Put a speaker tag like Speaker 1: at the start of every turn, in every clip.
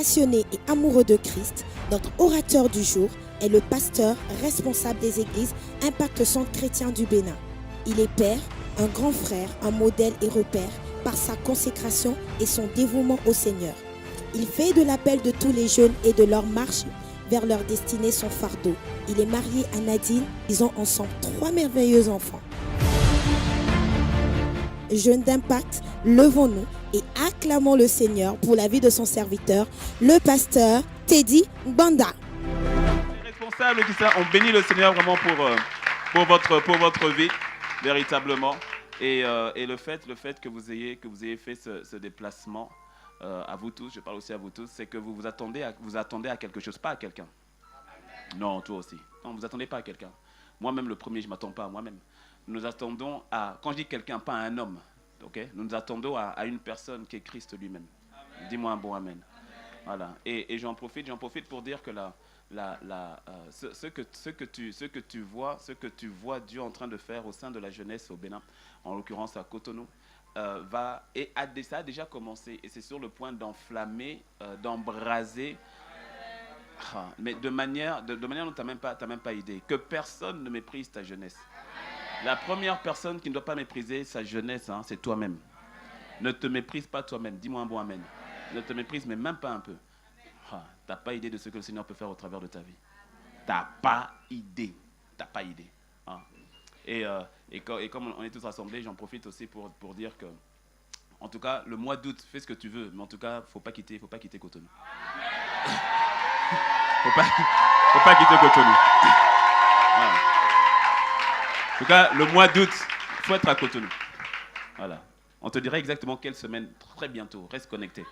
Speaker 1: Passionné et amoureux de Christ, notre orateur du jour est le pasteur responsable des églises Impact Centre Chrétien du Bénin. Il est père, un grand frère, un modèle et repère par sa consécration et son dévouement au Seigneur. Il fait de l'appel de tous les jeunes et de leur marche vers leur destinée son fardeau. Il est marié à Nadine, ils ont ensemble 3 merveilleux enfants. Jeunes d'Impact, levons-nous et acclamons le Seigneur pour la vie de son serviteur, le pasteur Teddy Banda.
Speaker 2: Les responsables, tout ça, on bénit le Seigneur vraiment pour votre vie, véritablement. Et le fait que vous ayez fait ce déplacement, à vous tous, je parle aussi à vous tous, c'est que vous attendez à quelque chose, pas à quelqu'un. Non, toi aussi. Non, vous attendez pas à quelqu'un. Moi-même, le premier, je ne m'attends pas à moi-même. Nous attendons à, quand je dis quelqu'un, pas à un homme, okay? Nous nous attendons à une personne qui est Christ lui-même. Amen. Dis-moi un bon amen. Amen. Voilà. Et j'en profite pour dire que ce que tu vois Dieu en train de faire au sein de la jeunesse au Bénin, en l'occurrence à Cotonou, ça a déjà commencé et c'est sur le point d'enflammer, d'embraser. Mais de manière dont tu n'as même pas idée. Que personne ne méprise ta jeunesse. La première personne qui ne doit pas mépriser sa jeunesse, c'est toi-même. Ne te méprise pas toi-même. Dis-moi un bon amen. Ne te méprise, mais même pas un peu. Tu n'as pas idée de ce que le Seigneur peut faire au travers de ta vie. Tu n'as pas idée. Et comme on est tous rassemblés, j'en profite aussi pour dire que, en tout cas, le mois d'août, fais ce que tu veux, mais en tout cas, faut pas quitter Cotonou. Faut pas quitter Cotonou. Voilà. En tout cas, le mois d'août, il faut être à Cotonou. Voilà. On te dira exactement quelle semaine, très bientôt. Reste connecté.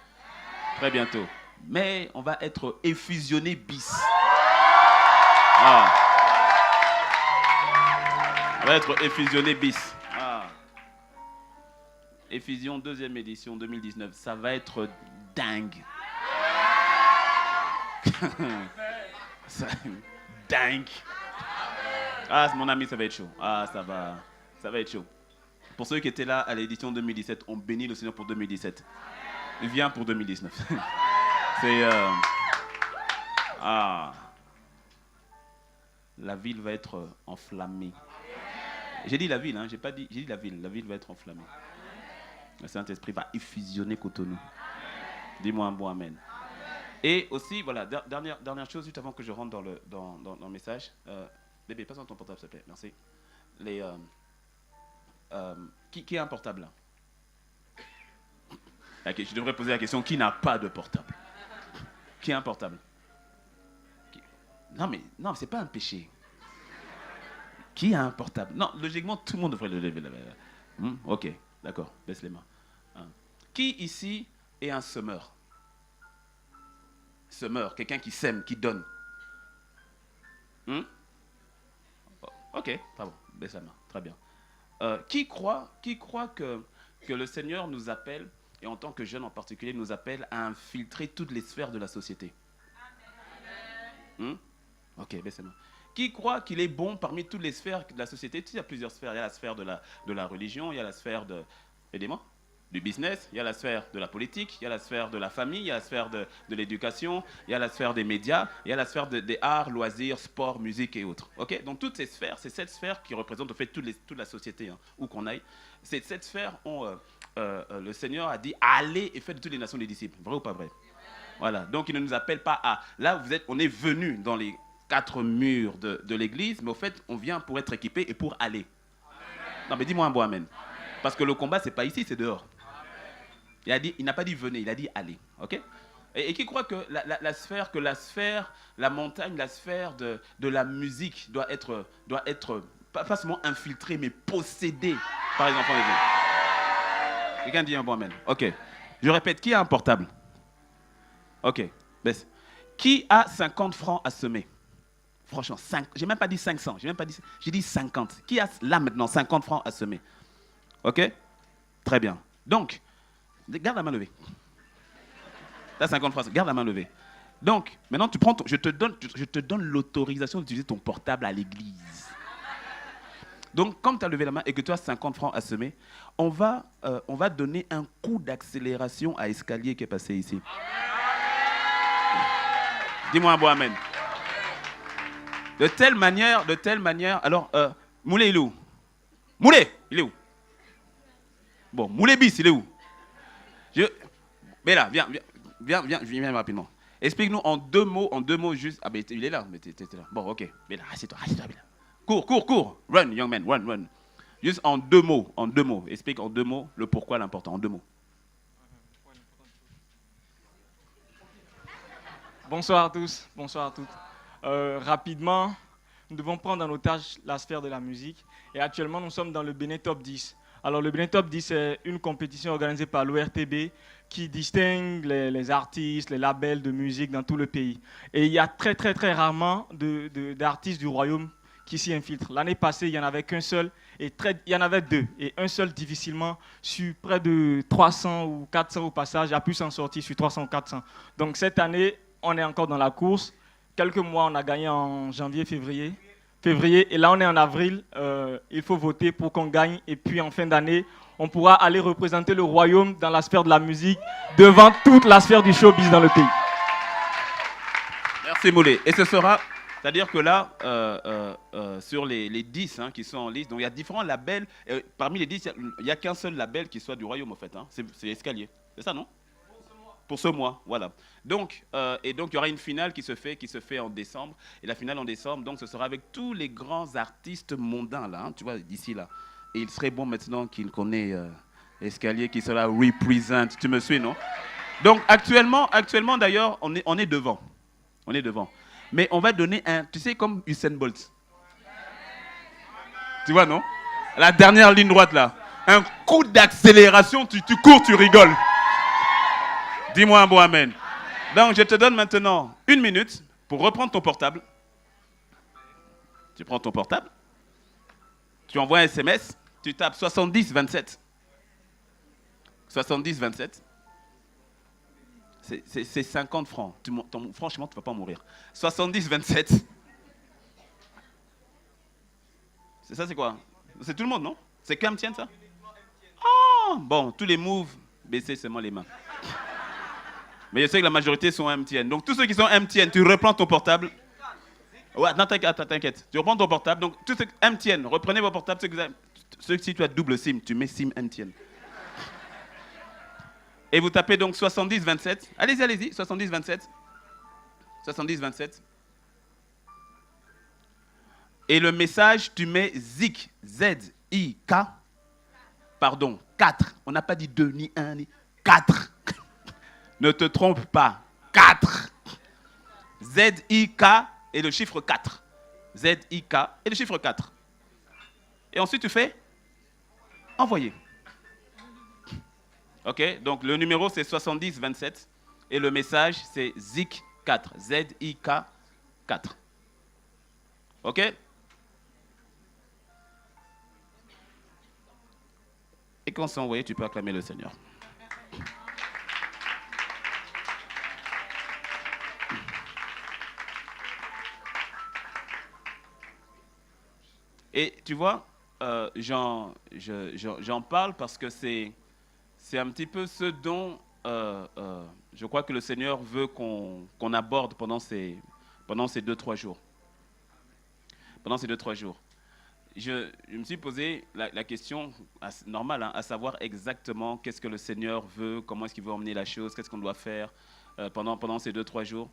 Speaker 2: Très bientôt. Mais on va être effusionné bis. On va être effusionné bis. Effusion, 2e édition 2019. Ça va être dingue. Dingue. Mon ami, ça va être chaud. Ça va être chaud. Pour ceux qui étaient là à l'édition 2017, on bénit le Seigneur pour 2017. Il vient pour 2019. La ville va être enflammée. J'ai dit la ville, j'ai dit la ville. La ville va être enflammée. Le Saint-Esprit va effusionner Cotonou. Dis-moi un bon amen. Et aussi, voilà, dernière chose, juste avant que je rentre dans le message. Bébé, passe dans ton portable, s'il te plaît. Merci. Qui a un portable là? Okay, je devrais poser la question, qui n'a pas de portable? Qui a un portable? Non, c'est pas un péché. Qui a un portable? Non, logiquement, tout le monde devrait le lever. Ok, d'accord, baisse les mains. Qui ici est un semeur? Semeur, quelqu'un qui sème, qui donne. Ok, bravo, baisse la main, très bien. Qui croit que le Seigneur nous appelle, et en tant que jeunes en particulier, nous appelle à infiltrer toutes les sphères de la société? Ok, baisse la main. Qui croit qu'il est bon parmi toutes les sphères de la société? Il y a plusieurs sphères. Il y a la sphère de la religion, il y a la sphère du business, il y a la sphère de la politique, il y a la sphère de la famille, il y a la sphère de l'éducation, il y a la sphère des médias, il y a la sphère des arts, loisirs, sport, musique et autres. Okay? Donc toutes ces sphères, c'est cette sphère qui représente en fait toute la société, où qu'on aille. C'est cette sphère où le Seigneur a dit « Allez et faites de toutes les nations des disciples ». Vrai ou pas vrai? Voilà. Donc il ne nous appelle pas à... Là, on est venu dans les 4 murs de l'église, mais au fait, on vient pour être équipé et pour aller. Amen. Non, mais dis-moi un bon amen. Parce que le combat, c'est pas ici, c'est dehors. Il n'a pas dit venez, il a dit allez. Okay? Et qui croit que la sphère, la montagne, la sphère de la musique doit être pas seulement infiltrée, mais possédée par les enfants de Dieu? Quelqu'un dit un bon amen. Ok. Je répète, qui a un portable? Ok. Baisse. Qui a 50 francs à semer? Franchement, j'ai même pas dit 500, j'ai dit 50. Qui a là maintenant 50 francs à semer? Ok? Très bien. Donc, garde la main levée. Tu as 50 francs, garde la main levée. Donc, maintenant, je te donne l'autorisation d'utiliser ton portable à l'église. Donc, comme tu as levé la main et que tu as 50 francs à semer, on va donner un coup d'accélération à Escalier qui est passé ici. Dis-moi un bon amen. De telle manière, alors, Moulé, il est où? Moulé, il est où? Bon, Moulé bis, il est où? Mais là, viens rapidement. Explique-nous en deux mots juste. Ah, mais il est là, mais t'es là. Bon, ok. Mais là, assieds-toi, Cours. Run, young man, run. Juste en deux mots. Explique en deux mots le pourquoi, l'important, en deux mots.
Speaker 3: Bonsoir à tous, bonsoir à toutes. Rapidement, nous devons prendre en otage la sphère de la musique. Et actuellement, nous sommes dans le Bénin Top 10. Alors, le Bénin Top 10 est une compétition organisée par l'ORTB qui distingue les artistes, les labels de musique dans tout le pays. Et il y a très rarement d'artistes du royaume qui s'y infiltrent. L'année passée, il n'y en avait qu'un seul, il y en avait deux, et un seul difficilement sur près de 300 ou 400 au passage, a pu s'en sortir sur 300 ou 400. Donc cette année, on est encore dans la course. Quelques mois, on a gagné en janvier, février, et là on est en avril. Il faut voter pour qu'on gagne, et puis en fin d'année, on pourra aller représenter le royaume dans la sphère de la musique devant toute la sphère du showbiz dans le pays.
Speaker 2: Merci Moulé. Et ce sera, c'est-à-dire que là, sur les 10 qui sont en liste, donc il y a différents labels. Parmi les 10, il n'y a qu'un seul label qui soit du royaume, en fait. C'est Escalier. C'est ça, non? Pour ce mois, voilà. Donc, il y aura une finale qui se fait en décembre. Et la finale en décembre, donc, ce sera avec tous les grands artistes mondains, là, tu vois, d'ici là. Et il serait bon maintenant qu'il connaît Escalier qui sera represent. Tu me suis, non? Donc, actuellement d'ailleurs, on est devant. On est devant. Mais on va donner tu sais, comme Usain Bolt. Tu vois, non? La dernière ligne droite, là. Un coup d'accélération, tu cours, tu rigoles. Dis-moi un bon amen. Donc, je te donne maintenant 1 minute pour reprendre ton portable. Tu prends ton portable. Tu envoies un SMS. Tu tapes 70 27. 70 27. C'est 50 francs. Franchement, tu ne vas pas mourir. 70 27. C'est ça, c'est quoi? C'est tout le monde, non? C'est que MTN, ça? Ah, bon, tous les moves, baissez seulement les mains. Mais je sais que la majorité sont MTN. Donc, tous ceux qui sont MTN, tu reprends ton portable. Ouais, non, t'inquiète. Tu reprends ton portable. Donc, tous ceux MTN, reprenez vos portables. Si tu as double SIM, tu mets SIM MTN. Et vous tapez donc 70 27. Allez-y, 70 27. 70 27. Et le message, tu mets ZIK, Z-I-K, pardon, 4. On n'a pas dit 2, ni 1, ni 4. Ne te trompe pas. 4. Z-I-K et le chiffre 4. Z-I-K et le chiffre 4. Et ensuite, tu fais envoyer. Ok, donc le numéro c'est 70 27 et le message c'est ZIK 4. Z-I-K 4. Ok? Et quand c'est envoyé, tu peux acclamer le Seigneur. Et tu vois, j'en parle parce que c'est un petit peu ce dont je crois que le Seigneur veut qu'on aborde pendant ces 2-3 jours. Pendant ces 2-3 jours. Je me suis posé la question normale, à savoir exactement qu'est-ce que le Seigneur veut, comment est-ce qu'il veut emmener la chose, qu'est-ce qu'on doit faire pendant ces 2-3 jours.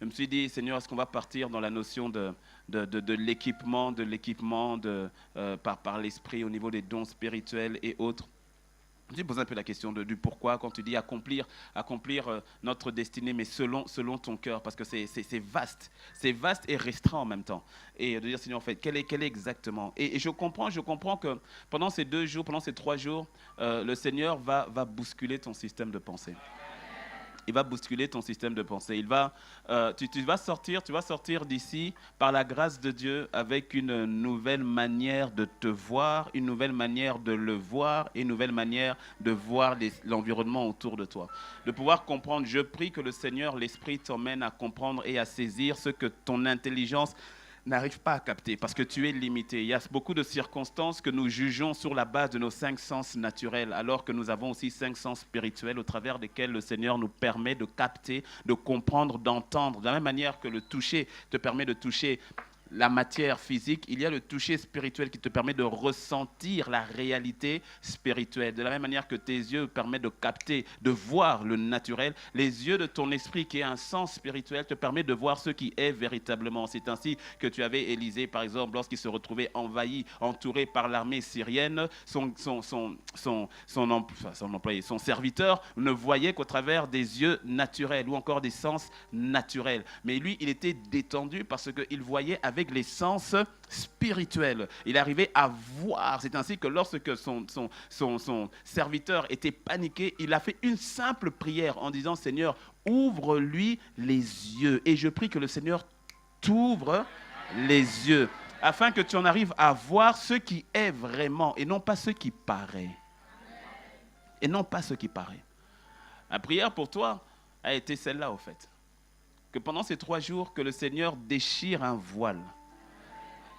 Speaker 2: Je me suis dit, Seigneur, est-ce qu'on va partir dans la notion de l'équipement, par l'esprit au niveau des dons spirituels et autres. Je me suis posé un peu la question du pourquoi quand tu dis accomplir notre destinée, mais selon ton cœur, parce que c'est vaste et restreint en même temps. Et de dire, Seigneur, en fait, quel est exactement? Et je comprends que pendant ces 2 jours, pendant ces 3 jours, le Seigneur va bousculer ton système de pensée. Il va bousculer ton système de pensée. Tu vas sortir d'ici par la grâce de Dieu avec une nouvelle manière de te voir, une nouvelle manière de le voir, et une nouvelle manière de voir l'environnement autour de toi. De pouvoir comprendre. Je prie que le Seigneur, l'Esprit t'emmène à comprendre et à saisir ce que ton intelligence n'arrivent pas à capter parce que tu es limité. Il y a beaucoup de circonstances que nous jugeons sur la base de nos 5 sens naturels, alors que nous avons aussi 5 sens spirituels au travers desquels le Seigneur nous permet de capter, de comprendre, d'entendre. De la même manière que le toucher te permet de toucher la matière physique, il y a le toucher spirituel qui te permet de ressentir la réalité spirituelle. De la même manière que tes yeux permettent de capter, de voir le naturel, les yeux de ton esprit qui est un sens spirituel te permet de voir ce qui est véritablement. C'est ainsi que tu avais Élisée, par exemple, lorsqu'il se retrouvait envahi, entouré par l'armée syrienne, son employé, son serviteur ne voyait qu'au travers des yeux naturels ou encore des sens naturels. Mais lui, il était détendu parce qu'il voyait avec les sens spirituels. Il arrivait à voir. C'est ainsi que lorsque son serviteur était paniqué, il a fait une simple prière en disant « Seigneur, ouvre-lui les yeux. » Et je prie que le Seigneur t'ouvre les yeux afin que tu en arrives à voir ce qui est vraiment et non pas ce qui paraît. Et non pas ce qui paraît. La prière pour toi a été celle-là, au fait. Que pendant ces 3 jours, que le Seigneur déchire un voile.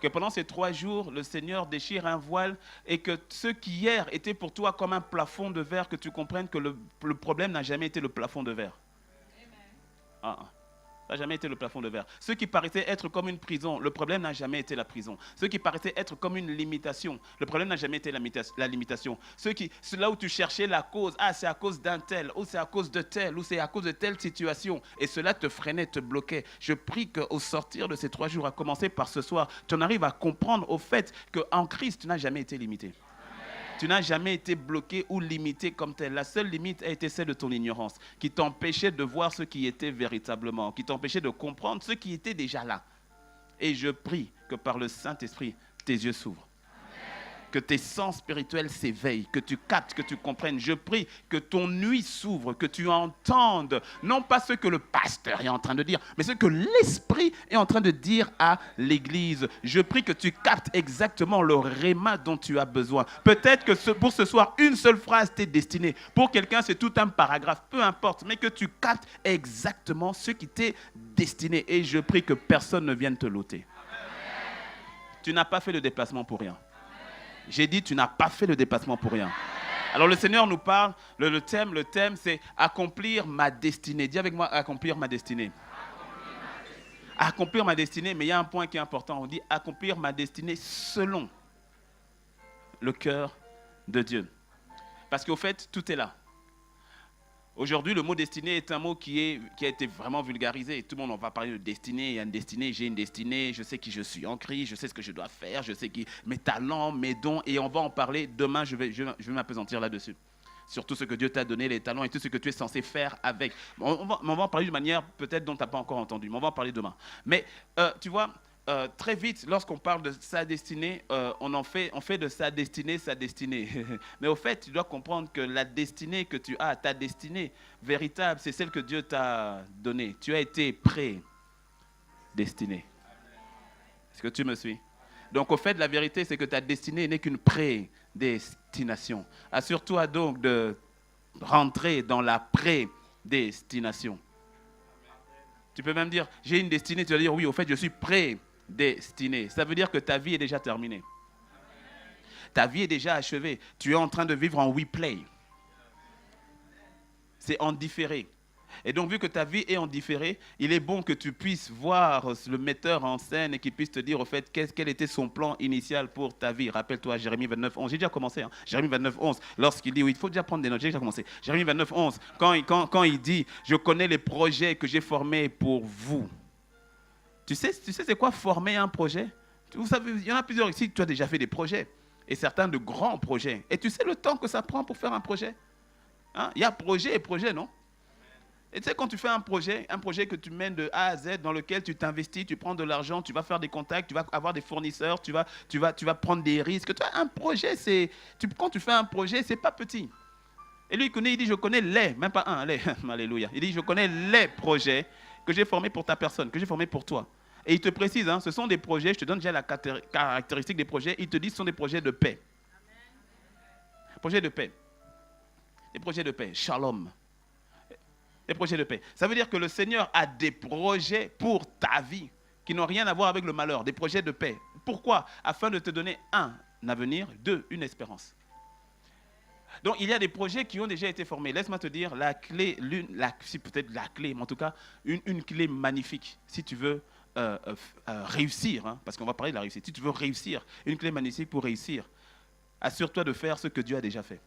Speaker 2: Que pendant ces 3 jours, le Seigneur déchire un voile et que ce qui hier était pour toi comme un plafond de verre, que tu comprennes que le problème n'a jamais été le plafond de verre. Ça n'a jamais été le plafond de verre. Ce qui paraissait être comme une prison, le problème n'a jamais été la prison. Ce qui paraissait être comme une limitation, le problème n'a jamais été la limitation. Là où tu cherchais la cause, c'est à cause d'un tel, ou c'est à cause de tel, ou c'est à cause de telle situation, et cela te freinait, te bloquait. Je prie qu'au sortir de ces 3 jours, à commencer par ce soir, tu en arrives à comprendre au fait qu'en Christ, tu n'as jamais été limité. Tu n'as jamais été bloqué ou limité comme tel. La seule limite a été celle de ton ignorance, qui t'empêchait de voir ce qui était véritablement, qui t'empêchait de comprendre ce qui était déjà là. Et je prie que par le Saint-Esprit, tes yeux s'ouvrent. Que tes sens spirituels s'éveillent, que tu captes, que tu comprennes. Je prie que ton ouïe s'ouvre, que tu entendes, non pas ce que le pasteur est en train de dire, mais ce que l'Esprit est en train de dire à l'Église. Je prie que tu captes exactement le réma dont tu as besoin. Peut-être que pour ce soir, une seule phrase t'est destinée. Pour quelqu'un, c'est tout un paragraphe, peu importe, mais que tu captes exactement ce qui t'est destiné. Et je prie que personne ne vienne te l'ôter. Tu n'as pas fait le déplacement pour rien. J'ai dit, tu n'as pas fait le déplacement pour rien. Alors le Seigneur nous parle, le thème c'est accomplir ma destinée. Dis avec moi, accomplir ma destinée. Accomplir ma destinée, mais il y a un point qui est important. On dit accomplir ma destinée selon le cœur de Dieu. Parce qu'au fait, tout est là. Aujourd'hui, le mot destinée est un mot qui a été vraiment vulgarisé. Tout le monde, on va parler de destinée. Il y a une destinée, j'ai une destinée, je sais qui je suis en Christ, je sais ce que je dois faire, je sais mes talents, mes dons. Et on va en parler demain, je vais m'appesantir là-dessus. Sur tout ce que Dieu t'a donné, les talents et tout ce que tu es censé faire avec. On va en parler d'une manière peut-être dont tu n'as pas encore entendu, mais on va en parler demain. Mais tu vois, très vite, lorsqu'on parle de sa destinée, on fait de sa destinée. Mais au fait, tu dois comprendre que la destinée que tu as, ta destinée véritable, c'est celle que Dieu t'a donnée. Tu as été prédestiné. Est-ce que tu me suis? Donc, au fait, la vérité, c'est que ta destinée n'est qu'une prédestination. Assure-toi donc de rentrer dans la prédestination. Tu peux même dire, j'ai une destinée, tu vas dire, oui, au fait, je suis prédestiné. Ça veut dire que ta vie est déjà terminée. Ta vie est déjà achevée. Tu es en train de vivre en replay. C'est en différé. Et donc, vu que ta vie est en différé, il est bon que tu puisses voir le metteur en scène et qu'il puisse te dire, au fait, quel était son plan initial pour ta vie. Rappelle-toi, Jérémie 29, 11. J'ai déjà commencé, hein. Jérémie 29, 11. Lorsqu'il dit, oui, il faut déjà prendre des notes, j'ai déjà commencé. Jérémie 29, 11. Quand il dit, je connais les projets que j'ai formés pour vous. Tu sais c'est quoi former un projet? Vous savez, il y en a plusieurs ici, tu as déjà fait des projets. Et certains de grands projets. Et tu sais le temps que ça prend pour faire un projet? Hein? Il y a projet et projet, non? Et tu sais, quand tu fais un projet que tu mènes de A à Z, dans lequel tu t'investis, tu prends de l'argent, tu vas faire des contacts, tu vas avoir des fournisseurs, tu vas prendre des risques. Tu vois, un projet, quand tu fais un projet, c'est pas petit. Et lui, il dit, je connais même pas un, alléluia. Il dit, je connais les projets que j'ai formés pour ta personne, que j'ai formés pour toi. Et il te précise, hein, ce sont des projets, je te donne déjà la caractéristique des projets, il te dit ce sont des projets de paix. Projets de paix. Des projets de paix, shalom. Des projets de paix. Ça veut dire que le Seigneur a des projets pour ta vie qui n'ont rien à voir avec le malheur, des projets de paix. Pourquoi? Afin de te donner un avenir, deux, une espérance. Donc, il y a des projets qui ont déjà été formés. Laisse-moi te dire, la clé, si peut-être la clé, mais en tout cas, une clé magnifique, si tu veux réussir, hein, parce qu'on va parler de la réussite. Si tu veux réussir, une clé magnifique pour réussir, assure-toi de faire ce que Dieu a déjà fait.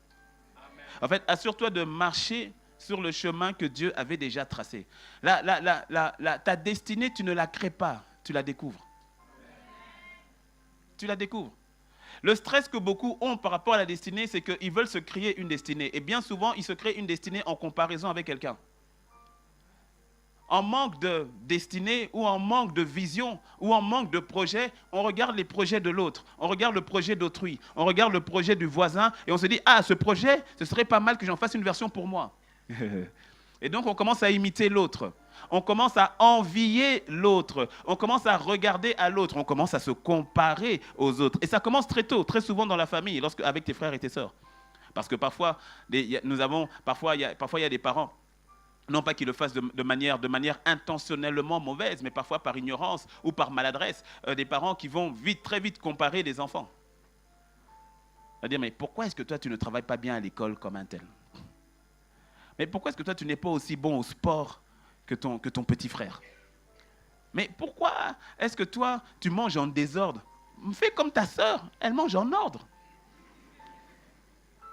Speaker 2: Amen. En fait, assure-toi de marcher sur le chemin que Dieu avait déjà tracé. Ta destinée, tu ne la crées pas, tu la découvres. Tu la découvres. Le stress que beaucoup ont par rapport à la destinée, c'est qu'ils veulent se créer une destinée. Et bien souvent, ils se créent une destinée en comparaison avec quelqu'un. En manque de destinée ou en manque de vision ou en manque de projet, on regarde les projets de l'autre, on regarde le projet d'autrui, on regarde le projet du voisin et on se dit « Ah, ce projet, ce serait pas mal que j'en fasse une version pour moi. » Et donc, on commence à imiter l'autre. On commence à envier l'autre. On commence à regarder à l'autre. On commence à se comparer aux autres. Et ça commence très tôt, très souvent dans la famille, avec tes frères et tes sœurs. Parce que parfois, il y a des parents, non pas qu'ils le fassent de manière intentionnellement mauvaise, mais parfois par ignorance ou par maladresse, des parents qui vont très vite comparer les enfants. C'est-à-dire, mais pourquoi est-ce que toi, tu ne travailles pas bien à l'école comme un tel? Mais pourquoi est-ce que toi, tu n'es pas aussi bon au sport que ton petit frère? Mais pourquoi est-ce que toi, tu manges en désordre? Fais comme ta sœur, elle mange en ordre.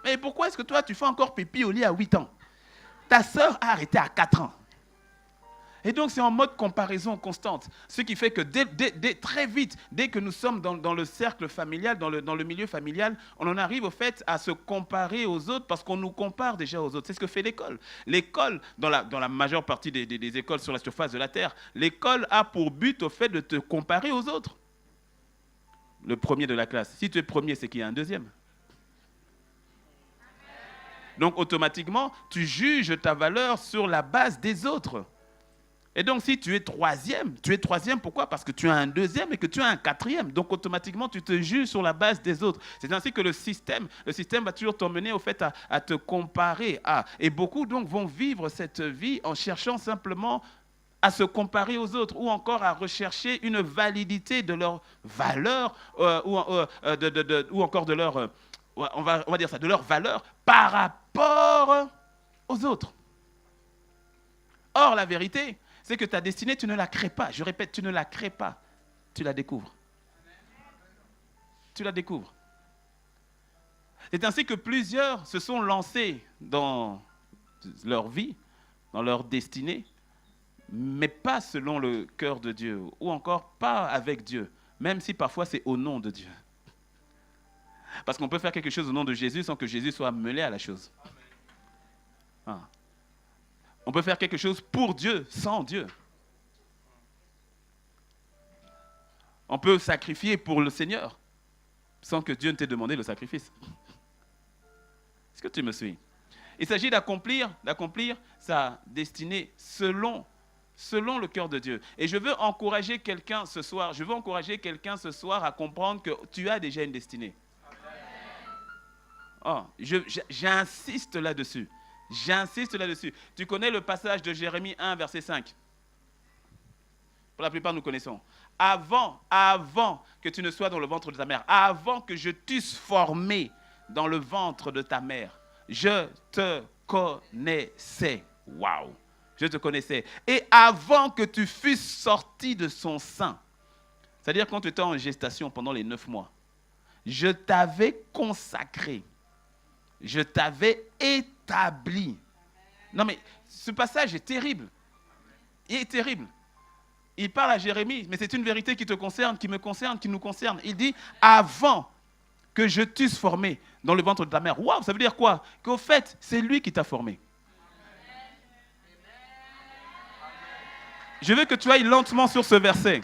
Speaker 2: Mais pourquoi est-ce que toi, tu fais encore pipi au lit à 8 ans? Ta sœur a arrêté à 4 ans. Et donc, c'est en mode comparaison constante. Ce qui fait que très vite, dès que nous sommes dans le cercle familial, dans le milieu familial, on en arrive au fait à se comparer aux autres parce qu'on nous compare déjà aux autres. C'est ce que fait l'école. L'école, dans la majeure partie des écoles sur la surface de la Terre, l'école a pour but au fait de te comparer aux autres. Le premier de la classe. Si tu es premier, c'est qu'il y a un deuxième. Donc, automatiquement, tu juges ta valeur sur la base des autres. Et donc, si tu es troisième pourquoi? Parce que tu as un deuxième et que tu as un quatrième. Donc, automatiquement, tu te juges sur la base des autres. C'est ainsi que le système va toujours t'emmener au fait à te comparer à. Et beaucoup, donc, vont vivre cette vie en cherchant simplement à se comparer aux autres ou encore à rechercher une validité de leur valeur ou encore de leur, on va dire ça, de leur valeur par rapport aux autres. Or, la vérité, c'est que ta destinée, tu ne la crées pas. Je répète, tu ne la crées pas. Tu la découvres. Tu la découvres. C'est ainsi que plusieurs se sont lancés dans leur vie, dans leur destinée, mais pas selon le cœur de Dieu, ou encore pas avec Dieu, même si parfois c'est au nom de Dieu. Parce qu'on peut faire quelque chose au nom de Jésus sans que Jésus soit mêlé à la chose. Ah. On peut faire quelque chose pour Dieu, sans Dieu. On peut sacrifier pour le Seigneur, sans que Dieu ne t'ait demandé le sacrifice. Est-ce que tu me suis? Il s'agit d'accomplir sa destinée selon le cœur de Dieu. Et je veux encourager quelqu'un ce soir, à comprendre que tu as déjà une destinée. Oh, j'insiste là-dessus. Tu connais le passage de Jérémie 1, verset 5. Pour la plupart, nous connaissons. Avant que tu ne sois dans le ventre de ta mère, avant que je t'eusse formé dans le ventre de ta mère, je te connaissais. Waouh! Je te connaissais. Et avant que tu fusses sorti de son sein, c'est-à-dire quand tu étais en gestation pendant les 9 mois, je t'avais consacré. Je t'avais établi. Non mais, ce passage est terrible. Il est terrible. Il parle à Jérémie, mais c'est une vérité qui te concerne, qui me concerne, qui nous concerne. Il dit, avant que je t'eusse formé dans le ventre de ta mère. Waouh, ça veut dire quoi? Qu'au fait, c'est lui qui t'a formé. Je veux que tu ailles lentement sur ce verset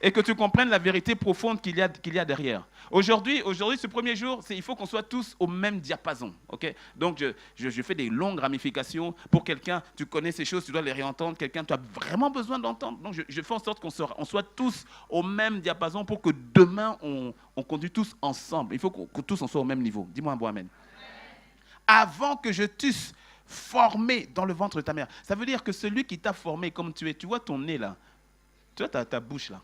Speaker 2: et que tu comprennes la vérité profonde qu'il y a derrière. Aujourd'hui, ce premier jour, il faut qu'on soit tous au même diapason. Okay? Donc, je fais des longues ramifications. Pour quelqu'un, tu connais ces choses, tu dois les réentendre. Quelqu'un, tu as vraiment besoin d'entendre. Donc, je fais en sorte qu'on soit tous au même diapason pour que demain, on conduise tous ensemble. Il faut que tous on soit au même niveau. Dis-moi un bon amen. Avant que je t'eusse formé dans le ventre de ta mère. Ça veut dire que celui qui t'a formé comme tu es, tu vois ton nez là, tu vois ta bouche là.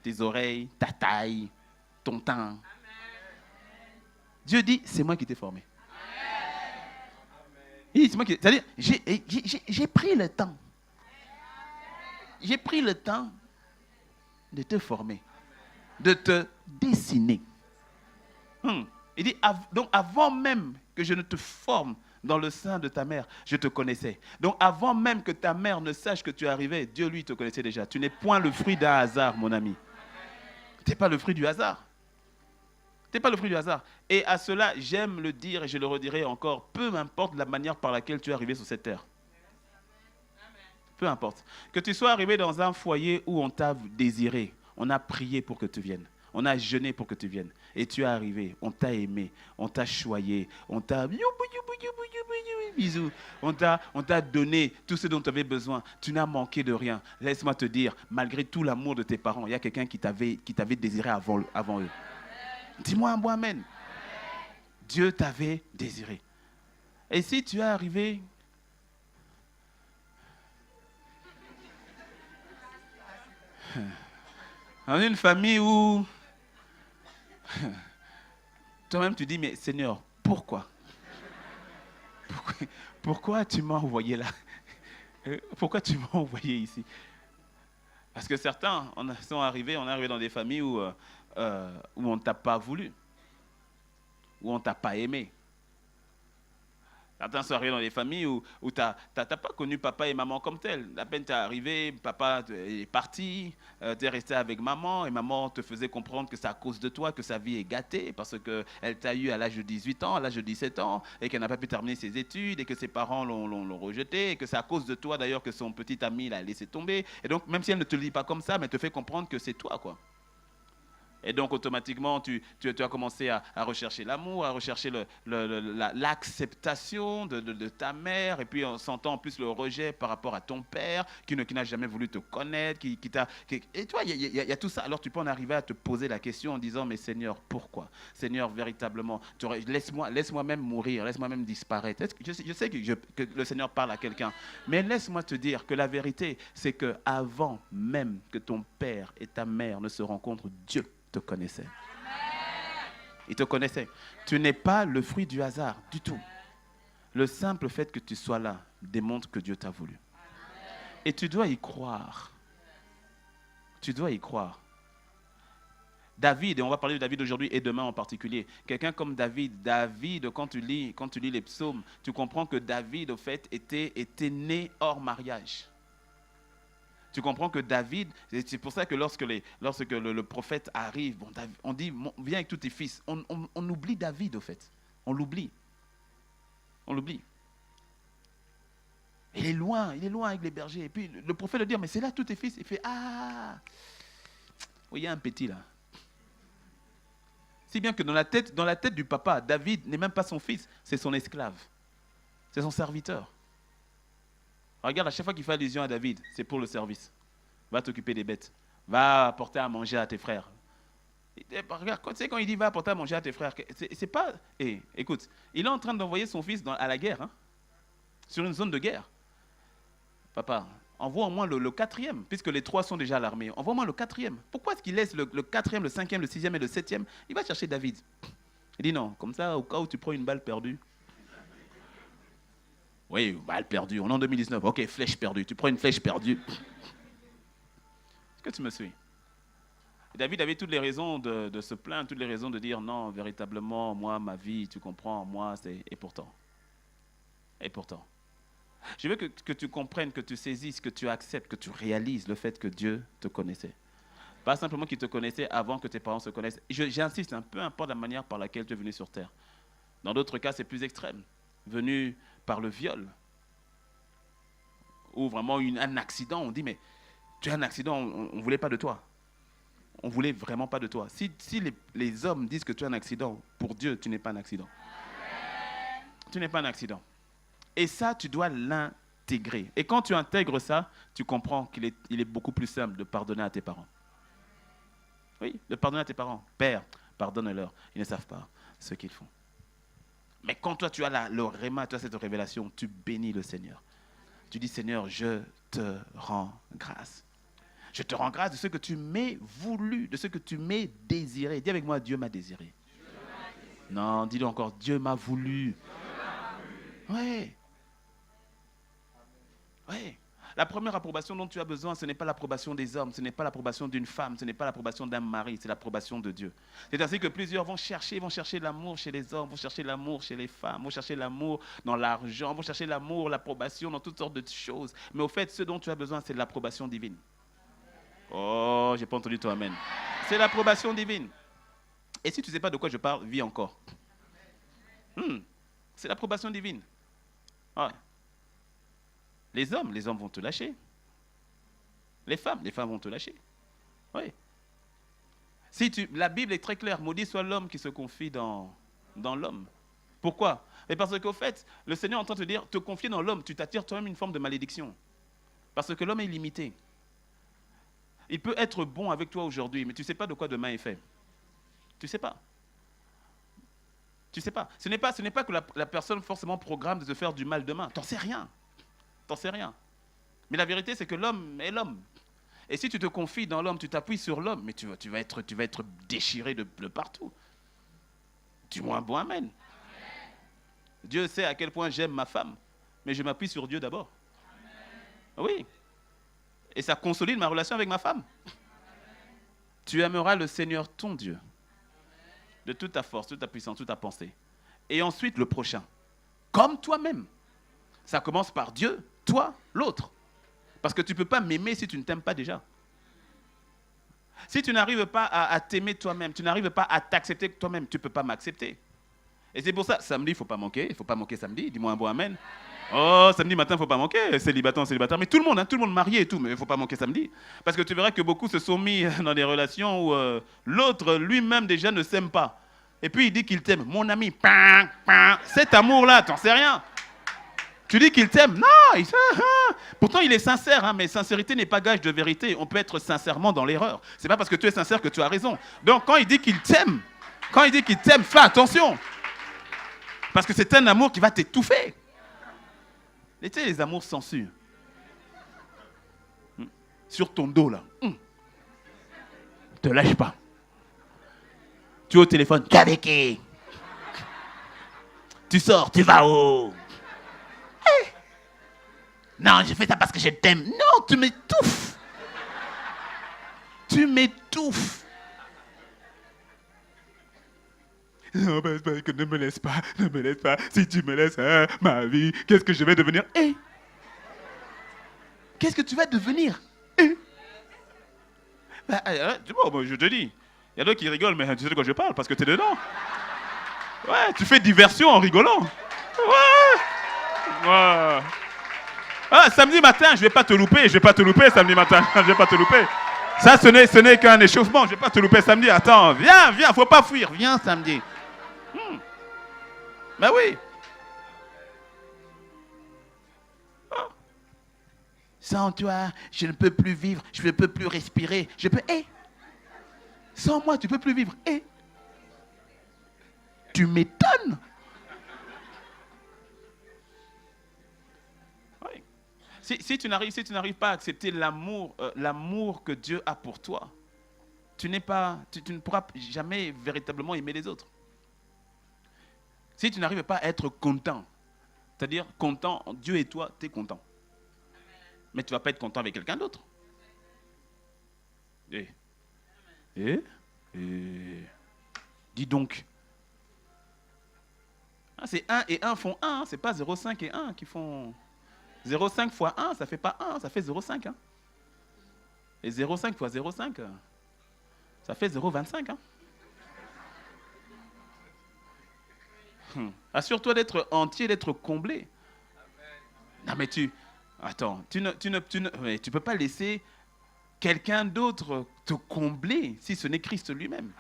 Speaker 2: tes oreilles, ta taille, ton teint. Dieu dit, c'est moi qui t'ai formé. Il dit, c'est moi qui... C'est-à-dire, j'ai pris le temps. J'ai pris le temps de te former, de te dessiner. Il dit, donc avant même que je ne te forme dans le sein de ta mère, je te connaissais. Donc avant même que ta mère ne sache que tu arrivais, Dieu lui te connaissait déjà. Tu n'es point le fruit d'un hasard, mon ami. Tu n'es pas le fruit du hasard. Tu n'es pas le fruit du hasard. Et à cela, j'aime le dire et je le redirai encore, peu importe la manière par laquelle tu es arrivé sur cette terre. Peu importe. Que tu sois arrivé dans un foyer où on t'a désiré, on a prié pour que tu viennes. On a jeûné pour que tu viennes. Et tu es arrivé, on t'a aimé, on t'a choyé, on t'a bisous, on t'a donné tout ce dont tu avais besoin. Tu n'as manqué de rien. Laisse-moi te dire, malgré tout l'amour de tes parents, il y a quelqu'un qui t'avait désiré avant eux. Dis-moi un bon amen. Dieu t'avait désiré. Et si tu es arrivé dans une famille où toi-même tu dis, mais Seigneur, pourquoi tu m'as envoyé là? Pourquoi tu m'as envoyé ici? Parce que certains on est arrivé dans des familles où on ne t'a pas voulu, où on ne t'a pas aimé. Certains sont arrivés dans des familles où tu n'as pas connu papa et maman comme tel. À peine tu es arrivé, papa est parti, tu es resté avec maman et maman te faisait comprendre que c'est à cause de toi que sa vie est gâtée parce qu'elle t'a eu à l'âge de 18 ans, à l'âge de 17 ans et qu'elle n'a pas pu terminer ses études et que ses parents l'ont rejeté et que c'est à cause de toi d'ailleurs que son petit ami l'a laissé tomber. Et donc même si elle ne te le dit pas comme ça, mais elle te fait comprendre que c'est toi quoi. Et donc, automatiquement, tu as commencé à rechercher l'amour, à rechercher l'acceptation de ta mère. Et puis, on s'entend en plus le rejet par rapport à ton père, qui n'a jamais voulu te connaître. Et toi, il y a tout ça. Alors, tu peux en arriver à te poser la question en disant, mais Seigneur, pourquoi? Seigneur, véritablement, laisse-moi même mourir, laisse-moi même disparaître. Je sais que le Seigneur parle à quelqu'un. Mais laisse-moi te dire que la vérité, c'est qu'avant même que ton père et ta mère ne se rencontrent, Dieu te connaissait. Il te connaissait. Tu n'es pas le fruit du hasard du tout. Le simple fait que tu sois là démontre que Dieu t'a voulu. Et tu dois y croire. Tu dois y croire. David, et on va parler de David aujourd'hui et demain en particulier. Quelqu'un comme David, quand tu lis les psaumes, tu comprends que David, au fait, était né hors mariage. Tu comprends que David, c'est pour ça que lorsque le prophète arrive, on dit, viens avec tous tes fils. On oublie David, au fait. On l'oublie. Il est loin avec les bergers. Et puis le prophète lui dit, mais c'est là tous tes fils. Il fait, oui, il y a un petit là. Si bien que dans la tête du papa, David n'est même pas son fils, c'est son esclave. C'est son serviteur. Regarde, à chaque fois qu'il fait allusion à David, c'est pour le service. Va t'occuper des bêtes. Va apporter à manger à tes frères. Regarde, quand il dit va apporter à manger à tes frères, c'est pas... écoute, il est en train d'envoyer son fils à la guerre, sur une zone de guerre. Papa, envoie au moins le quatrième, puisque les trois sont déjà à l'armée. Envoie au moins le quatrième. Pourquoi est-ce qu'il laisse le quatrième, le cinquième, le sixième et le septième? Il va chercher David. Il dit non, comme ça, au cas où tu prends une balle perdue. Oui, balle perdue, on est en 2019. Ok, flèche perdue, tu prends une flèche perdue. Est-ce que tu me suis? Et David avait toutes les raisons de se plaindre, toutes les raisons de dire non, véritablement, moi, ma vie, tu comprends, moi, c'est... Et pourtant. Je veux que tu comprennes, que tu saisisses, que tu acceptes, que tu réalises le fait que Dieu te connaissait. Pas simplement qu'il te connaissait avant que tes parents se connaissent. J'insiste, peu importe la manière par laquelle tu es venu sur terre. Dans d'autres cas, c'est plus extrême. Venu par le viol, ou vraiment un accident, on dit, mais tu as un accident, on ne voulait pas de toi. On ne voulait vraiment pas de toi. Si les hommes disent que tu as un accident, pour Dieu, tu n'es pas un accident. Tu n'es pas un accident. Et ça, tu dois l'intégrer. Et quand tu intègres ça, tu comprends qu'il est beaucoup plus simple de pardonner à tes parents. Oui, de pardonner à tes parents. Père, pardonne-leur, ils ne savent pas ce qu'ils font. Mais quand toi, tu as le réma, tu as cette révélation, tu bénis le Seigneur. Tu dis, Seigneur, je te rends grâce. Je te rends grâce de ce que tu m'as voulu, de ce que tu m'as désiré. Dis avec moi, Dieu m'a désiré. Non, dis-le encore, Dieu m'a voulu. Oui. Oui. La première approbation dont tu as besoin, ce n'est pas l'approbation des hommes, ce n'est pas l'approbation d'une femme, ce n'est pas l'approbation d'un mari, c'est l'approbation de Dieu. C'est ainsi que plusieurs vont chercher l'amour chez les hommes, vont chercher l'amour chez les femmes, vont chercher l'amour dans l'argent, vont chercher l'amour, l'approbation dans toutes sortes de choses. Mais au fait, ce dont tu as besoin, c'est l'approbation divine. Oh, j'ai pas entendu ton amen. C'est l'approbation divine. Et si tu ne sais pas de quoi je parle, vis encore. C'est l'approbation divine. Ouais. Les hommes vont te lâcher. Les femmes vont te lâcher. Oui. La Bible est très claire. Maudit soit l'homme qui se confie dans l'homme. Pourquoi? Et parce qu'au fait, le Seigneur est en train de te dire, te confier dans l'homme, tu t'attires toi-même une forme de malédiction. Parce que l'homme est limité. Il peut être bon avec toi aujourd'hui, mais tu ne sais pas de quoi demain est fait. Tu ne sais pas. Tu ne sais pas. Ce n'est pas que la personne forcément programme de se faire du mal demain. Tu n'en sais rien. T'en sais rien. Mais la vérité, c'est que l'homme est l'homme. Et si tu te confies dans l'homme, tu t'appuies sur l'homme, mais tu vas être déchiré de partout. Dis-moi un bon amen. Dieu sait à quel point j'aime ma femme, mais je m'appuie sur Dieu d'abord. Oui. Et ça consolide ma relation avec ma femme. Tu aimeras le Seigneur ton Dieu, de toute ta force, toute ta puissance, toute ta pensée. Et ensuite le prochain, comme toi-même. Ça commence par Dieu, toi, l'autre. Parce que tu ne peux pas m'aimer si tu ne t'aimes pas déjà. Si tu n'arrives pas à t'aimer toi-même, tu n'arrives pas à t'accepter toi-même, tu ne peux pas m'accepter. Et c'est pour ça, samedi, il ne faut pas manquer. Il ne faut pas manquer samedi. Dis-moi un bon amen. Oh, samedi matin, il ne faut pas manquer. Célibataire. Mais tout le monde marié et tout, mais il ne faut pas manquer samedi. Parce que tu verras que beaucoup se sont mis dans des relations où l'autre lui-même déjà ne s'aime pas. Et puis il dit qu'il t'aime. Mon ami, cet amour-là, tu n'en sais rien. Tu dis qu'il t'aime. Non, pourtant il est sincère, mais sincérité n'est pas gage de vérité. On peut être sincèrement dans l'erreur. Ce n'est pas parce que tu es sincère que tu as raison. Donc quand il dit qu'il t'aime, fais attention. Parce que c'est un amour qui va t'étouffer. Et tu sais, les amours sensuels. Sur ton dos, là. Ne te lâche pas. Tu es au téléphone. Tu es avec qui? Tu sors, tu vas où? Non, je fais ça parce que je t'aime. Non, tu m'étouffes. Tu m'étouffes. Non, parce que ne me laisse pas. Si tu me laisses, ma vie, qu'est-ce que je vais devenir? Qu'est-ce que tu vas devenir? Bon, je te dis. Il y a d'autres qui rigolent, mais tu sais de quoi je parle, parce que tu es dedans. Ouais, tu fais diversion en rigolant. Ouais. Ah, samedi matin, je ne vais pas te louper samedi matin. Je ne vais pas te louper. Ça, ce n'est qu'un échauffement. Je ne vais pas te louper samedi. Attends, viens, il ne faut pas fuir. Viens samedi. Ben oui. Oh. Sans toi, je ne peux plus vivre. Je ne peux plus respirer. Sans moi, tu ne peux plus vivre. Tu m'étonnes. Si tu n'arrives pas à accepter l'amour que Dieu a pour toi, tu ne pourras jamais véritablement aimer les autres. Si tu n'arrives pas à être content, c'est-à-dire content, Dieu et toi, tu es content. Mais tu ne vas pas être content avec quelqu'un d'autre. Dis donc. C'est 1 et 1 font 1, c'est pas 0,5 et 1 qui font... 0,5 fois 1, ça ne fait pas 1, ça fait 0,5. Et 0,5 fois 0,5, ça fait 0,25. Assure-toi d'être entier, d'être comblé. Non mais tu ne peux pas laisser quelqu'un d'autre te combler si ce n'est Christ lui-même.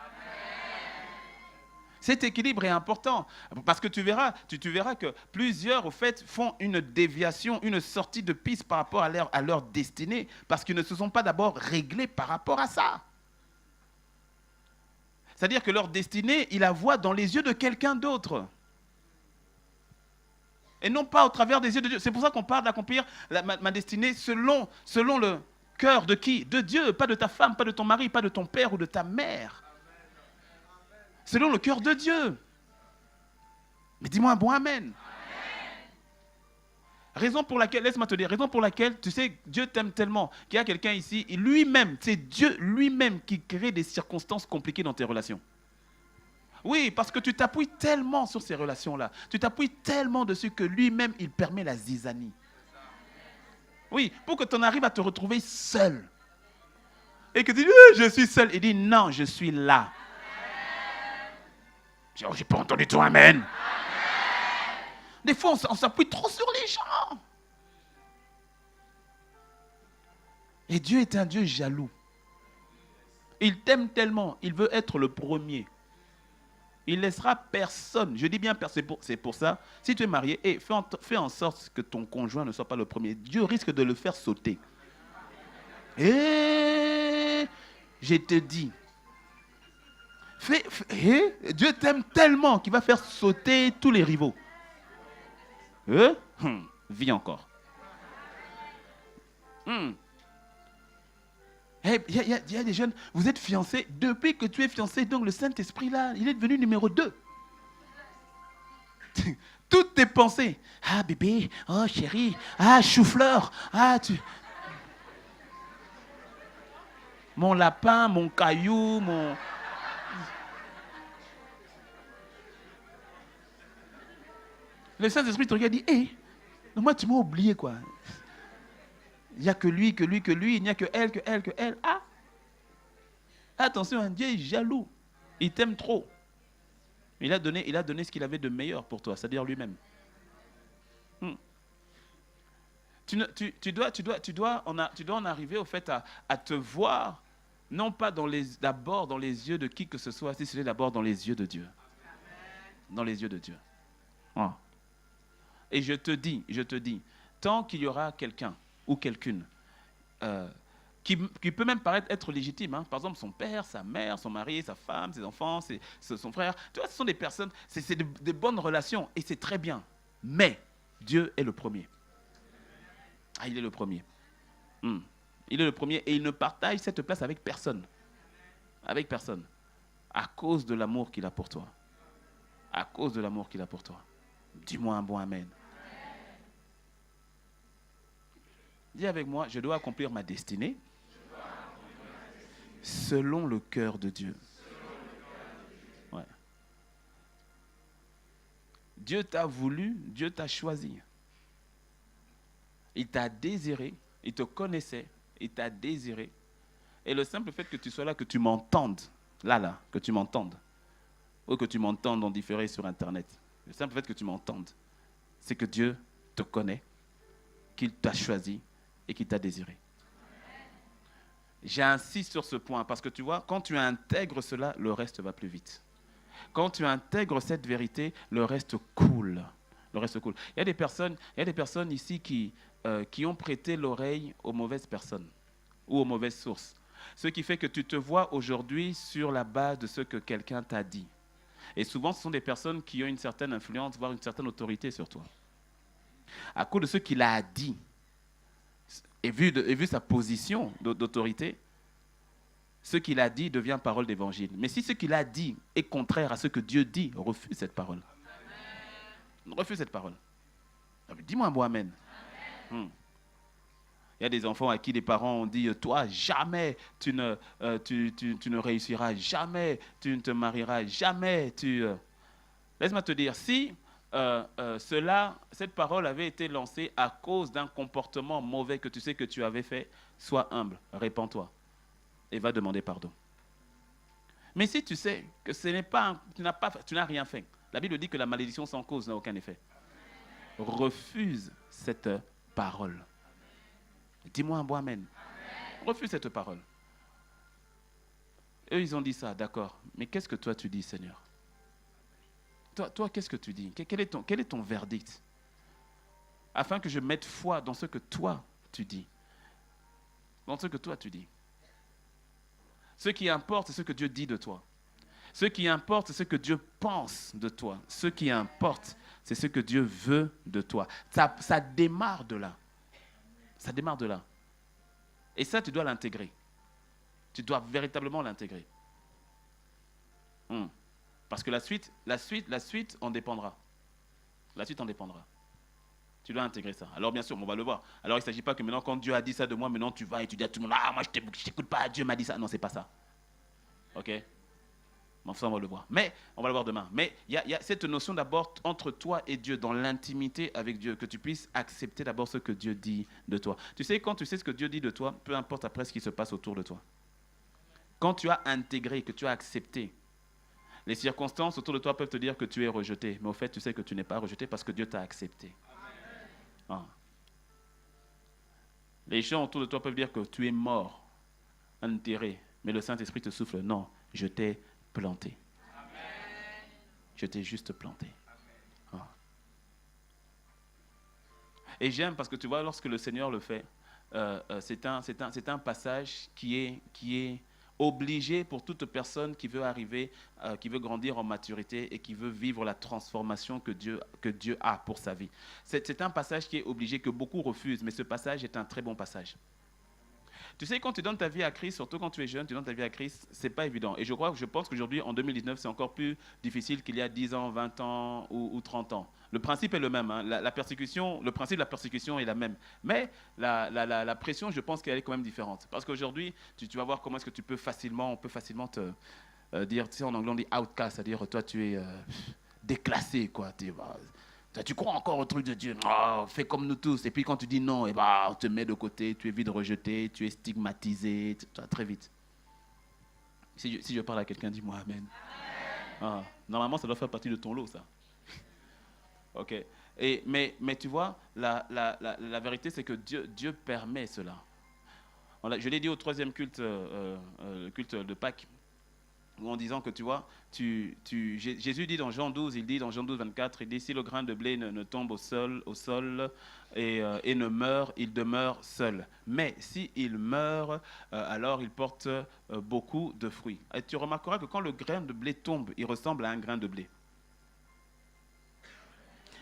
Speaker 2: Cet équilibre est important parce que tu verras que plusieurs, au fait, font une déviation, une sortie de piste par rapport à leur destinée parce qu'ils ne se sont pas d'abord réglés par rapport à ça. C'est-à-dire que leur destinée, ils la voient dans les yeux de quelqu'un d'autre. Et non pas au travers des yeux de Dieu. C'est pour ça qu'on parle d'accomplir ma destinée selon cœur de qui? De Dieu, pas de ta femme, pas de ton mari, pas de ton père ou de ta mère. Selon le cœur de Dieu. Mais dis-moi un bon amen. Raison pour laquelle, laisse-moi te dire, raison pour laquelle, tu sais, Dieu t'aime tellement qu'il y a quelqu'un ici, et lui-même, c'est Dieu lui-même qui crée des circonstances compliquées dans tes relations. Oui, parce que tu t'appuies tellement sur ces relations-là, tu t'appuies tellement dessus que lui-même, il permet la zizanie. Oui, pour que tu en arrives à te retrouver seul. Et que tu dis, je suis seul. Il dit, non, je suis là. J'ai pas entendu ton amen. Des fois, on s'appuie trop sur les gens. Et Dieu est un Dieu jaloux. Il t'aime tellement, il veut être le premier. Il ne laissera personne. Je dis bien, c'est pour ça. Si tu es marié, fais en sorte que ton conjoint ne soit pas le premier. Dieu risque de le faire sauter. Et je te dis, Dieu t'aime tellement qu'il va faire sauter tous les rivaux. Vis encore. Il y a des jeunes, vous êtes fiancés, depuis que tu es fiancé, donc le Saint-Esprit là, il est devenu numéro 2. Toutes tes pensées, ah bébé, oh chérie, ah chou-fleur, ah tu... Mon lapin, mon caillou, mon... Le Saint-Esprit te regarde et dit, hé, moi tu m'as oublié quoi. Il n'y a que lui, il n'y a que elle. Ah! Attention, un Dieu est jaloux. Il t'aime trop. Il a donné ce qu'il avait de meilleur pour toi, c'est-à-dire lui-même. Tu dois en arriver au fait à te voir, non pas d'abord dans les yeux de qui que ce soit, si c'est d'abord dans les yeux de Dieu. Dans les yeux de Dieu. Oh. Et je te dis, tant qu'il y aura quelqu'un ou quelqu'une qui peut même paraître être légitime, hein. Par exemple son père, sa mère, son mari, sa femme, ses enfants, son frère, tu vois, ce sont des personnes, c'est des bonnes relations et c'est très bien, mais Dieu est le premier. Ah, il est le premier. Il est le premier et il ne partage cette place avec personne, à cause de l'amour qu'il a pour toi, dis-moi un bon amen. Dis avec moi, je dois accomplir ma destinée selon le cœur de Dieu. Ouais. Dieu t'a voulu, Dieu t'a choisi. Il t'a désiré, il te connaissait, il t'a désiré. Et le simple fait que tu sois là, que tu m'entendes, que tu m'entendes, ou que tu m'entendes en différé sur Internet, le simple fait que tu m'entendes, c'est que Dieu te connaît, qu'il t'a choisi, et qui t'a désiré. J'insiste sur ce point parce que tu vois, quand tu intègres cela, le reste va plus vite. Quand tu intègres cette vérité, le reste coule. Il y a des personnes ici qui ont prêté l'oreille aux mauvaises personnes ou aux mauvaises sources. Ce qui fait que tu te vois aujourd'hui sur la base de ce que quelqu'un t'a dit. Et souvent, ce sont des personnes qui ont une certaine influence, voire une certaine autorité sur toi. À cause de ce qu'il a dit, et vu sa position d'autorité, ce qu'il a dit devient parole d'évangile. Mais si ce qu'il a dit est contraire à ce que Dieu dit, refuse cette parole. Refuse cette parole. Dis-moi un bon amen. Il y a des enfants à qui les parents ont dit, toi, jamais tu ne réussiras, jamais tu ne te marieras, jamais tu... Laisse-moi te dire, si... cette parole avait été lancée à cause d'un comportement mauvais que tu sais que tu avais fait, sois humble, répands-toi et va demander pardon. Mais si tu sais que tu n'as rien fait, la Bible dit que la malédiction sans cause n'a aucun effet. Refuse cette parole. Dis-moi un bon amen. Refuse cette parole. Eux, ils ont dit ça, d'accord. Mais qu'est-ce que toi tu dis, Seigneur? Toi, qu'est-ce que tu dis? Quel est ton verdict? Afin que je mette foi dans ce que toi, tu dis. Dans ce que toi, tu dis. Ce qui importe, c'est ce que Dieu dit de toi. Ce qui importe, c'est ce que Dieu pense de toi. Ce qui importe, c'est ce que Dieu veut de toi. Ça démarre de là. Ça démarre de là. Et ça, tu dois l'intégrer. Tu dois véritablement l'intégrer. Parce que la suite en dépendra. La suite en dépendra. Tu dois intégrer ça. Alors bien sûr, on va le voir. Alors il ne s'agit pas que maintenant, quand Dieu a dit ça de moi, maintenant tu vas et tu dis à tout le monde, ah, moi je t'écoute pas, Dieu m'a dit ça. Non, c'est pas ça. Ok? Enfin, on va le voir. Mais, on va le voir demain. Mais il y a cette notion d'abord entre toi et Dieu, dans l'intimité avec Dieu, que tu puisses accepter d'abord ce que Dieu dit de toi. Tu sais, quand tu sais ce que Dieu dit de toi, peu importe après ce qui se passe autour de toi. Quand tu as intégré, que tu as accepté, les circonstances autour de toi peuvent te dire que tu es rejeté. Mais au fait, tu sais que tu n'es pas rejeté parce que Dieu t'a accepté. Ah. Les gens autour de toi peuvent dire que tu es mort, enterré. Mais le Saint-Esprit te souffle. Non, je t'ai planté. Amen. Je t'ai juste planté. Ah. Et j'aime parce que tu vois, lorsque le Seigneur le fait, c'est un passage qui est obligé pour toute personne qui veut arriver, qui veut grandir en maturité et qui veut vivre la transformation que Dieu a pour sa vie. C'est un passage qui est obligé, que beaucoup refusent, mais ce passage est un très bon passage. Tu sais, quand tu donnes ta vie à Christ, surtout quand tu es jeune, tu donnes ta vie à Christ, ce n'est pas évident. Et je pense qu'aujourd'hui, en 2019, c'est encore plus difficile qu'il y a 10 ans, 20 ans ou 30 ans. Le principe est le même. Hein. La persécution, le principe de la persécution est la même. Mais la pression, je pense qu'elle est quand même différente. Parce qu'aujourd'hui, tu vas voir comment est-ce que on peut facilement te dire, tu sais, en anglais, on dit outcast, c'est-à-dire toi, tu es déclassé, quoi. Tu crois encore au truc de Dieu, oh, fais comme nous tous. Et puis quand tu dis non, on te met de côté, tu es vite rejeté, tu es stigmatisé, très vite. Si je parle à quelqu'un, dis-moi Amen. Ah, normalement, ça doit faire partie de ton lot, ça. Ok. Mais tu vois, la vérité, c'est que Dieu permet cela. Je l'ai dit au troisième culte, le culte de Pâques, en disant que tu vois, Jésus dit dans Jean 12, il dit dans Jean 12, 24, il dit si le grain de blé ne tombe au sol et ne meurt, il demeure seul. Mais s'il meurt, alors il porte beaucoup de fruits. Et tu remarqueras que quand le grain de blé tombe, il ressemble à un grain de blé.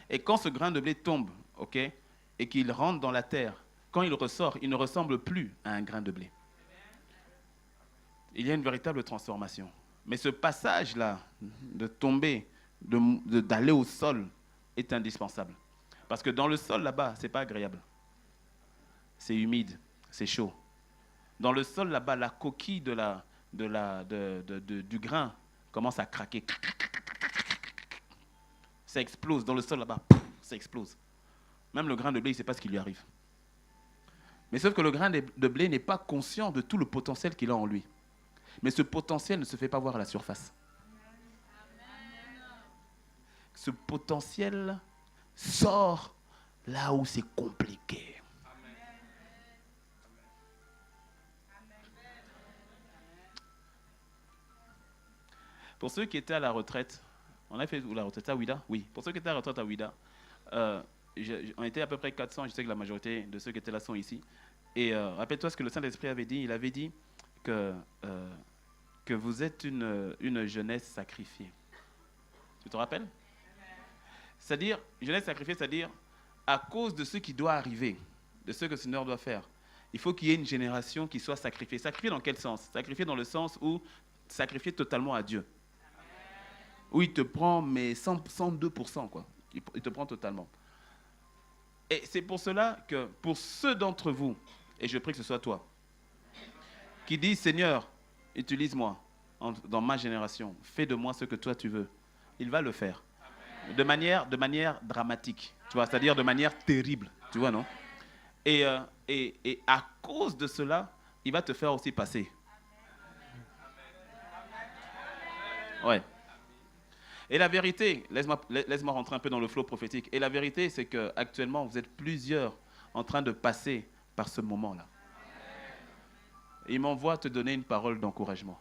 Speaker 2: Et quand ce grain de blé tombe, ok, et qu'il rentre dans la terre, quand il ressort, il ne ressemble plus à un grain de blé. Il y a une véritable transformation. Mais ce passage-là, de tomber, d'aller au sol, est indispensable. Parce que dans le sol, là-bas, ce n'est pas agréable. C'est humide, c'est chaud. Dans le sol, là-bas, la coquille du grain commence à craquer. Ça explose. Dans le sol, là-bas, ça explose. Même le grain de blé, il ne sait pas ce qui lui arrive. Mais sauf que le grain de blé n'est pas conscient de tout le potentiel qu'il a en lui. Mais ce potentiel ne se fait pas voir à la surface. Ce potentiel sort là où c'est compliqué. Pour ceux qui étaient à la retraite, on a fait où la retraite à Ouida? Oui. Pour ceux qui étaient à la retraite à Ouida, on était à peu près 400. Je sais que la majorité de ceux qui étaient là sont ici. Et rappelle-toi ce que le Saint-Esprit avait dit. Il avait dit que vous êtes une jeunesse sacrifiée. Tu te rappelles? C'est-à-dire, jeunesse sacrifiée, c'est-à-dire, à cause de ce qui doit arriver, de ce que le Seigneur doit faire, il faut qu'il y ait une génération qui soit sacrifiée. Sacrifiée dans quel sens? Sacrifiée dans le sens où sacrifiée totalement à Dieu. Où il te prend, mais 102%, quoi. Il te prend totalement. Et c'est pour cela que, pour ceux d'entre vous, et je prie que ce soit toi, qui disent, Seigneur, utilise-moi dans ma génération, fais de moi ce que toi tu veux, il va le faire. De manière dramatique, tu vois, c'est-à-dire de manière terrible, tu vois, non? Et à cause de cela, il va te faire aussi passer. Ouais. Et la vérité, laisse-moi rentrer un peu dans le flot prophétique. Et la vérité, c'est qu'actuellement, vous êtes plusieurs en train de passer par ce moment-là. Il m'envoie te donner une parole d'encouragement.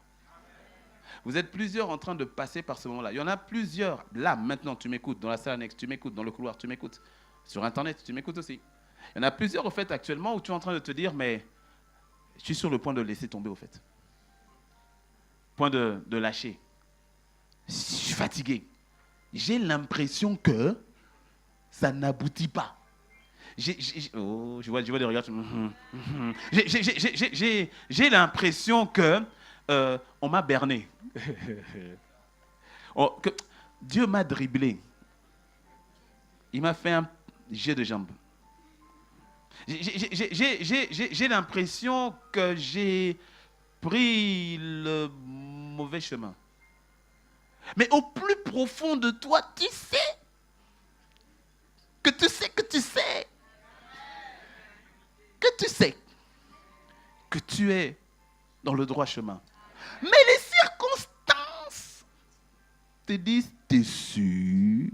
Speaker 2: Vous êtes plusieurs en train de passer par ce moment-là. Il y en a plusieurs, là, maintenant, tu m'écoutes, dans la salle annexe, tu m'écoutes, dans le couloir, tu m'écoutes. Sur Internet, tu m'écoutes aussi. Il y en a plusieurs, au fait, actuellement, où tu es en train de te dire, mais je suis sur le point de laisser tomber, au fait. Point de lâcher. Je suis fatigué. J'ai l'impression que ça n'aboutit pas. je vois des regards. J'ai l'impression que on m'a berné. Que Dieu m'a dribblé. Il m'a fait un jet de jambes. J'ai l'impression que j'ai pris le mauvais chemin. Mais au plus profond de toi, tu sais que tu sais que tu sais que tu sais que tu es dans le droit chemin. Mais les circonstances te disent, t'es sûr?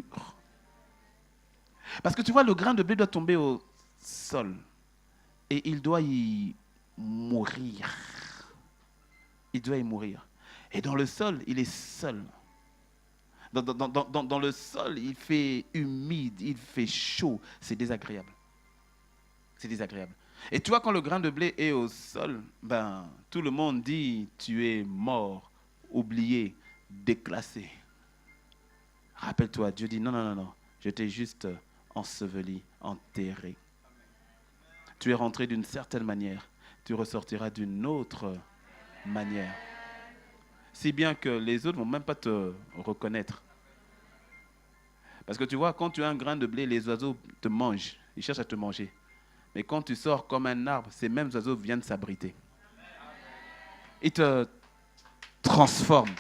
Speaker 2: Parce que tu vois, le grain de blé doit tomber au sol et il doit y mourir. Il doit y mourir. Et dans le sol, il est seul. Dans le sol, il fait humide, il fait chaud. C'est désagréable. C'est désagréable. Et tu vois, quand le grain de blé est au sol, ben, tout le monde dit, tu es mort, oublié, déclassé. Rappelle-toi, Dieu dit, non, non, non, non, je t'ai juste enseveli, enterré. Tu es rentré d'une certaine manière, tu ressortiras d'une autre manière. Si bien que les autres ne vont même pas te reconnaître. Parce que tu vois, quand tu as un grain de blé, les oiseaux te mangent, ils cherchent à te manger. Mais quand tu sors comme un arbre, ces mêmes oiseaux viennent s'abriter. Ils te transforment.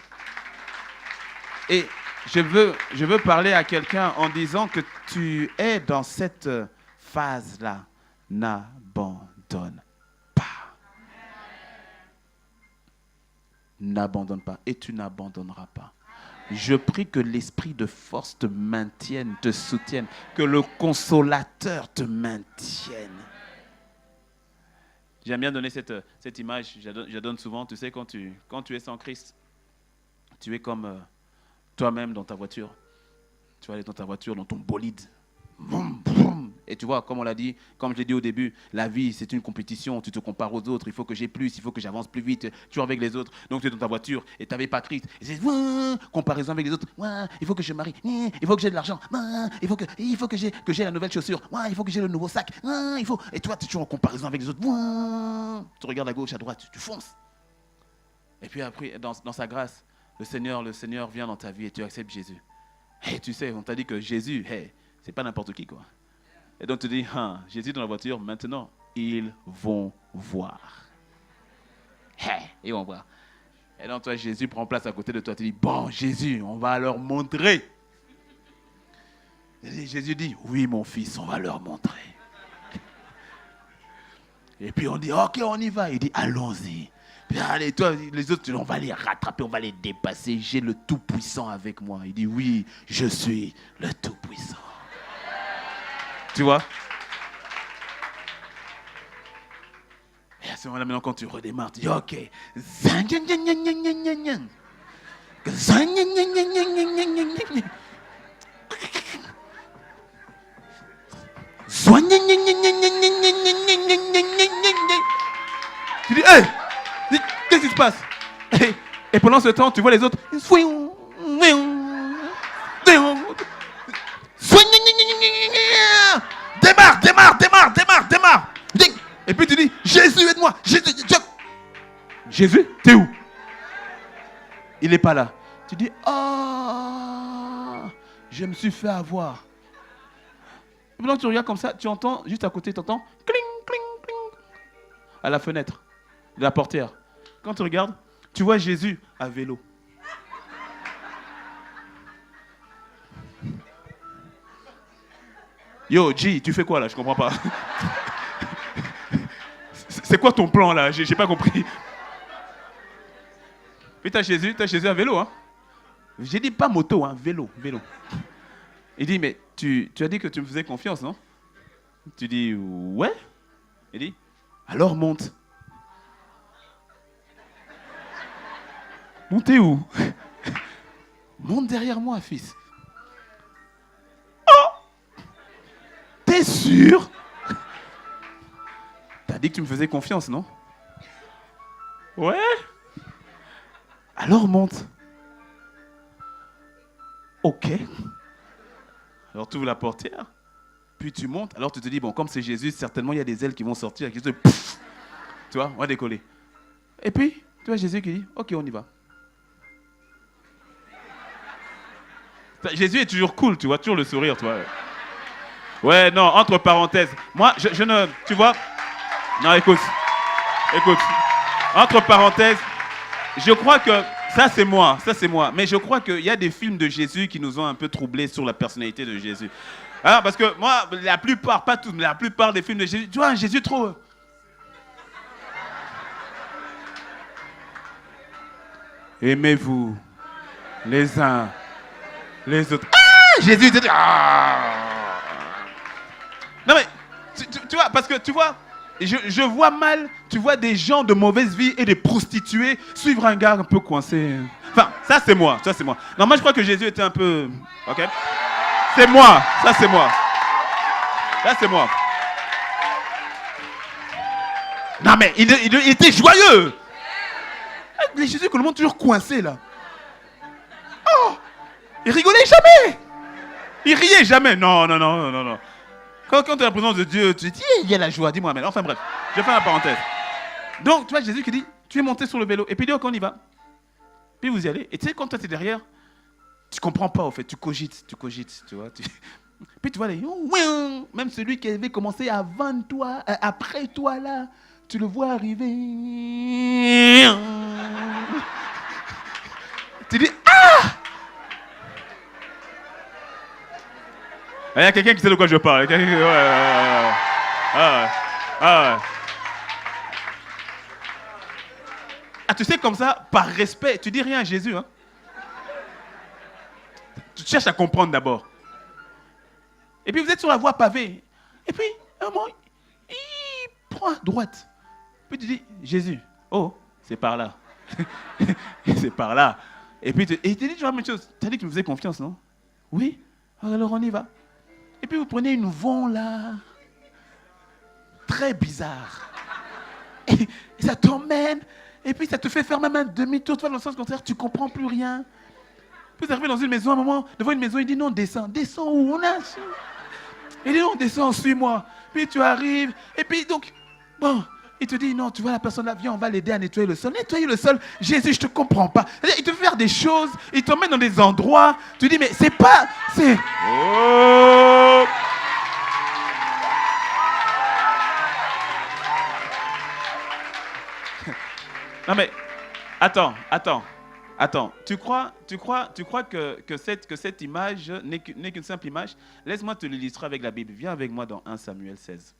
Speaker 2: Et je veux parler à quelqu'un en disant que tu es dans cette phase-là. N'abandonne pas. N'abandonne pas. Et tu n'abandonneras pas. Je prie que l'esprit de force te maintienne, te soutienne, que le consolateur te maintienne. J'aime bien donner cette image, je donne souvent, tu sais, quand tu es sans Christ, tu es comme toi-même dans ta voiture. Tu vas aller dans ta voiture, dans ton bolide. Boum, boum. Et tu vois, comme on l'a dit, comme je l'ai dit au début, la vie, c'est une compétition. Tu te compares aux autres. Il faut que j'ai plus, il faut que j'avance plus vite. Tu es avec les autres. Donc, tu es dans ta voiture et tu n'avais pas Christ. Et c'est comparaison avec les autres. Il faut que je marie. Il faut que j'ai de l'argent. Il faut que j'ai la nouvelle chaussure. Il faut que j'ai le nouveau sac. Et toi, tu es toujours en comparaison avec les autres. Tu regardes à gauche, à droite, tu fonces. Et puis après, dans sa grâce, le Seigneur vient dans ta vie et tu acceptes Jésus. Et tu sais, on t'a dit que Jésus, c'est pas n'importe qui, quoi. Et donc tu dis, Jésus dans la voiture, maintenant, ils vont voir. Ils vont voir. Et donc toi, Jésus prend place à côté de toi. Tu dis, bon, Jésus, on va leur montrer. Et Jésus dit, oui, mon fils, on va leur montrer. Et puis on dit, ok, on y va. Il dit, allons-y. Puis allez, toi, les autres, on va les rattraper, on va les dépasser. J'ai le Tout-Puissant avec moi. Il dit, oui, je suis le Tout-Puissant. Tu vois? Et à ce moment-là, maintenant, quand tu redémarres, tu dis, ok. Tu dis, hey, qu'est-ce qui se passe? Et pendant ce temps, tu vois les autres. Démarre. Et puis tu dis, Jésus, aide-moi. Jésus, t'es où? Il n'est pas là. Tu dis, je me suis fait avoir. Et pendant que tu regardes comme ça, tu entends, juste à côté, tu entends, cling, cling, cling, à la fenêtre de la portière. Quand tu regardes, tu vois Jésus à vélo. Yo, G, tu fais quoi là? Je comprends pas. C'est quoi ton plan là? J'ai pas compris. Puis t'as Jésus à vélo, hein? J'ai dit pas moto, hein, vélo. Il dit, mais tu as dit que tu me faisais confiance, non? Tu dis, ouais. Il dit, alors monte. Montez où? Monte derrière moi, fils. Oh! T'es sûr? T'as dit que tu me faisais confiance, non? Ouais. Alors monte. Ok. Alors tu ouvres la portière. Puis tu montes, alors tu te dis, bon, comme c'est Jésus, certainement il y a des ailes qui vont sortir, qui se pouf, tu vois, on va décoller. Et puis, tu vois Jésus qui dit, ok, on y va. Jésus est toujours cool, tu vois, toujours le sourire, tu vois. Ouais, non, entre parenthèses, moi, je ne, tu vois, non, écoute, entre parenthèses, je crois que, ça c'est moi, mais je crois qu'il y a des films de Jésus qui nous ont un peu troublés sur la personnalité de Jésus. Hein, parce que moi, la plupart, pas tous, mais la plupart des films de Jésus, tu vois, un Jésus trop... Aimez-vous les uns les autres. Ah, Jésus était... Ah. Non mais, tu vois, parce que tu vois, je vois mal, tu vois des gens de mauvaise vie et des prostituées suivre un gars un peu coincé. Enfin, ça c'est moi. Non, moi je crois que Jésus était un peu... Ok. C'est moi. Ça c'est moi. Non mais, il était joyeux. Les Jésus que le monde toujours coincé là. Oh, il rigolait jamais. Il riait jamais. Non. Quand tu es en présence de Dieu, tu dis, il y a la joie, dis-moi, mais enfin bref, je fais la parenthèse. Donc, tu vois, Jésus qui dit, tu es monté sur le vélo, et puis il dit, ok, on y va. Puis vous y allez, et tu sais, quand toi tu es derrière, tu comprends pas, au fait, tu cogites, tu vois. Puis tu vois, même celui qui avait commencé avant toi, après toi, là, tu le vois arriver. Tu dis, ah! Il y a quelqu'un qui sait de quoi je parle. Ah, tu sais, comme ça, par respect, tu dis rien à Jésus. Hein? Tu cherches à comprendre d'abord. Et puis vous êtes sur la voie pavée. Et puis, un moment, il prend à droite. Puis tu dis, Jésus, oh, c'est par là. C'est par là. Et puis il te dit toujours la même chose. Tu as dit que tu me faisais confiance, non? Oui, alors on y va. Et puis vous prenez une vent là, très bizarre. Et ça t'emmène, et puis ça te fait faire même un demi-tour, tu vas dans le sens contraire, tu ne comprends plus rien. Puis vous arrivez dans une maison, à un moment, devant une maison, il dit non, descends. Descends où on a? Il dit non, descends, suis-moi. Puis tu arrives, et puis donc, bon, il te dit non, tu vois la personne là, viens, on va l'aider à nettoyer le sol. Nettoyer le sol, Jésus, je ne te comprends pas. Il te fait faire des choses, il t'emmène dans des endroits, tu dis mais c'est pas, c'est... Oh. Non mais, attends. Tu crois que cette image n'est qu'une simple image? Laisse-moi te l'illustrer avec la Bible. Viens avec moi dans 1 Samuel 16.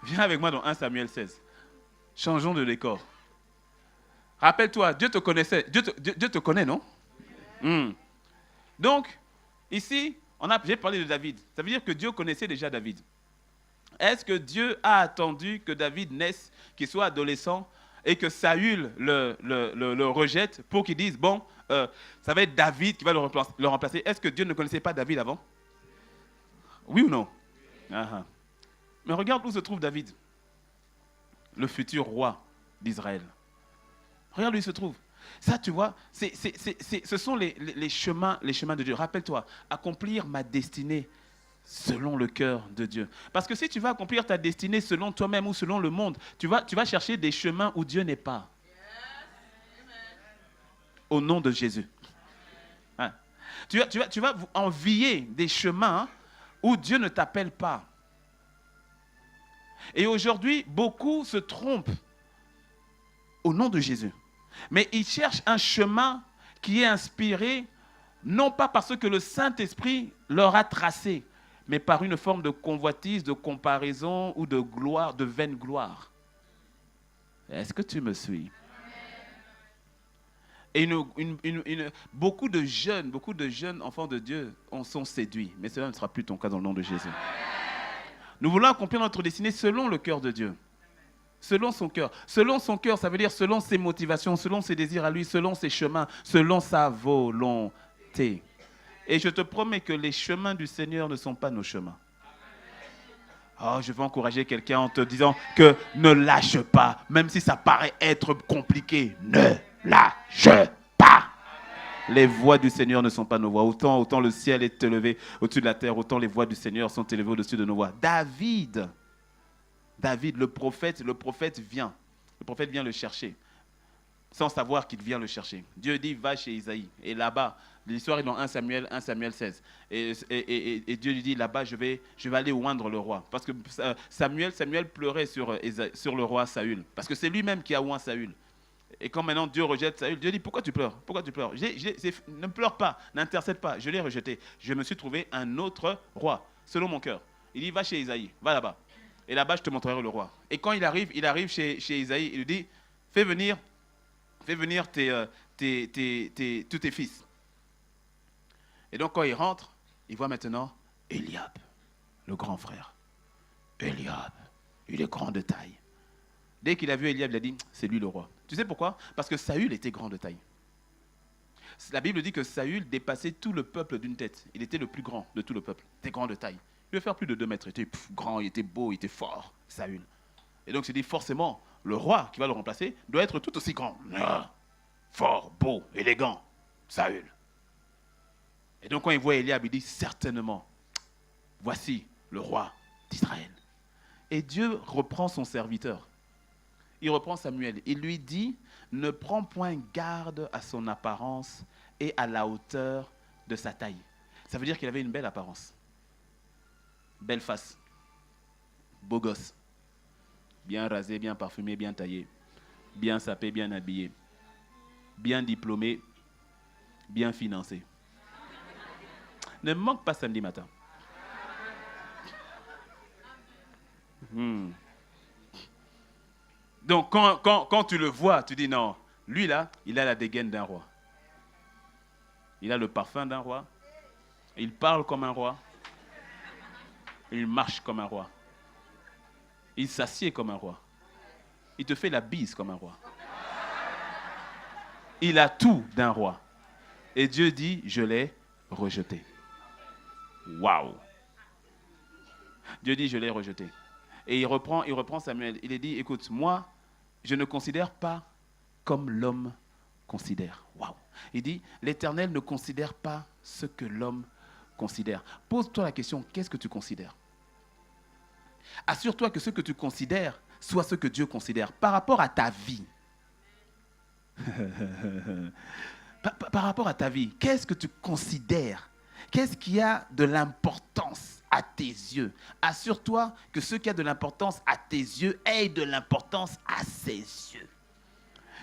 Speaker 2: Viens avec moi dans 1 Samuel 16. Changeons de décor. Rappelle-toi, Dieu te connaissait. Dieu te connaît, non? Donc, ici, j'ai parlé de David. Ça veut dire que Dieu connaissait déjà David. Est-ce que Dieu a attendu que David naisse, qu'il soit adolescent, et que Saül le rejette pour qu'il dise, bon, ça va être David qui va le remplacer. Est-ce que Dieu ne connaissait pas David avant? Oui ou non? Uh-huh. Mais regarde où se trouve David, le futur roi d'Israël. Regarde où il se trouve. Ça, tu vois, ce sont les chemins de Dieu. Rappelle-toi, accomplir ma destinée selon le cœur de Dieu. Parce que si tu vas accomplir ta destinée selon toi-même ou selon le monde, tu vas chercher des chemins où Dieu n'est pas. Au nom de Jésus. Hein? Tu vas envier des chemins où Dieu ne t'appelle pas. Et aujourd'hui, beaucoup se trompent au nom de Jésus. Mais ils cherchent un chemin qui est inspiré, non pas parce que le Saint-Esprit leur a tracé, mais par une forme de convoitise, de comparaison ou de gloire, de vaine gloire. Est-ce que tu me suis? Et beaucoup de jeunes enfants de Dieu en sont séduits. Mais cela ne sera plus ton cas dans le nom de Jésus. Nous voulons accomplir notre destinée selon le cœur de Dieu. Selon son cœur. Selon son cœur, ça veut dire selon ses motivations, selon ses désirs à lui, selon ses chemins, selon sa volonté. Et je te promets que les chemins du Seigneur ne sont pas nos chemins. Oh, je veux encourager quelqu'un en te disant que ne lâche pas, même si ça paraît être compliqué. Ne lâche pas. Les voix du Seigneur ne sont pas nos voix. Autant le ciel est élevé au-dessus de la terre, autant les voix du Seigneur sont élevées au-dessus de nos voix. David, le prophète vient. Le prophète vient le chercher, sans savoir qu'il vient le chercher. Dieu dit, va chez Isaïe. Et là-bas, l'histoire est dans 1 Samuel 16. Et Dieu lui dit, là-bas, je vais aller oindre le roi. Parce que Samuel pleurait sur le roi Saül. Parce que c'est lui-même qui a oint Saül. Et quand maintenant Dieu rejette Saül, Dieu dit, pourquoi tu pleures? Pourquoi tu pleures? Ne pleure pas, n'intercède pas. Je l'ai rejeté. Je me suis trouvé un autre roi, selon mon cœur. Il dit, va chez Isaïe, va là-bas. Et là-bas, je te montrerai le roi. Et quand il arrive chez Isaïe, il lui dit, fais venir tous tes fils. Et donc, quand il rentre, il voit maintenant Eliab, le grand frère. Eliab, il est grand de taille. Dès qu'il a vu Eliab, il a dit, c'est lui le roi. Tu sais pourquoi? Parce que Saül était grand de taille. La Bible dit que Saül dépassait tout le peuple d'une tête. Il était le plus grand de tout le peuple. Il était grand de taille. Il devait faire plus de 2 mètres. Il était grand, il était beau, il était fort, Saül. Et donc, il dit, forcément, le roi qui va le remplacer doit être tout aussi grand. Fort, beau, élégant, Saül. Et donc, quand il voit Eliab, il dit, certainement, voici le roi d'Israël. Et Dieu reprend son serviteur. Il reprend Samuel. Il lui dit, ne prends point garde à son apparence et à la hauteur de sa taille. Ça veut dire qu'il avait une belle apparence. Belle face. Beau gosse. Bien rasé, bien parfumé, bien taillé. Bien sapé, bien habillé. Bien diplômé, bien financé. Ne me manque pas samedi matin. Donc, quand tu le vois, tu dis non, lui là, il a la dégaine d'un roi. Il a le parfum d'un roi. Il parle comme un roi. Il marche comme un roi. Il s'assied comme un roi. Il te fait la bise comme un roi. Il a tout d'un roi. Et Dieu dit, je l'ai rejeté. Waouh! Dieu dit, je l'ai rejeté. Et il reprend Samuel. Il lui dit, écoute, moi, je ne considère pas comme l'homme considère. Waouh! Il dit, l'Éternel ne considère pas ce que l'homme considère. Pose-toi la question, qu'est-ce que tu considères? Assure-toi que ce que tu considères soit ce que Dieu considère par rapport à ta vie. Par rapport à ta vie, qu'est-ce que tu considères? Qu'est-ce qui a de l'importance à tes yeux? Assure-toi que ce qui a de l'importance à tes yeux ait de l'importance à ses yeux.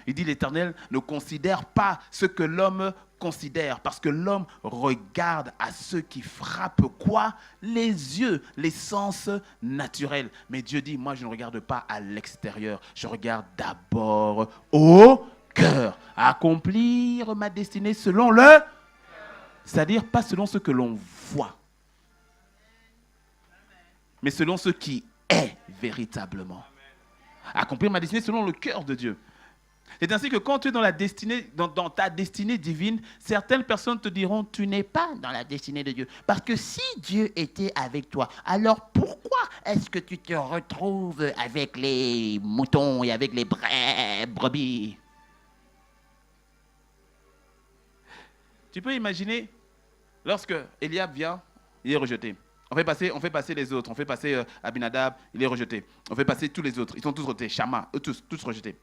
Speaker 2: Il dit, l'Éternel ne considère pas ce que l'homme considère, parce que l'homme regarde à ceux qui frappent quoi? Les yeux, les sens naturels. Mais Dieu dit, moi je ne regarde pas à l'extérieur, je regarde d'abord au cœur, à accomplir ma destinée selon le... C'est-à-dire pas selon ce que l'on voit, mais selon ce qui est véritablement. Accomplir ma destinée selon le cœur de Dieu. C'est ainsi que quand tu es dans, dans ta destinée divine, certaines personnes te diront, tu n'es pas dans la destinée de Dieu. Parce que si Dieu était avec toi, alors pourquoi est-ce que tu te retrouves avec les moutons et avec les brebis? Tu peux imaginer, lorsque Eliab vient, il est rejeté. On fait passer les autres. On fait passer Abinadab, il est rejeté. On fait passer tous les autres. Ils sont tous rejetés. Shama, eux tous rejetés.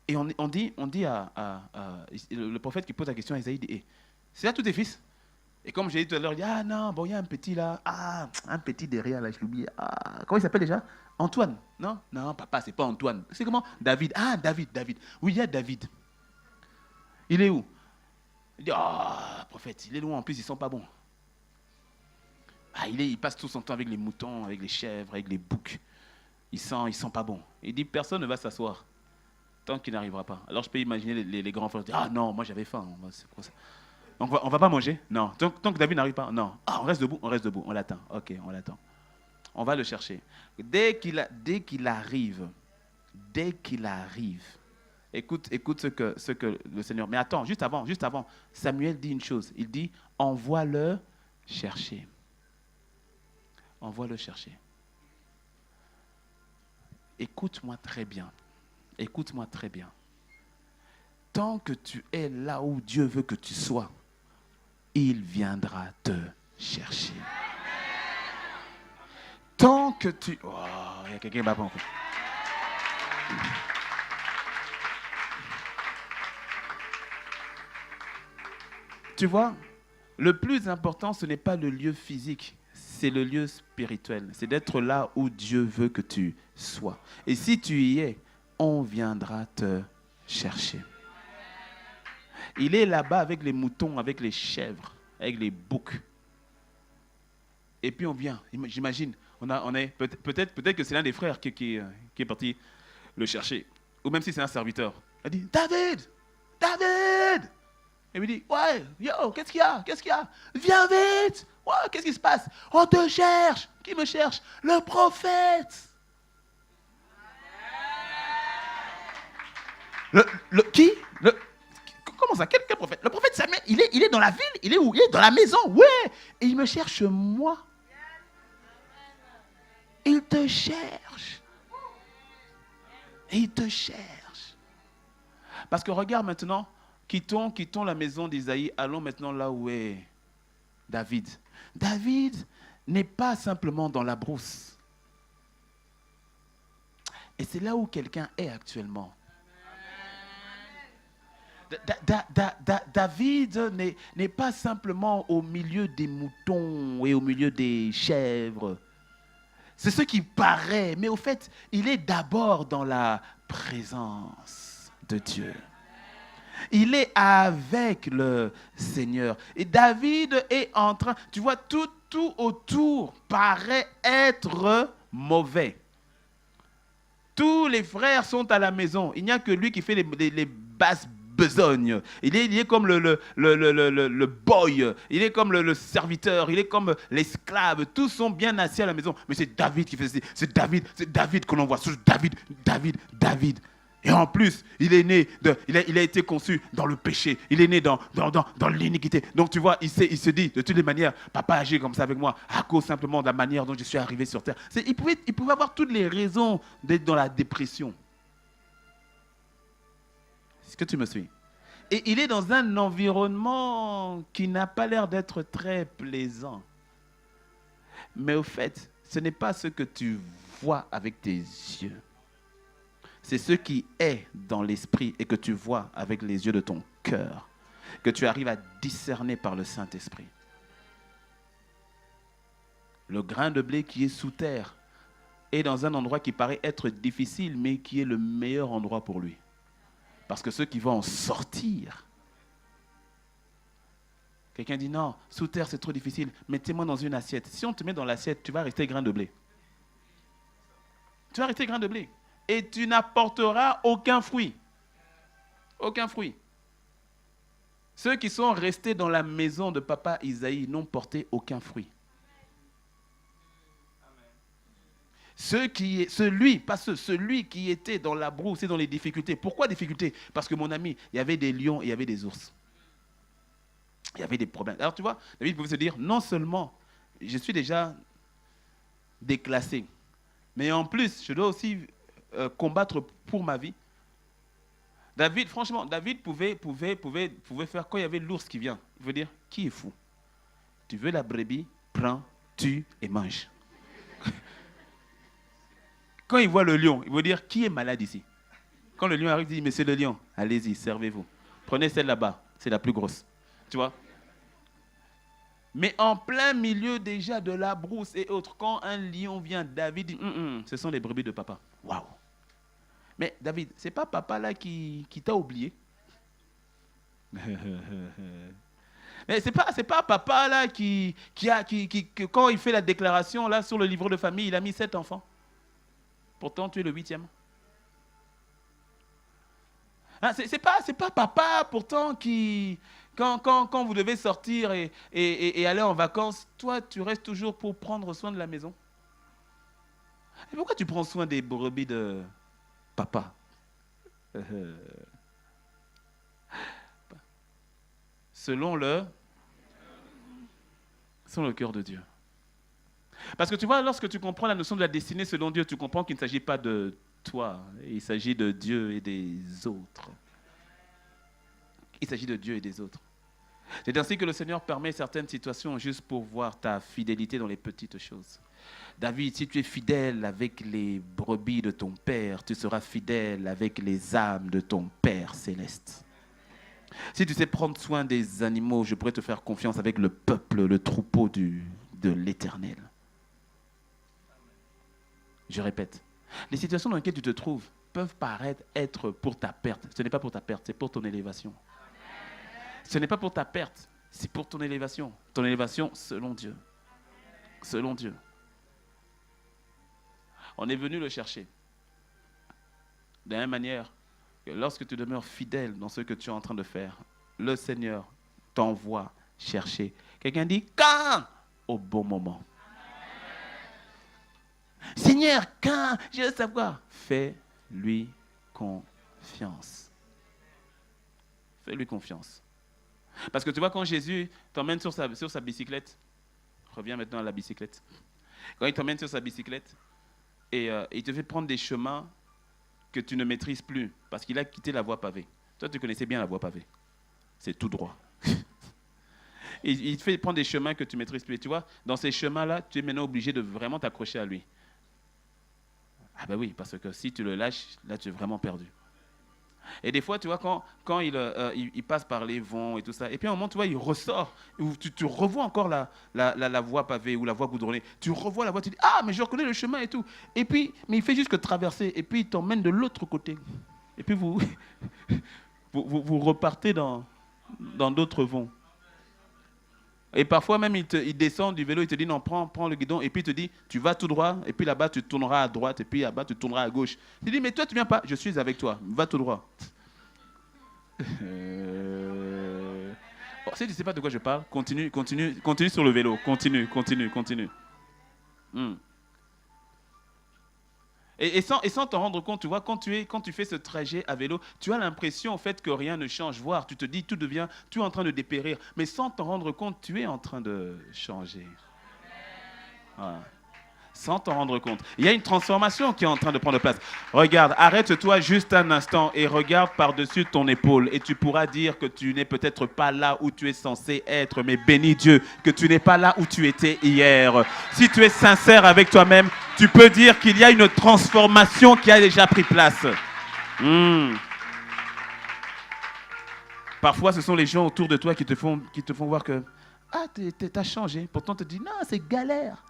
Speaker 2: Et on dit le prophète qui pose la question à Isaïe, dit, c'est là tous tes fils? Et comme j'ai dit tout à l'heure, il dit, ah non, bon, il y a un petit là, un petit derrière là, je l'oublie. Comment il s'appelle déjà? Antoine? Non, papa, c'est pas Antoine. C'est comment? David. David. Oui, il y a David. Il est où? Il dit, prophète, il est loin, en plus, ils ne sont pas bons. Il passe tout son temps avec les moutons, avec les chèvres, avec les boucs. Ils sont pas bons. Il dit, personne ne va s'asseoir tant qu'il n'arrivera pas. Alors je peux imaginer les grands frères dire, non, moi j'avais faim. C'est quoi ça? Donc on va pas manger? Non. Tant que David n'arrive pas? Non. On reste debout, on l'attend. Ok, on l'attend. On va le chercher. Dès qu'il arrive, écoute ce que le Seigneur... Mais attends, juste avant, Samuel dit une chose. Il dit, envoie-le chercher. Envoie-le chercher. Écoute-moi très bien. tant que tu es là où Dieu veut que tu sois, il viendra te chercher. Tant que tu... Oh, il y a quelqu'un qui m'a pas encore. Tu vois, le plus important, ce n'est pas le lieu physique, c'est le lieu spirituel. C'est d'être là où Dieu veut que tu sois. Et si tu y es, on viendra te chercher. Il est là-bas avec les moutons, avec les chèvres, avec les boucs. Et puis on vient, j'imagine, on est peut-être que c'est l'un des frères qui est parti le chercher. Ou même si c'est un serviteur. Il dit, David! Et il me dit, ouais, yo, qu'est-ce qu'il y a? Viens vite! Ouais, qu'est-ce qui se passe? On te cherche! Qui me cherche? Le prophète! Qui? Comment ça? Quel prophète? Le prophète Samuel, il est dans la ville? Il est où? Il est dans la maison? Ouais! Et il me cherche moi. Il te cherche. Et il te cherche. Parce que regarde maintenant, quittons la maison d'Isaïe, allons maintenant là où est David. David n'est pas simplement dans la brousse. Et c'est là où quelqu'un est actuellement. David n'est pas simplement au milieu des moutons et au milieu des chèvres. C'est ce qui paraît, mais au fait, il est d'abord dans la présence de Dieu. Il est avec le Seigneur. Et David est en train, tu vois, tout autour paraît être mauvais. Tous les frères sont à la maison. Il n'y a que lui qui fait les basses besognes. Il est comme le boy, il est comme le serviteur, il est comme l'esclave. Tous sont bien assis à la maison. Mais c'est David qui fait ceci. C'est David que l'on voit. David. Et en plus, il a été conçu dans le péché. Il est né dans l'iniquité. Donc tu vois, il se dit, de toutes les manières, papa agit comme ça avec moi, à cause simplement de la manière dont je suis arrivé sur terre. Il pouvait avoir toutes les raisons d'être dans la dépression. Est-ce que tu me suis? Et il est dans un environnement qui n'a pas l'air d'être très plaisant. Mais au fait, ce n'est pas ce que tu vois avec tes yeux. C'est ce qui est dans l'esprit et que tu vois avec les yeux de ton cœur, que tu arrives à discerner par le Saint-Esprit. Le grain de blé qui est sous terre est dans un endroit qui paraît être difficile, mais qui est le meilleur endroit pour lui. Parce que ceux qui vont en sortir, quelqu'un dit non, sous terre c'est trop difficile, mettez-moi dans une assiette. Si on te met dans l'assiette, tu vas rester grain de blé. Tu vas rester grain de blé. Et tu n'apporteras aucun fruit. Aucun fruit. Ceux qui sont restés dans la maison de papa Isaïe n'ont porté aucun fruit. Celui qui était dans la brousse et dans les difficultés. Pourquoi difficultés? Parce que mon ami, il y avait des lions et il y avait des ours. Il y avait des problèmes. Alors tu vois, David pouvait se dire, non seulement je suis déjà déclassé, mais en plus, je dois aussi combattre pour ma vie. David, franchement, David pouvait faire, quand il y avait l'ours qui vient, il veut dire, qui est fou? Tu veux la brebis, prends, tue et mange. Quand il voit le lion, il veut dire, qui est malade ici? Quand le lion arrive, il dit, monsieur le lion, allez-y, servez-vous. Prenez celle là-bas, c'est la plus grosse. Tu vois? Mais en plein milieu déjà de la brousse et autres, quand un lion vient, David dit, ce sont les brebis de papa. Waouh! Mais David, c'est pas papa là qui t'a oublié. Mais c'est pas papa là qui quand il fait la déclaration là sur le livret de famille, il a mis 7 enfants. Pourtant, tu es le 8e. Hein, c'est pas papa pourtant qui, quand vous devez sortir et aller en vacances, toi, tu restes toujours pour prendre soin de la maison. Et pourquoi tu prends soin des brebis de papa? Selon le cœur de Dieu. Parce que tu vois, lorsque tu comprends la notion de la destinée selon Dieu, tu comprends qu'il ne s'agit pas de toi, il s'agit de Dieu et des autres. Il s'agit de Dieu et des autres. C'est ainsi que le Seigneur permet certaines situations juste pour voir ta fidélité dans les petites choses. David, si tu es fidèle avec les brebis de ton Père, tu seras fidèle avec les âmes de ton Père céleste. Si tu sais prendre soin des animaux, je pourrais te faire confiance avec le peuple, le troupeau de l'Éternel. Je répète, les situations dans lesquelles tu te trouves peuvent paraître être pour ta perte. Ce n'est pas pour ta perte, c'est pour ton élévation. Ce n'est pas pour ta perte, c'est pour ton élévation. Ton élévation selon Dieu. Selon Dieu. On est venu le chercher. De la même manière que lorsque tu demeures fidèle dans ce que tu es en train de faire, le Seigneur t'envoie chercher. Quelqu'un dit quand? Au bon moment. Seigneur, quand? Je veux savoir. Fais-lui confiance. Fais-lui confiance. Parce que tu vois, quand Jésus t'emmène sur sa bicyclette, reviens maintenant à la bicyclette. Quand il t'emmène sur sa bicyclette, et il te fait prendre des chemins que tu ne maîtrises plus, parce qu'il a quitté la voie pavée. Toi, tu connaissais bien la voie pavée. C'est tout droit. Il te fait prendre des chemins que tu ne maîtrises plus. Et tu vois, dans ces chemins-là, tu es maintenant obligé de vraiment t'accrocher à lui. Ah ben oui, parce que si tu le lâches, là, tu es vraiment perdu. Et des fois, tu vois, quand il passe par les vents et tout ça, et puis à un moment, tu vois, il ressort, tu revois encore la voie pavée ou la voie goudronnée. Tu revois la voie, tu dis, ah, mais je reconnais le chemin et tout. Et puis, mais il fait juste que traverser, et puis il t'emmène de l'autre côté. Et puis vous repartez dans d'autres vents. Et parfois même, il descend du vélo, il te dit, non, prends le guidon, et puis il te dit, tu vas tout droit, et puis là-bas, tu tourneras à droite, et puis là-bas, tu tourneras à gauche. Il dit, mais toi, tu ne viens pas, je suis avec toi, va tout droit. Bon, si tu ne sais pas de quoi je parle, continue sur le vélo, continue. Et sans t'en rendre compte, tu vois, quand tu fais ce trajet à vélo, tu as l'impression en fait que rien ne change, voire tu te dis, tu es en train de dépérir, mais sans t'en rendre compte, tu es en train de changer. Voilà. Sans t'en rendre compte. Il y a une transformation qui est en train de prendre place. Regarde, arrête-toi juste un instant et regarde par-dessus ton épaule et tu pourras dire que tu n'es peut-être pas là où tu es censé être, mais bénis Dieu que tu n'es pas là où tu étais hier. Si tu es sincère avec toi-même, tu peux dire qu'il y a une transformation qui a déjà pris place. Parfois, ce sont les gens autour de toi qui te font voir que t'as changé. Pourtant, on te dit non, c'est galère.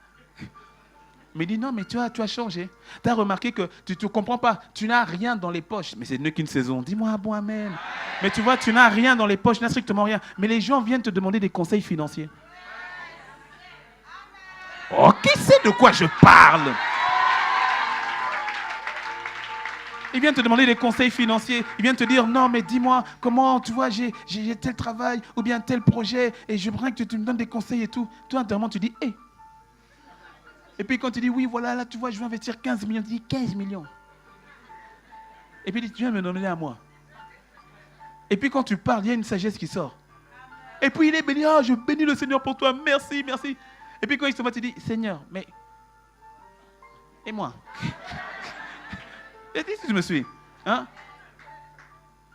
Speaker 2: Mais dis non, mais tu as changé. Tu as remarqué que tu ne comprends pas. Tu n'as rien dans les poches. Mais c'est qu'une saison. Dis-moi bon amen. Mais tu vois, tu n'as rien dans les poches, tu n'as strictement rien. Mais les gens viennent te demander des conseils financiers. Oh, qui sait de quoi je parle? Ils viennent te demander des conseils financiers. Ils viennent te dire, non, mais dis-moi, comment, tu vois, j'ai tel travail ou bien tel projet et je voudrais que tu me donnes des conseils et tout. Toi, intérieurement, tu dis, hé. Et puis quand tu dis, oui, voilà, là, tu vois, je veux investir 15 millions. Tu dis, 15 millions. Et puis tu viens me donner à moi. Et puis quand tu parles, il y a une sagesse qui sort. Et puis il est béni, je bénis le Seigneur pour toi, merci, merci. Et puis quand il se voit, tu dis, Seigneur, mais... Et moi? Et si tu me suis, hein?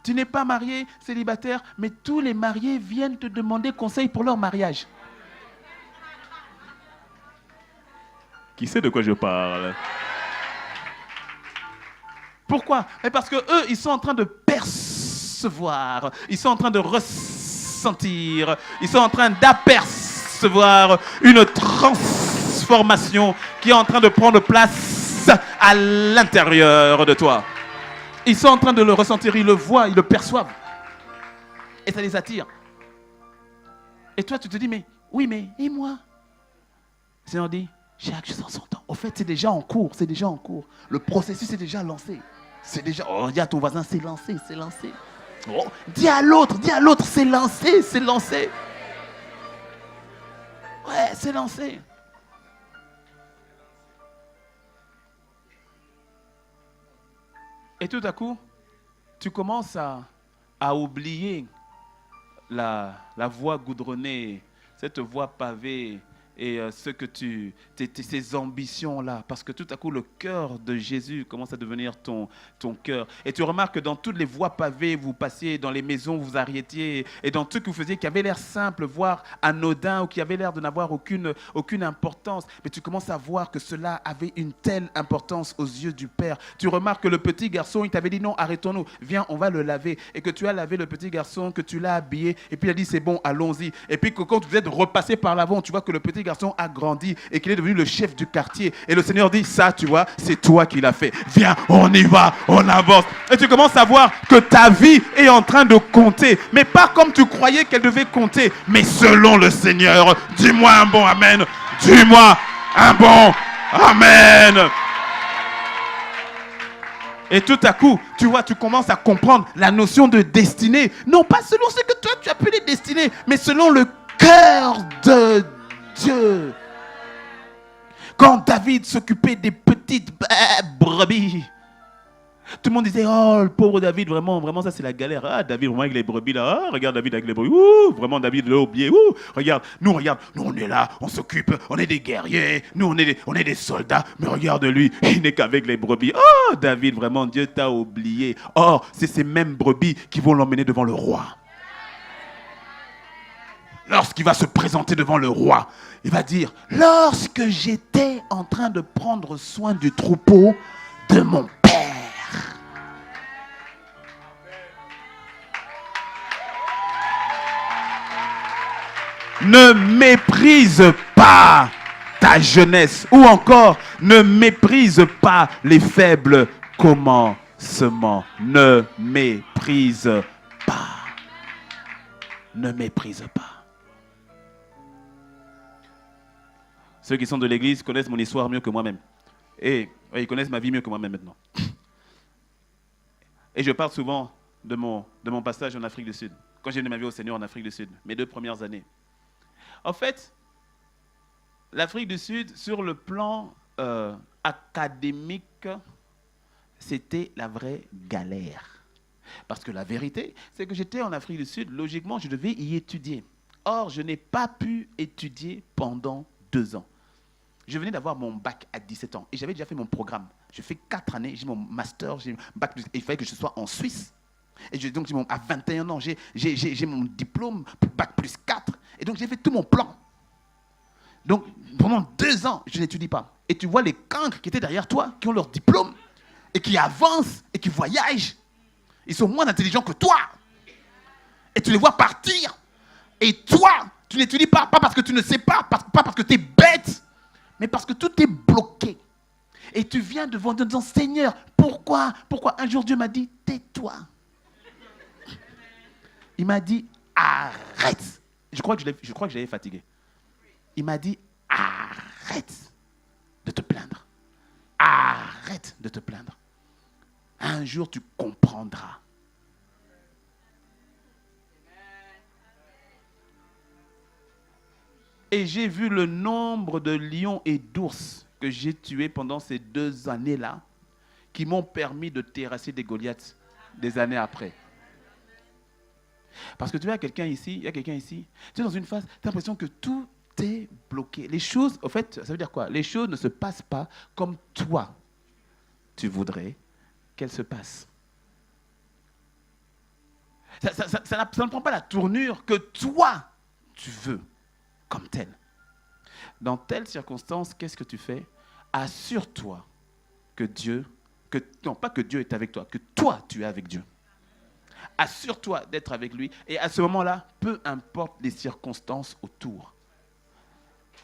Speaker 2: Tu n'es pas marié, célibataire, mais tous les mariés viennent te demander conseil pour leur mariage. Qui sait de quoi je parle? Pourquoi? Parce que eux, ils sont en train de percevoir, ils sont en train de ressentir, ils sont en train d'apercevoir une transformation qui est en train de prendre place à l'intérieur de toi. Ils sont en train de le ressentir, ils le voient, ils le perçoivent. Et ça les attire. Et toi, tu te dis, mais oui, mais et moi? Le Seigneur dit, chaque chose en son temps. Au fait, c'est déjà en cours, c'est déjà en cours. Le processus est déjà lancé. C'est déjà, dis à ton voisin, c'est lancé, c'est lancé. Oh, dis à l'autre, c'est lancé, c'est lancé. Ouais, c'est lancé. Et tout à coup, tu commences à oublier la voie goudronnée, cette voie pavée et ces ambitions-là, parce que tout à coup, le cœur de Jésus commence à devenir ton cœur. Et tu remarques que dans toutes les voies pavées, vous passiez, dans les maisons, vous arrêtiez, et dans tout ce que vous faisiez, qui avait l'air simple, voire anodin, ou qui avait l'air de n'avoir aucune importance, mais tu commences à voir que cela avait une telle importance aux yeux du Père. Tu remarques que le petit garçon, il t'avait dit non, arrêtons-nous, viens, on va le laver, et que tu as lavé le petit garçon, que tu l'as habillé, et puis il a dit c'est bon, allons-y. Et puis que quand vous êtes repassé par l'avant, tu vois que le petit garçon a grandi et qu'il est devenu le chef du quartier. Et le Seigneur dit, ça, tu vois, c'est toi qui l'as fait. Viens, on y va, on avance. Et tu commences à voir que ta vie est en train de compter. Mais pas comme tu croyais qu'elle devait compter, mais selon le Seigneur. Dis-moi un bon amen. Dis-moi un bon amen. Et tout à coup, tu vois, tu commences à comprendre la notion de destinée. Non pas selon ce que toi tu as appelé destinée, mais selon le cœur de Dieu. Quand David s'occupait des petites brebis, tout le monde disait, oh, le pauvre David, vraiment, ça c'est la galère. Ah, David, vraiment avec les brebis là. Ah, regarde David avec les brebis. Ouh, vraiment, David l'a oublié. Ouh, regarde, nous, on est là, on s'occupe, on est des guerriers, nous, on est des soldats. Mais regarde lui, il n'est qu'avec les brebis. Oh, David, vraiment, Dieu t'a oublié. Or, c'est ces mêmes brebis qui vont l'emmener devant le roi. Lorsqu'il va se présenter devant le roi, il va dire, lorsque j'étais en train de prendre soin du troupeau de mon père. Ne méprise pas ta jeunesse, ou encore ne méprise pas les faibles commencements. Ne méprise pas. Ne méprise pas. Ceux qui sont de l'église connaissent mon histoire mieux que moi-même. Et ils connaissent ma vie mieux que moi-même maintenant. Et je parle souvent de mon passage en Afrique du Sud. Quand j'ai donné ma vie au Seigneur en Afrique du Sud, mes 2 premières années. En fait, l'Afrique du Sud, sur le plan académique, c'était la vraie galère. Parce que la vérité, c'est que j'étais en Afrique du Sud, logiquement, je devais y étudier. Or, je n'ai pas pu étudier pendant 2 ans. Je venais d'avoir mon bac à 17 ans et j'avais déjà fait mon programme. Je fais 4 années, j'ai mon master, j'ai mon bac, et il fallait que je sois en Suisse. Et donc, à 21 ans, j'ai mon diplôme, bac plus 4. Et donc, j'ai fait tout mon plan. Donc, pendant 2 ans, je n'étudie pas. Et tu vois les cancres qui étaient derrière toi, qui ont leur diplôme, et qui avancent, et qui voyagent. Ils sont moins intelligents que toi. Et tu les vois partir. Et toi, tu n'étudies pas parce que tu ne sais pas, pas parce que tu es bête, mais parce que tout est bloqué. Et tu viens devant Dieu en disant, Seigneur, pourquoi un jour Dieu m'a dit, tais-toi. Il m'a dit, arrête. Je crois que je l'avais fatigué. Il m'a dit, arrête de te plaindre. Arrête de te plaindre. Un jour, tu comprendras. Et j'ai vu le nombre de lions et d'ours que j'ai tués pendant ces 2 années-là, qui m'ont permis de terrasser des Goliaths des années après. Parce que tu vois, il y a quelqu'un ici, tu es dans une phase, tu as l'impression que tout est bloqué. Les choses, au fait, ça veut dire quoi? Les choses ne se passent pas comme toi, tu voudrais qu'elles se passent. Ça ne prend pas la tournure que toi, tu veux. Comme tel. Dans telle circonstance, qu'est-ce que tu fais? Assure-toi que non pas que Dieu est avec toi, que toi tu es avec Dieu. Assure-toi d'être avec lui et à ce moment-là, peu importe les circonstances autour.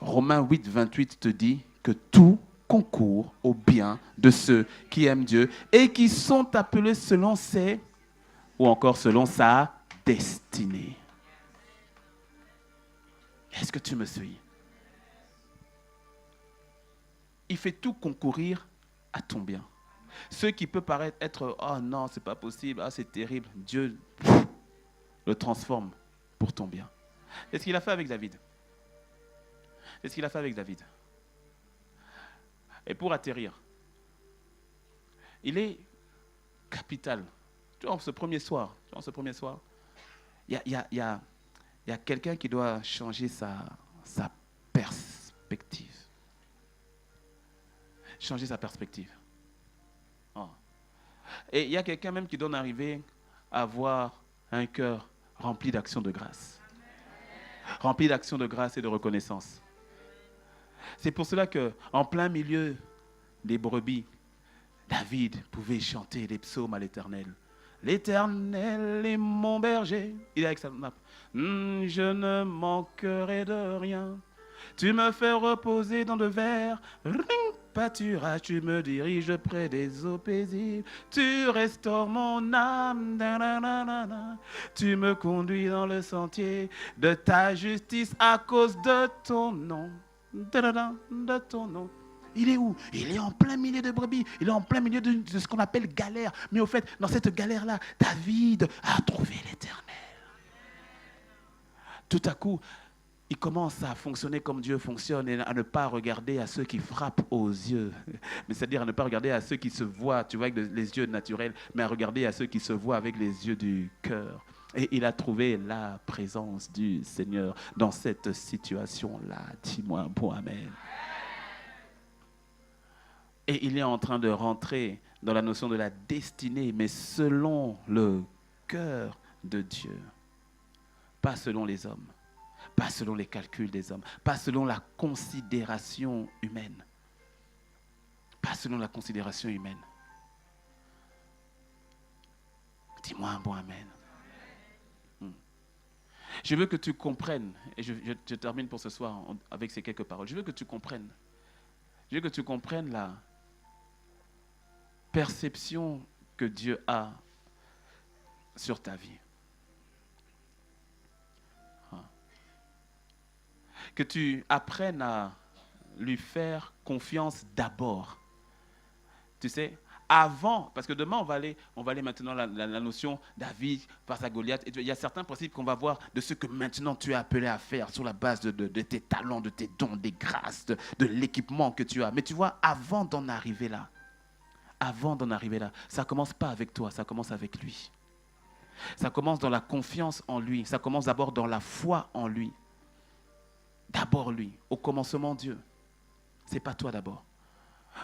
Speaker 2: Romains 8, 28 te dit que tout concourt au bien de ceux qui aiment Dieu et qui sont appelés selon ses, ou encore selon sa destinée. Est-ce que tu me suis? Il fait tout concourir à ton bien. Ce qui peut paraître être, oh non, c'est pas possible, ah, c'est terrible, Dieu le transforme pour ton bien. C'est ce qu'il a fait avec David. C'est ce qu'il a fait avec David. Et pour atterrir, il est capital. Tu vois, ce premier soir, il y a quelqu'un qui doit changer sa changer sa perspective. Oh. Et il y a quelqu'un même qui doit en arriver à avoir un cœur rempli d'actions de grâce. Rempli d'actions de grâce et de reconnaissance. C'est pour cela qu'en plein milieu des brebis, David pouvait chanter des psaumes à l'Éternel. L'Éternel est mon berger. Il est avec sa nappe. Je ne manquerai de rien. Tu me fais reposer dans de verts pâturages. Tu me diriges près des eaux paisibles. Tu restaures mon âme. Tu me conduis dans le sentier de ta justice à cause de ton nom. De ton nom. Il est où? Il est en plein milieu de brebis. Il est en plein milieu de ce qu'on appelle galère. Mais au fait, dans cette galère-là, David a trouvé l'Éternel. Tout à coup, il commence à fonctionner comme Dieu fonctionne et à ne pas regarder à ceux qui frappent aux yeux. Mais c'est-à-dire à ne pas regarder à ceux qui se voient, tu vois, avec les yeux naturels, mais à regarder à ceux qui se voient avec les yeux du cœur. Et il a trouvé la présence du Seigneur dans cette situation-là. Dis-moi un bon amen. Et il est en train de rentrer dans la notion de la destinée, mais selon le cœur de Dieu. Pas selon les hommes, pas selon les calculs des hommes, pas selon la considération humaine. Pas selon la considération humaine. Dis-moi un bon amen. Je veux que tu comprennes, et je termine pour ce soir avec ces quelques paroles. Je veux que tu comprennes la perception que Dieu a sur ta vie. Que tu apprennes à lui faire confiance d'abord. Tu sais, avant, parce que demain on va aller maintenant la notion David face à Goliath. Et il y a certains principes qu'on va voir de ce que maintenant tu es appelé à faire sur la base de tes talents, de tes dons, des grâces, de l'équipement que tu as. Mais tu vois, avant d'en arriver là, ça ne commence pas avec toi, ça commence avec lui. Ça commence dans la confiance en lui. Ça commence d'abord dans la foi en lui. D'abord lui, au commencement Dieu. Ce n'est pas toi d'abord.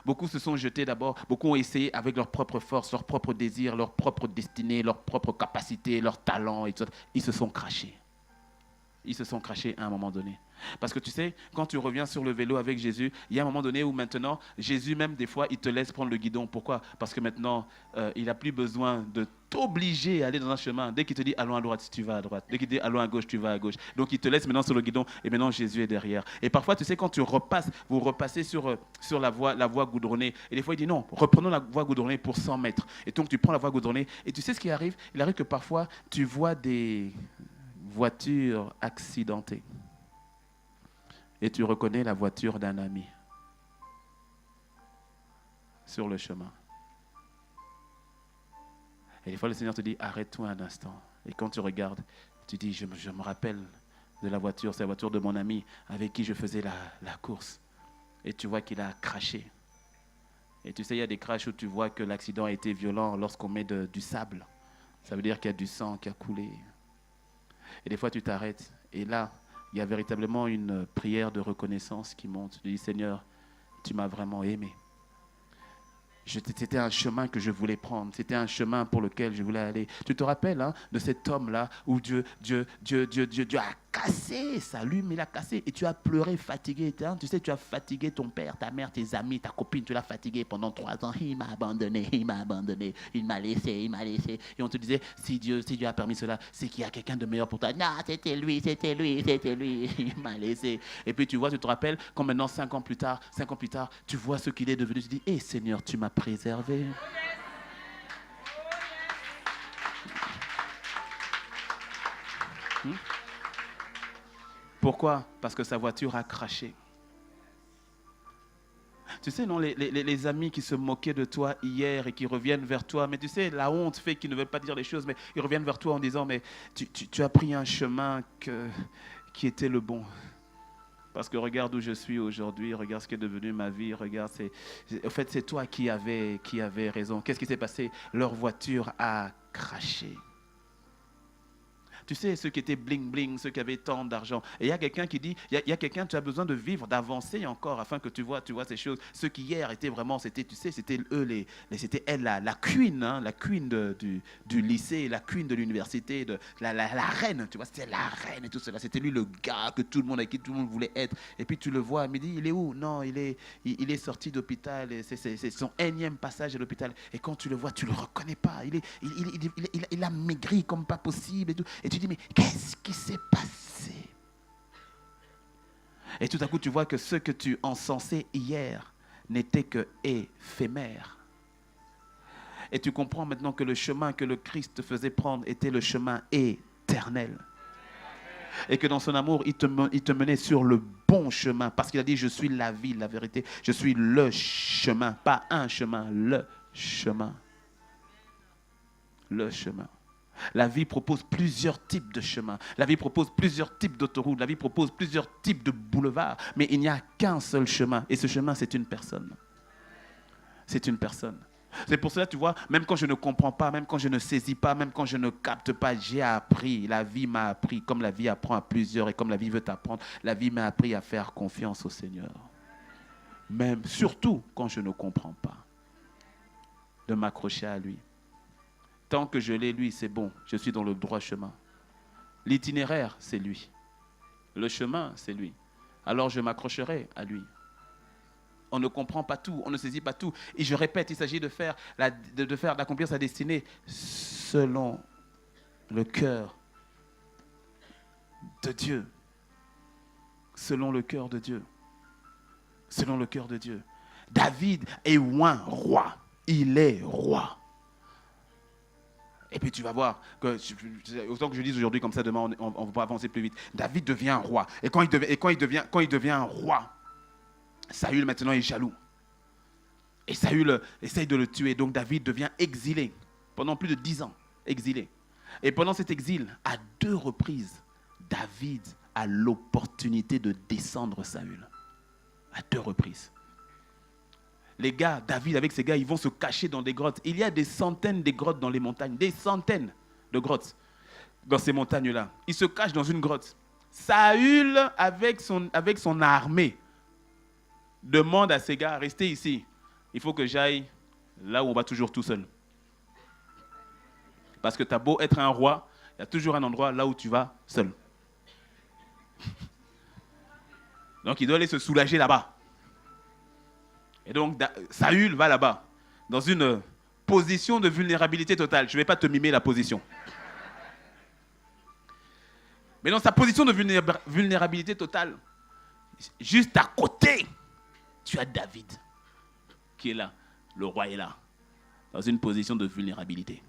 Speaker 2: Beaucoup se sont jetés d'abord, beaucoup ont essayé avec leur propre force, leur propre désir, leur propre destinée, leur propre capacité, leur talent, et tout ça. Ils se sont crachés. Ils se sont crachés à un moment donné. Parce que tu sais, quand tu reviens sur le vélo avec Jésus, il y a un moment donné où maintenant, Jésus même des fois, il te laisse prendre le guidon. Pourquoi? Parce que maintenant, il n'a plus besoin de t'obliger à aller dans un chemin. Dès qu'il te dit allons à droite, tu vas à droite. Dès qu'il dit allons à gauche, tu vas à gauche. Donc il te laisse maintenant sur le guidon et maintenant Jésus est derrière. Et parfois, tu sais, quand vous repassez sur la voie goudronnée. Et des fois, il dit non, reprenons la voie goudronnée pour 100 mètres. Et donc tu prends la voie goudronnée. Et tu sais ce qui arrive? Il arrive que parfois, tu vois des voitures accidentées. Et tu reconnais la voiture d'un ami sur le chemin. Et des fois, le Seigneur te dit, arrête-toi un instant. Et quand tu regardes, tu dis, je me rappelle de la voiture, c'est la voiture de mon ami avec qui je faisais la course. Et tu vois qu'il a craché. Et tu sais, il y a des crashs où tu vois que l'accident a été violent lorsqu'on met du sable. Ça veut dire qu'il y a du sang qui a coulé. Et des fois, tu t'arrêtes. Et là, il y a véritablement une prière de reconnaissance qui monte. Tu dis, Seigneur, tu m'as vraiment aimé. C'était un chemin que je voulais prendre. C'était un chemin pour lequel je voulais aller. Tu te rappelles de cet homme-là où Dieu a cassé sa lume, il a cassé. Et tu as pleuré, fatigué. Tu sais, tu as fatigué ton père, ta mère, tes amis, ta copine. Tu l'as fatigué pendant 3 ans. Il m'a abandonné. Il m'a laissé. Et on te disait, si Dieu a permis cela, c'est qu'il y a quelqu'un de meilleur pour toi. Non, c'était lui. Il m'a laissé. Et puis tu vois, tu te rappelles, quand maintenant 5 ans plus tard, tu vois ce qu'il est devenu. Tu dis, hé Seigneur, tu m'as préservé. Pourquoi? Parce que sa voiture a craché. Tu sais, non, les amis qui se moquaient de toi hier et qui reviennent vers toi, mais tu sais, la honte fait qu'ils ne veulent pas dire les choses, mais ils reviennent vers toi en disant, mais tu as pris un chemin qui était le bon. Parce que regarde où je suis aujourd'hui, regarde ce qui est devenu ma vie, regarde, en fait, c'est toi qui avais raison. Qu'est-ce qui s'est passé? Leur voiture a craché. Tu sais, ceux qui étaient bling-bling, ceux qui avaient tant d'argent. Et il y a quelqu'un qui dit, il y a quelqu'un, tu as besoin de vivre, d'avancer encore afin que tu vois ces choses. Ceux qui hier étaient vraiment, c'était, tu sais, c'était eux, c'était elle, la queen, hein, la queen du lycée, la queen de l'université, la reine, tu vois, c'était la reine et tout cela. C'était lui le gars que tout le monde, avec qui tout le monde voulait être. Et puis tu le vois à midi, il est où? Non, il est sorti d'hôpital, c'est son énième passage à l'hôpital. Et quand tu le vois, tu ne le reconnais pas. Il a maigri comme pas possible. Et tu dis, mais qu'est-ce qui s'est passé? Et tout à coup, tu vois que ce que tu encensais hier n'était que éphémère. Et tu comprends maintenant que le chemin que le Christ te faisait prendre était le chemin éternel. Et que dans son amour, il te menait sur le bon chemin. Parce qu'il a dit, je suis la vie, la vérité. Je suis le chemin. Pas un chemin, le chemin. Le chemin. La vie propose plusieurs types de chemins. La vie propose plusieurs types d'autoroutes. La vie propose plusieurs types de boulevards. Mais il n'y a qu'un seul chemin. Et ce chemin, c'est une personne. C'est une personne. C'est pour cela, tu vois, même quand je ne comprends pas, même quand je ne saisis pas, même quand je ne capte pas, j'ai appris. La vie m'a appris, comme la vie apprend à plusieurs et comme la vie veut t'apprendre, la vie m'a appris à faire confiance au Seigneur. Même, surtout quand je ne comprends pas, de m'accrocher à lui. Tant que je l'ai, lui, c'est bon, je suis dans le droit chemin. L'itinéraire, c'est lui. Le chemin, c'est lui. Alors je m'accrocherai à lui. On ne comprend pas tout, on ne saisit pas tout. Et je répète, il s'agit d'accomplir sa destinée selon le cœur de Dieu. Selon le cœur de Dieu. Selon le cœur de Dieu. David est oint roi. Il est roi. Et puis tu vas voir, que, autant que je dise aujourd'hui comme ça, demain on va avancer plus vite. David devient roi. Et quand il devient roi, Saül maintenant est jaloux. Et Saül essaye de le tuer. Donc David devient exilé pendant plus de 10 ans. Exilé. Et pendant cet exil, à 2 reprises, David a l'opportunité de descendre Saül. À 2 reprises. Les gars, David avec ses gars, ils vont se cacher dans des grottes. Il y a des centaines de grottes dans les montagnes. Des centaines de grottes dans ces montagnes-là. Ils se cachent dans une grotte. Saül, avec son armée, demande à ses gars, restez ici. Il faut que j'aille là où on va toujours tout seul. Parce que tu as beau être un roi, il y a toujours un endroit là où tu vas seul. Donc il doit aller se soulager là-bas. Et donc Saül va là-bas, dans une position de vulnérabilité totale. Je ne vais pas te mimer la position. Mais dans sa position de vulnérabilité totale, juste à côté, tu as David qui est là. Le roi est là, dans une position de vulnérabilité.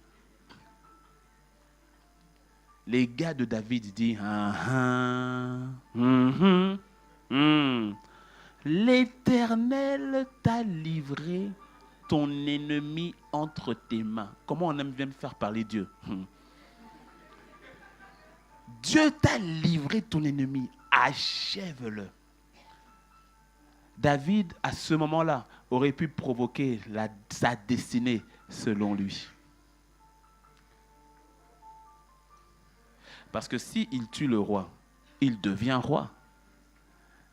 Speaker 2: Les gars de David disent l'Éternel t'a livré ton ennemi entre tes mains. Comment on aime bien faire parler Dieu? Dieu t'a livré ton ennemi, achève-le. David, à ce moment-là, aurait pu provoquer sa destinée selon lui. Parce que s'il tue le roi, il devient roi.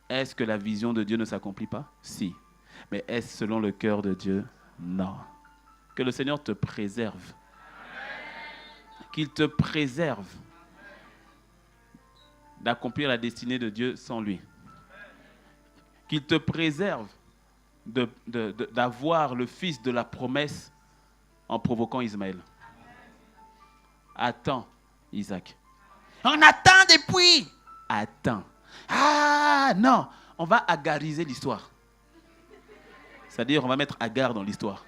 Speaker 2: Est-ce que la vision de Dieu ne s'accomplit pas? Si. Mais est-ce selon le cœur de Dieu? Non. Que le Seigneur te préserve. Qu'il te préserve d'accomplir la destinée de Dieu sans lui. Qu'il te préserve d'avoir le fils de la promesse en provoquant Ismaël. Attends, Isaac. On attend depuis. Attends. Ah non, on va agariser l'histoire. C'est-à-dire, on va mettre Agar dans l'histoire.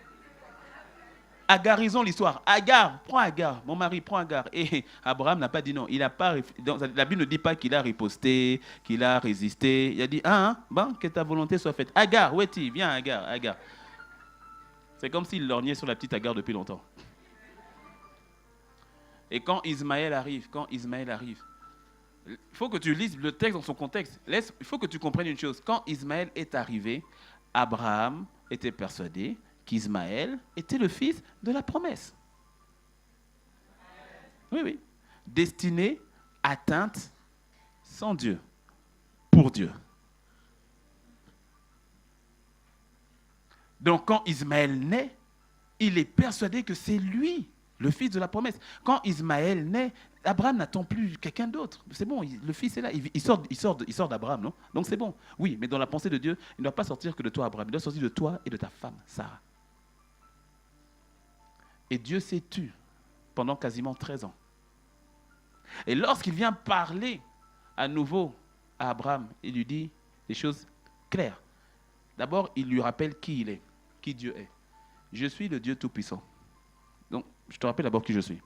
Speaker 2: Agarisons l'histoire. Agar, prends Agar. Mon mari, prends Agar. Et Abraham n'a pas dit non. Il a pas, la Bible ne dit pas qu'il a riposté, qu'il a résisté. Il a dit, bon, que ta volonté soit faite. Agar, où es-tu? Viens, Agar, Agar. C'est comme s'il lorgnait sur la petite Agar depuis longtemps. Et quand Ismaël arrive, il faut que tu lises le texte dans son contexte. Il faut que tu comprennes une chose. Quand Ismaël est arrivé, Abraham était persuadé qu'Ismaël était le fils de la promesse. Oui, oui. Destiné atteinte sans Dieu, pour Dieu. Donc quand Ismaël naît, il est persuadé que c'est lui, le fils de la promesse. Quand Ismaël naît, Abraham n'attend plus quelqu'un d'autre. C'est bon, le fils est là. Il sort d'Abraham, non? Donc c'est bon. Oui, mais dans la pensée de Dieu, il ne doit pas sortir que de toi, Abraham. Il doit sortir de toi et de ta femme, Sarah. Et Dieu s'est tu pendant quasiment 13 ans. Et lorsqu'il vient parler à nouveau à Abraham, il lui dit des choses claires. D'abord, il lui rappelle qui il est, qui Dieu est. Je suis le Dieu Tout-Puissant. Donc, je te rappelle d'abord qui je suis.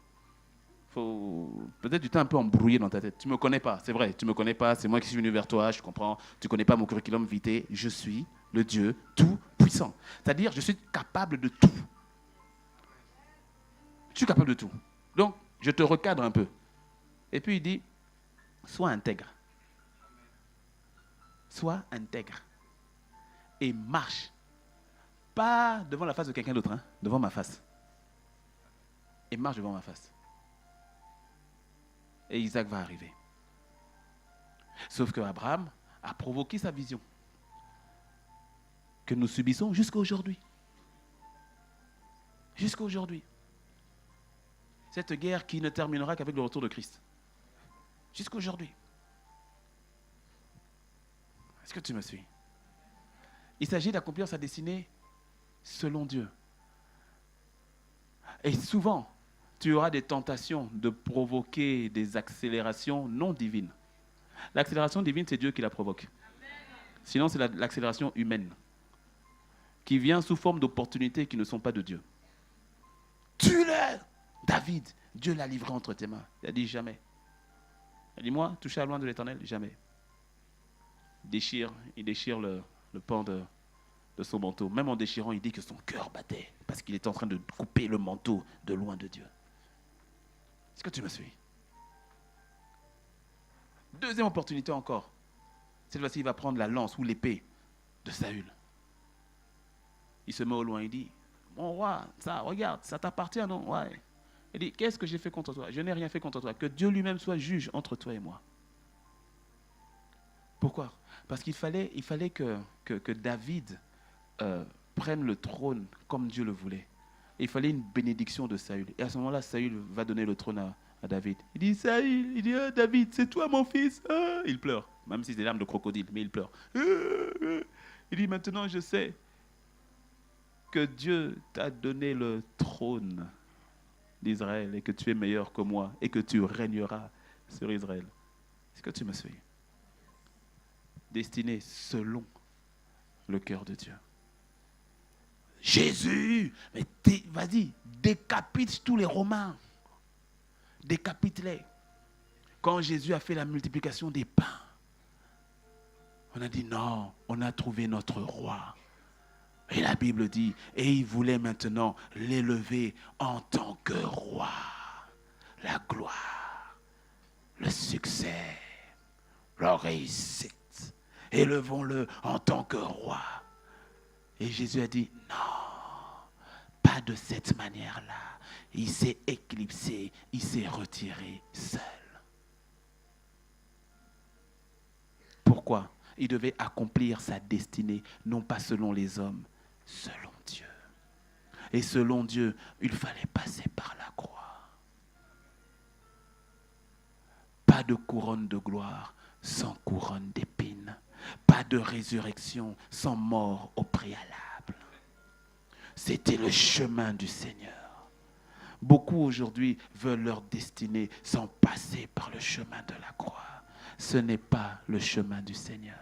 Speaker 2: Peut-être tu t'es un peu embrouillé dans ta tête. Tu ne me connais pas, c'est vrai, tu ne me connais pas, c'est moi qui suis venu vers toi, je comprends. Tu ne connais pas mon curriculum vitae. Je suis le Dieu Tout-Puissant. C'est-à-dire, je suis capable de tout. Je suis capable de tout. Donc, je te recadre un peu. Et puis il dit, sois intègre. Sois intègre. Et marche. Pas devant la face de quelqu'un d'autre, hein, devant ma face. Et marche devant ma face. Et Isaac va arriver. Sauf que Abraham a provoqué sa vision que nous subissons jusqu'à aujourd'hui. Jusqu'à aujourd'hui. Cette guerre qui ne terminera qu'avec le retour de Christ. Jusqu'à aujourd'hui. Est-ce que tu me suis? Il s'agit d'accomplir sa destinée selon Dieu. Et souvent, tu auras des tentations de provoquer des accélérations non divines. L'accélération divine, c'est Dieu qui la provoque. Sinon, c'est l'accélération humaine qui vient sous forme d'opportunités qui ne sont pas de Dieu. Tue-le! David, Dieu l'a livré entre tes mains. Il a dit jamais. Il a dit, moi, toucher à loin de l'Éternel, jamais. Il déchire le pan de son manteau. Même en déchirant, il dit que son cœur battait parce qu'il était en train de couper le manteau de loin de Dieu. Est-ce que tu me suis? Deuxième opportunité encore. Cette fois-ci, il va prendre la lance ou l'épée de Saül. Il se met au loin, il dit, mon roi, ça, regarde, ça t'appartient, non? Ouais. Il dit, qu'est-ce que j'ai fait contre toi? Je n'ai rien fait contre toi. Que Dieu lui-même soit juge entre toi et moi. Pourquoi? Parce qu'il fallait que David prenne le trône comme Dieu le voulait. Et il fallait une bénédiction de Saül. Et à ce moment-là, Saül va donner le trône à David. Il dit, Saül, il dit, David, c'est toi mon fils. Il pleure, même si c'est des larmes de crocodile, mais il pleure. Il dit, maintenant je sais que Dieu t'a donné le trône d'Israël et que tu es meilleur que moi et que tu régneras sur Israël. Est-ce que tu me suis? Destiné selon le cœur de Dieu. Jésus, mais vas-y, décapite tous les Romains. Décapite-les. Quand Jésus a fait la multiplication des pains, on a dit non, on a trouvé notre roi. Et la Bible dit, et il voulait maintenant l'élever en tant que roi. La gloire, le succès, la réussite. Élevons-le en tant que roi. Et Jésus a dit, non, pas de cette manière-là. Il s'est éclipsé, il s'est retiré seul. Pourquoi? Il devait accomplir sa destinée, non pas selon les hommes, selon Dieu. Et selon Dieu, il fallait passer par la croix. Pas de couronne de gloire sans couronne d'épines. Pas de résurrection sans mort au préalable. C'était le chemin du Seigneur. Beaucoup aujourd'hui veulent leur destinée sans passer par le chemin de la croix. Ce n'est pas le chemin du Seigneur.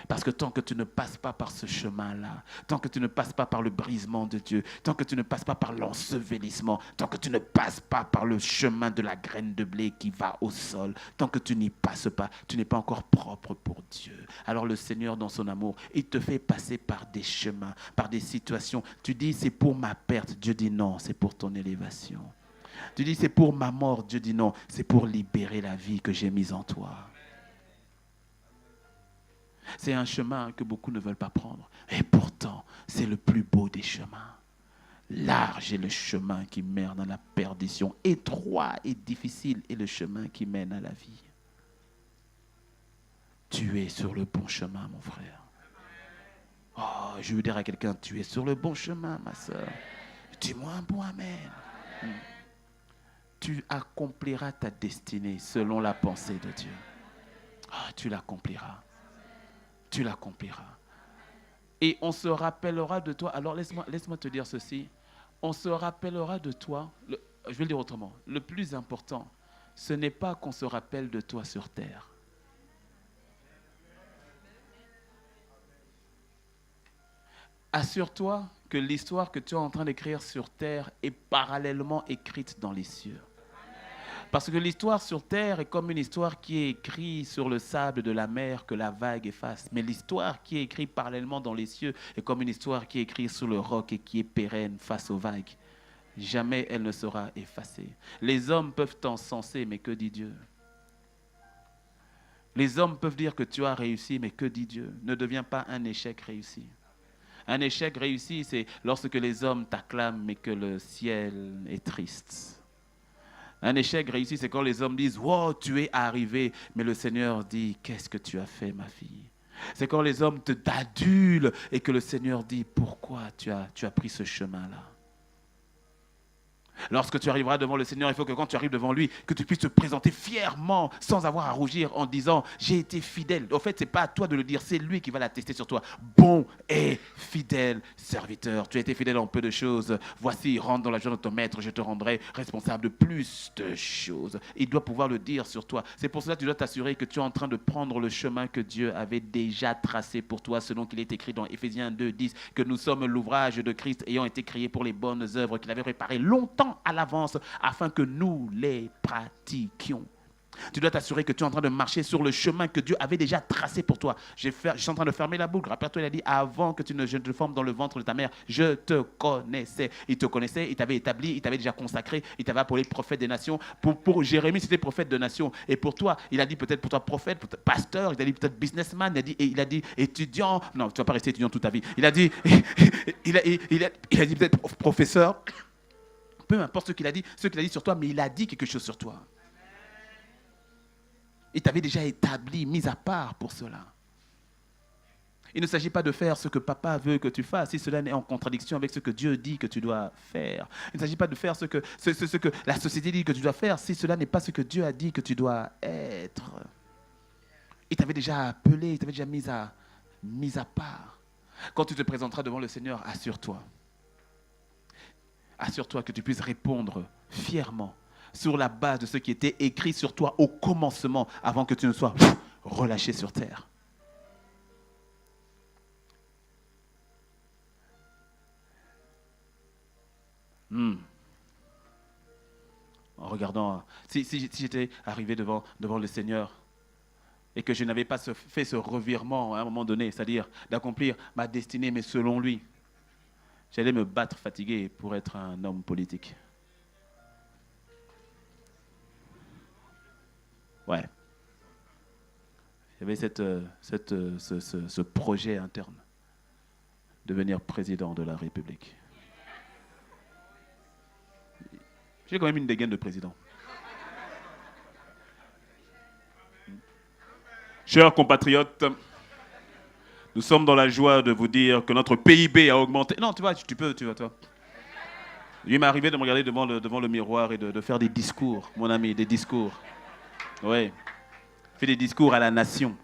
Speaker 2: Parce que tant que tu ne passes pas par ce chemin-là, tant que tu ne passes pas par le brisement de Dieu, tant que tu ne passes pas par l'ensevelissement, tant que tu ne passes pas par le chemin de la graine de blé qui va au sol, tant que tu n'y passes pas, tu n'es pas encore propre pour Dieu. Alors le Seigneur, dans son amour, il te fait passer par des chemins, par des situations. Tu dis, c'est pour ma perte. Dieu dit non, c'est pour ton élévation. Tu dis, c'est pour ma mort. Dieu dit non, c'est pour libérer la vie que j'ai mise en toi. C'est un chemin que beaucoup ne veulent pas prendre. Et pourtant, c'est le plus beau des chemins. Large est le chemin qui mène à la perdition. Étroit et difficile est le chemin qui mène à la vie. Tu es sur le bon chemin, mon frère. Oh, je veux dire à quelqu'un, tu es sur le bon chemin, ma soeur. Dis-moi un bon amen. Tu accompliras ta destinée selon la pensée de Dieu. Oh, tu l'accompliras. Tu l'accompliras. Et on se rappellera de toi. Alors laisse-moi te dire ceci. On se rappellera de toi. Je vais le dire autrement. Le plus important, ce n'est pas qu'on se rappelle de toi sur terre. Assure-toi que l'histoire que tu es en train d'écrire sur terre est parallèlement écrite dans les cieux. Parce que l'histoire sur terre est comme une histoire qui est écrite sur le sable de la mer que la vague efface. Mais l'histoire qui est écrite parallèlement dans les cieux est comme une histoire qui est écrite sur le roc et qui est pérenne face aux vagues. Jamais elle ne sera effacée. Les hommes peuvent t'encenser, mais que dit Dieu? Les hommes peuvent dire que tu as réussi, mais que dit Dieu? Ne deviens pas un échec réussi. Un échec réussi, c'est lorsque les hommes t'acclament, mais que le ciel est triste. Un échec réussi, c'est quand les hommes disent « Wow, tu es arrivé », mais le Seigneur dit « Qu'est-ce que tu as fait, ma fille ?» C'est quand les hommes t'adulent et que le Seigneur dit « Pourquoi tu as pris ce chemin-là » Lorsque tu arriveras devant le Seigneur, il faut que quand tu arrives devant lui, que tu puisses te présenter fièrement, sans avoir à rougir, en disant « J'ai été fidèle ». En fait, ce n'est pas à toi de le dire, c'est lui qui va l'attester sur toi. Bon et fidèle serviteur, tu as été fidèle en peu de choses. Voici, rentre dans la joie de ton maître, je te rendrai responsable de plus de choses. Il doit pouvoir le dire sur toi. C'est pour cela que tu dois t'assurer que tu es en train de prendre le chemin que Dieu avait déjà tracé pour toi, selon qu'il est écrit dans Éphésiens 2, 10, que nous sommes l'ouvrage de Christ ayant été créés pour les bonnes œuvres qu'il avait préparées longtemps à l'avance afin que nous les pratiquions. Tu dois t'assurer que tu es en train de marcher sur le chemin que Dieu avait déjà tracé pour toi. Je suis en train de fermer la boucle. Rappelle-toi, il a dit, avant que je te forme dans le ventre de ta mère, je te connaissais. Il te connaissait, il t'avait établi, il t'avait déjà consacré, il t'avait appelé prophète des nations. Pour Jérémie, c'était prophète de nations. Et pour toi, il a dit peut-être pour toi prophète, peut-être pasteur, il a dit peut-être businessman, il a dit étudiant. Non, tu ne vas pas rester étudiant toute ta vie. Il a dit, il a dit peut-être professeur. Peu importe ce qu'il a dit sur toi, mais il a dit quelque chose sur toi. Il t'avait déjà établi, mis à part pour cela. Il ne s'agit pas de faire ce que papa veut que tu fasses si cela n'est en contradiction avec ce que Dieu dit que tu dois faire. Il ne s'agit pas de faire ce que la société dit que tu dois faire si cela n'est pas ce que Dieu a dit que tu dois être. Il t'avait déjà appelé, il t'avait déjà mis à part. Quand tu te présenteras devant le Seigneur, assure-toi que tu puisses répondre fièrement sur la base de ce qui était écrit sur toi au commencement, avant que tu ne sois relâché sur terre. En regardant, si j'étais arrivé devant le Seigneur et que je n'avais pas fait ce revirement à un moment donné, c'est-à-dire d'accomplir ma destinée, mais selon lui, j'allais me battre fatigué pour être un homme politique. Ouais. J'avais ce projet interne, devenir président de la République. J'ai quand même une dégaine de président. Chers compatriotes, nous sommes dans la joie de vous dire que notre PIB a augmenté. Non, tu vois, tu vois, toi. Il m'est arrivé de me regarder devant le miroir et de faire des discours, mon ami, des discours. Oui. Fais des discours à la nation.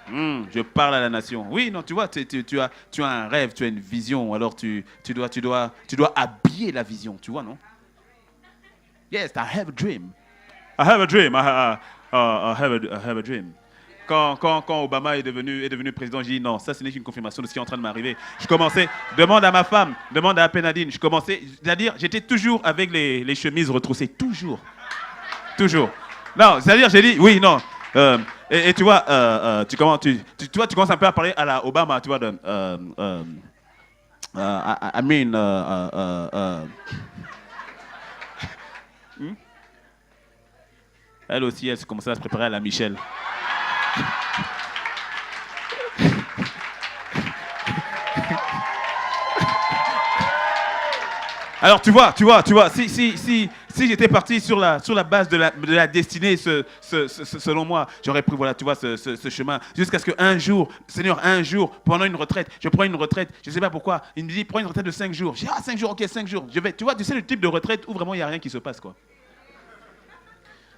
Speaker 2: Je parle à la nation. Oui, non, tu vois, tu as un rêve, tu as une vision. Alors tu dois habiller la vision, tu vois, non? Yes, I have a dream. I have a dream. I have a dream. Quand Obama est devenu président, j'ai dit non, ça ce n'est qu'une confirmation de ce qui est en train de m'arriver. Je commençais, demande à ma femme, demande à Penadine, je commençais, c'est-à-dire j'étais toujours avec les chemises retroussées, toujours. Non, c'est-à-dire j'ai dit oui, non. Et tu vois, tu commences un peu à parler à la Obama, tu vois, elle aussi, elle commençait à se préparer à la Michelle. Alors tu vois, si j'étais parti sur la base de la destinée, selon moi, j'aurais pris, voilà, tu vois, ce chemin, jusqu'à ce qu'un jour, Seigneur, un jour, pendant une retraite, je prends une retraite, je ne sais pas pourquoi, il me dit, prends une retraite de 5 jours. Je dis, 5 jours, ok, 5 jours, je vais, tu vois, tu sais le type de retraite où vraiment il n'y a rien qui se passe, quoi.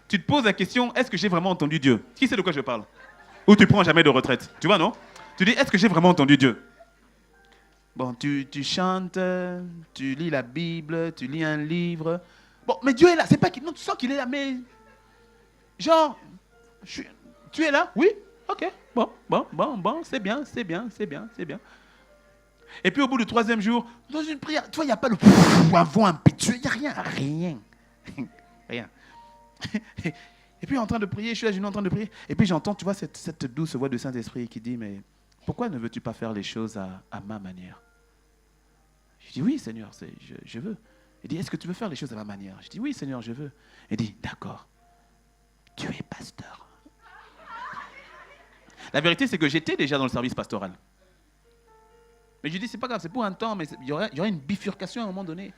Speaker 2: Tu te poses la question, est-ce que j'ai vraiment entendu Dieu? Qui sait de quoi je parle? Ou tu prends jamais de retraite, tu vois, non? Tu dis, est-ce que j'ai vraiment entendu Dieu? Bon, tu chantes, tu lis la Bible, tu lis un livre. Bon, mais Dieu est là. C'est pas qu'il, non, tu sens qu'il est là, mais genre, tu es là? Oui. Ok. Bon. C'est bien. Et puis au bout du 3e jour, dans une prière, tu vois, il n'y a pas le un vent impétueux, il n'y a rien. Rien. Et puis en train de prier, je suis là, en train de prier. Et puis j'entends, tu vois, cette douce voix du Saint-Esprit qui dit, mais pourquoi ne veux-tu pas faire les choses à ma manière? Je dis, oui, Seigneur, je veux. Il dit, est-ce que tu veux faire les choses à ma manière? Je dis, oui, Seigneur, je veux. Il dit, d'accord, tu es pasteur. La vérité, c'est que j'étais déjà dans le service pastoral. Mais je dis, c'est pas grave, c'est pour un temps, mais il y aurait une bifurcation à un moment donné.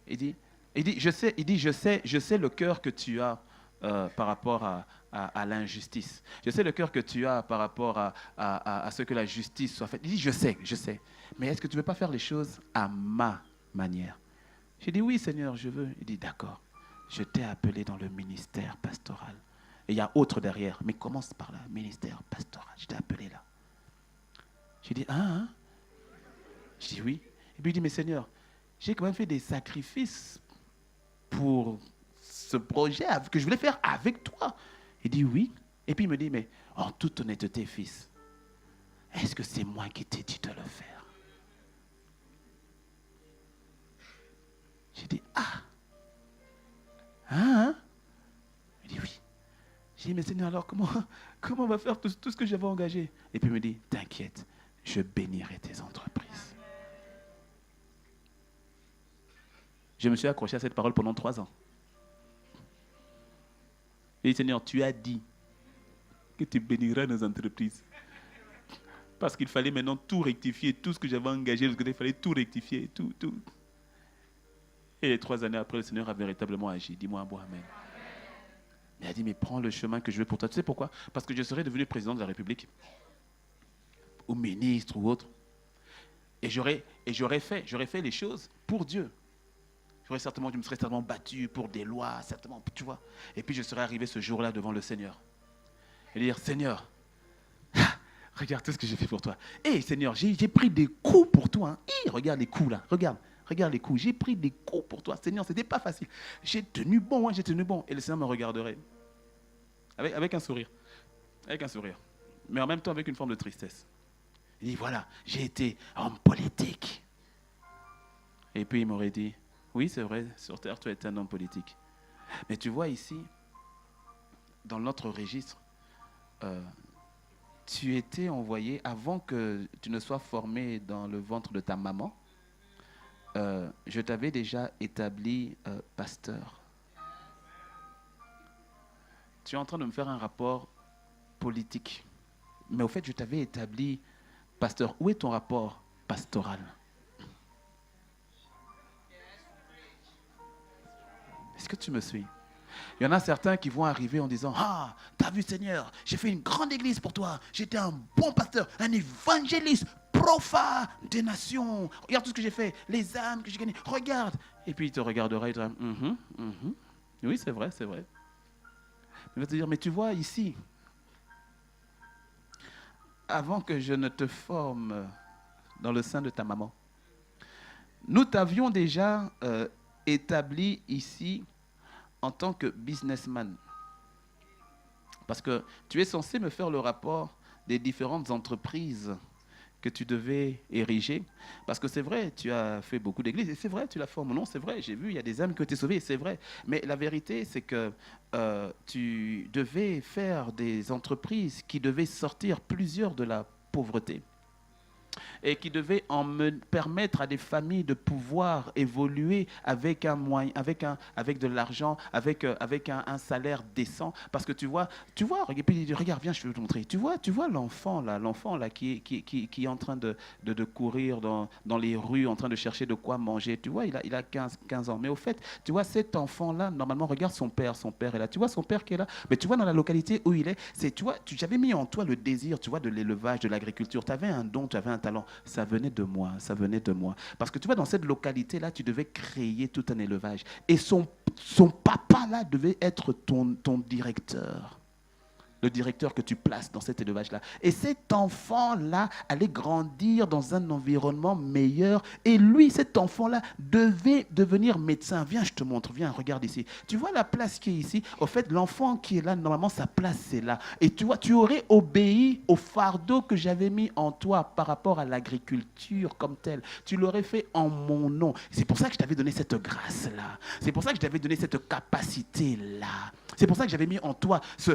Speaker 2: Il dit, je sais le cœur que tu as par rapport à l'injustice. Je sais le cœur que tu as par rapport à ce que la justice soit faite. Il dit, je sais. Mais est-ce que tu ne veux pas faire les choses à ma manière? J'ai dit, oui, Seigneur, je veux. Il dit, d'accord, je t'ai appelé dans le ministère pastoral. Et il y a autre derrière, mais commence par là, ministère pastoral. Je t'ai appelé là. J'ai dit, hein? Je dis, oui. Et puis il dit, mais Seigneur, j'ai quand même fait des sacrifices pour ce projet que je voulais faire avec toi. Il dit oui. Et puis il me dit, mais en toute honnêteté, fils, est-ce que c'est moi qui t'ai dit de le faire? J'ai dit, hein? Il dit oui. J'ai dit, mais Seigneur, alors comment on va faire tout ce que j'avais engagé? Et puis il me dit, t'inquiète, je bénirai tes entreprises. Je me suis accroché à cette parole pendant 3 ans. Et Seigneur, tu as dit que tu béniras nos entreprises. Parce qu'il fallait maintenant tout rectifier, tout ce que j'avais engagé, il fallait tout rectifier, tout. Et les 3 années après, le Seigneur a véritablement agi. Dis-moi un bon amen. Il a dit, mais prends le chemin que je veux pour toi. Tu sais pourquoi? Parce que je serais devenu président de la République, ou ministre, ou autre. Et j'aurais fait les choses pour Dieu. Je me serais certainement battu pour des lois, certainement, tu vois. Et puis je serais arrivé ce jour-là devant le Seigneur. Et dire, Seigneur, regarde tout ce que j'ai fait pour toi. Hé, Seigneur, j'ai pris des coups pour toi. Hein. Regarde les coups là, regarde les coups. J'ai pris des coups pour toi. Seigneur, c'était pas facile. J'ai tenu bon. Et le Seigneur me regarderait avec un sourire. Mais en même temps avec une forme de tristesse. Il dit, voilà, j'ai été homme politique. Et puis il m'aurait dit, oui, c'est vrai, sur terre, tu es un homme politique. Mais tu vois ici, dans notre registre, tu étais envoyé, avant que tu ne sois formé dans le ventre de ta maman, je t'avais déjà établi pasteur. Tu es en train de me faire un rapport politique. Mais au fait, je t'avais établi pasteur. Où est ton rapport pastoral? Est-ce que tu me suis? Il y en a certains qui vont arriver en disant, t'as vu Seigneur, j'ai fait une grande église pour toi, j'étais un bon pasteur, un évangéliste, prophète des nations, regarde tout ce que j'ai fait, les âmes que j'ai gagnées, regarde. Et puis il te regardera et il te dira, oui c'est vrai. Il va te dire, mais tu vois ici, avant que je ne te forme dans le sein de ta maman, nous t'avions déjà établi ici en tant que businessman. Parce que tu es censé me faire le rapport des différentes entreprises que tu devais ériger. Parce que c'est vrai, tu as fait beaucoup d'églises, et c'est vrai, tu la formes. Non, c'est vrai, j'ai vu, il y a des âmes qui ont été sauvées, c'est vrai. Mais la vérité, c'est que tu devais faire des entreprises qui devaient sortir plusieurs de la pauvreté. et qui devait permettre à des familles de pouvoir évoluer avec un moyen, avec de l'argent, avec un salaire décent. Parce que tu vois, regarde, viens, je vais te montrer. Tu vois l'enfant là qui est en train de courir dans les rues, en train de chercher de quoi manger. Tu vois, il a 15 ans. Mais au fait, tu vois, cet enfant-là, normalement, regarde son père est là. Tu vois son père qui est là. Mais tu vois, dans la localité où il est, j'avais mis en toi le désir, tu vois, de l'élevage, de l'agriculture. Tu avais un don, tu avais un talent. Ça venait de moi. Parce que tu vois, dans cette localité-là, tu devais créer tout un élevage. Et son papa-là devait être ton directeur. Le directeur que tu places dans cet élevage-là. Et cet enfant-là allait grandir dans un environnement meilleur. Et lui, cet enfant-là, devait devenir médecin. Viens, je te montre. Viens, regarde ici. Tu vois la place qui est ici? Au fait, l'enfant qui est là, normalement, sa place, c'est là. Et tu vois, tu aurais obéi au fardeau que j'avais mis en toi par rapport à l'agriculture comme telle. Tu l'aurais fait en mon nom. C'est pour ça que je t'avais donné cette grâce-là. C'est pour ça que je t'avais donné cette capacité-là. C'est pour ça que j'avais mis en toi ce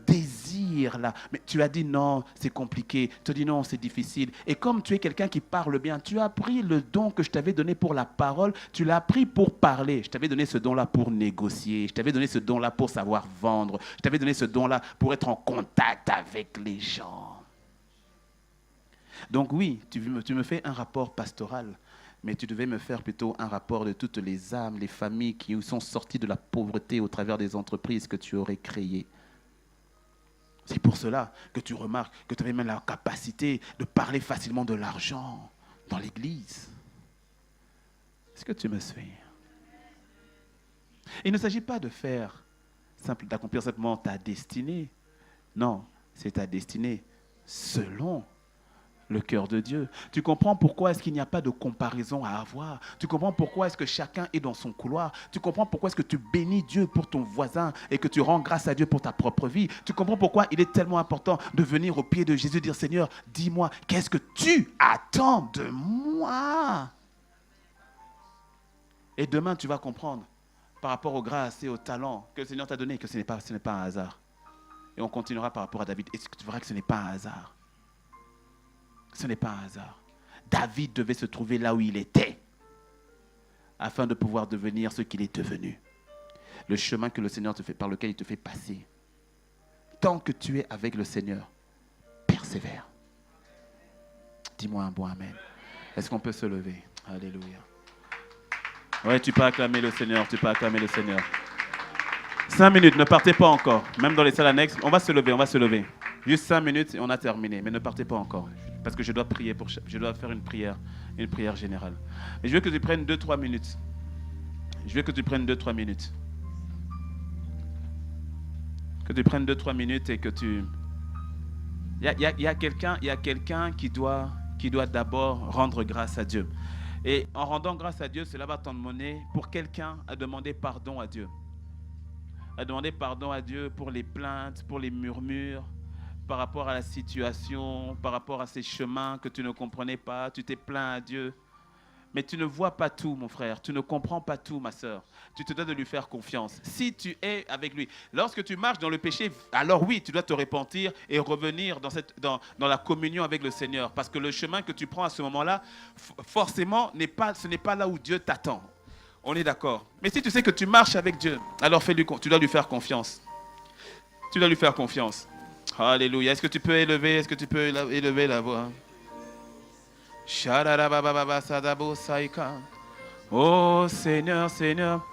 Speaker 2: désir-là. Mais tu as dit non, c'est compliqué. Tu as dit non, c'est difficile. Et comme tu es quelqu'un qui parle bien, tu as pris le don que je t'avais donné pour la parole, tu l'as pris pour parler. Je t'avais donné ce don-là pour négocier. Je t'avais donné ce don-là pour savoir vendre. Je t'avais donné ce don-là pour être en contact avec les gens. Donc oui, tu me fais un rapport pastoral. Mais tu devais me faire plutôt un rapport de toutes les âmes, les familles qui sont sorties de la pauvreté au travers des entreprises que tu aurais créées. C'est pour cela que tu remarques que tu avais même la capacité de parler facilement de l'argent dans l'église. Est-ce que tu me suis? Il ne s'agit pas d'accomplir simplement ta destinée. Non, c'est ta destinée selon le cœur de Dieu. Tu comprends pourquoi est-ce qu'il n'y a pas de comparaison à avoir. Tu comprends pourquoi est-ce que chacun est dans son couloir. Tu comprends pourquoi est-ce que tu bénis Dieu pour ton voisin et que tu rends grâce à Dieu pour ta propre vie. Tu comprends pourquoi il est tellement important de venir au pied de Jésus et dire, Seigneur, dis-moi, qu'est-ce que tu attends de moi? Et demain, tu vas comprendre par rapport aux grâces et aux talents que le Seigneur t'a donné que ce n'est pas un hasard. Et on continuera par rapport à David. Et tu verras que ce n'est pas un hasard. Ce n'est pas un hasard. David devait se trouver là où il était afin de pouvoir devenir ce qu'il est devenu. Le chemin que le Seigneur te fait, par lequel il te fait passer. Tant que tu es avec le Seigneur, persévère. Dis-moi un bon amen. Est-ce qu'on peut se lever? Alléluia. Oui, tu peux acclamer le Seigneur, 5 minutes, ne partez pas encore. Même dans les salles annexes, on va se lever. Juste 5 minutes et on a terminé. Mais ne partez pas encore. Parce que je dois prier je dois faire une prière générale. Et je veux que tu prennes 2-3 minutes. Que tu prennes 2-3 minutes et que tu... Il y a quelqu'un qui doit d'abord rendre grâce à Dieu. Et en rendant grâce à Dieu, cela va t'emmener pour quelqu'un à demander pardon à Dieu. À demander pardon à Dieu pour les plaintes, pour les murmures, par rapport à la situation, par rapport à ces chemins que tu ne comprenais pas, tu t'es plaint à Dieu. Mais tu ne vois pas tout, mon frère, tu ne comprends pas tout, ma soeur. Tu te dois de lui faire confiance. Si tu es avec lui, lorsque tu marches dans le péché, alors oui, tu dois te repentir et revenir dans la communion avec le Seigneur. Parce que le chemin que tu prends à ce moment-là, forcément, ce n'est pas là où Dieu t'attend. On est d'accord. Mais si tu sais que tu marches avec Dieu, alors tu dois lui faire confiance. Alléluia. Est-ce que tu peux élever la voix? Oh Seigneur, Seigneur.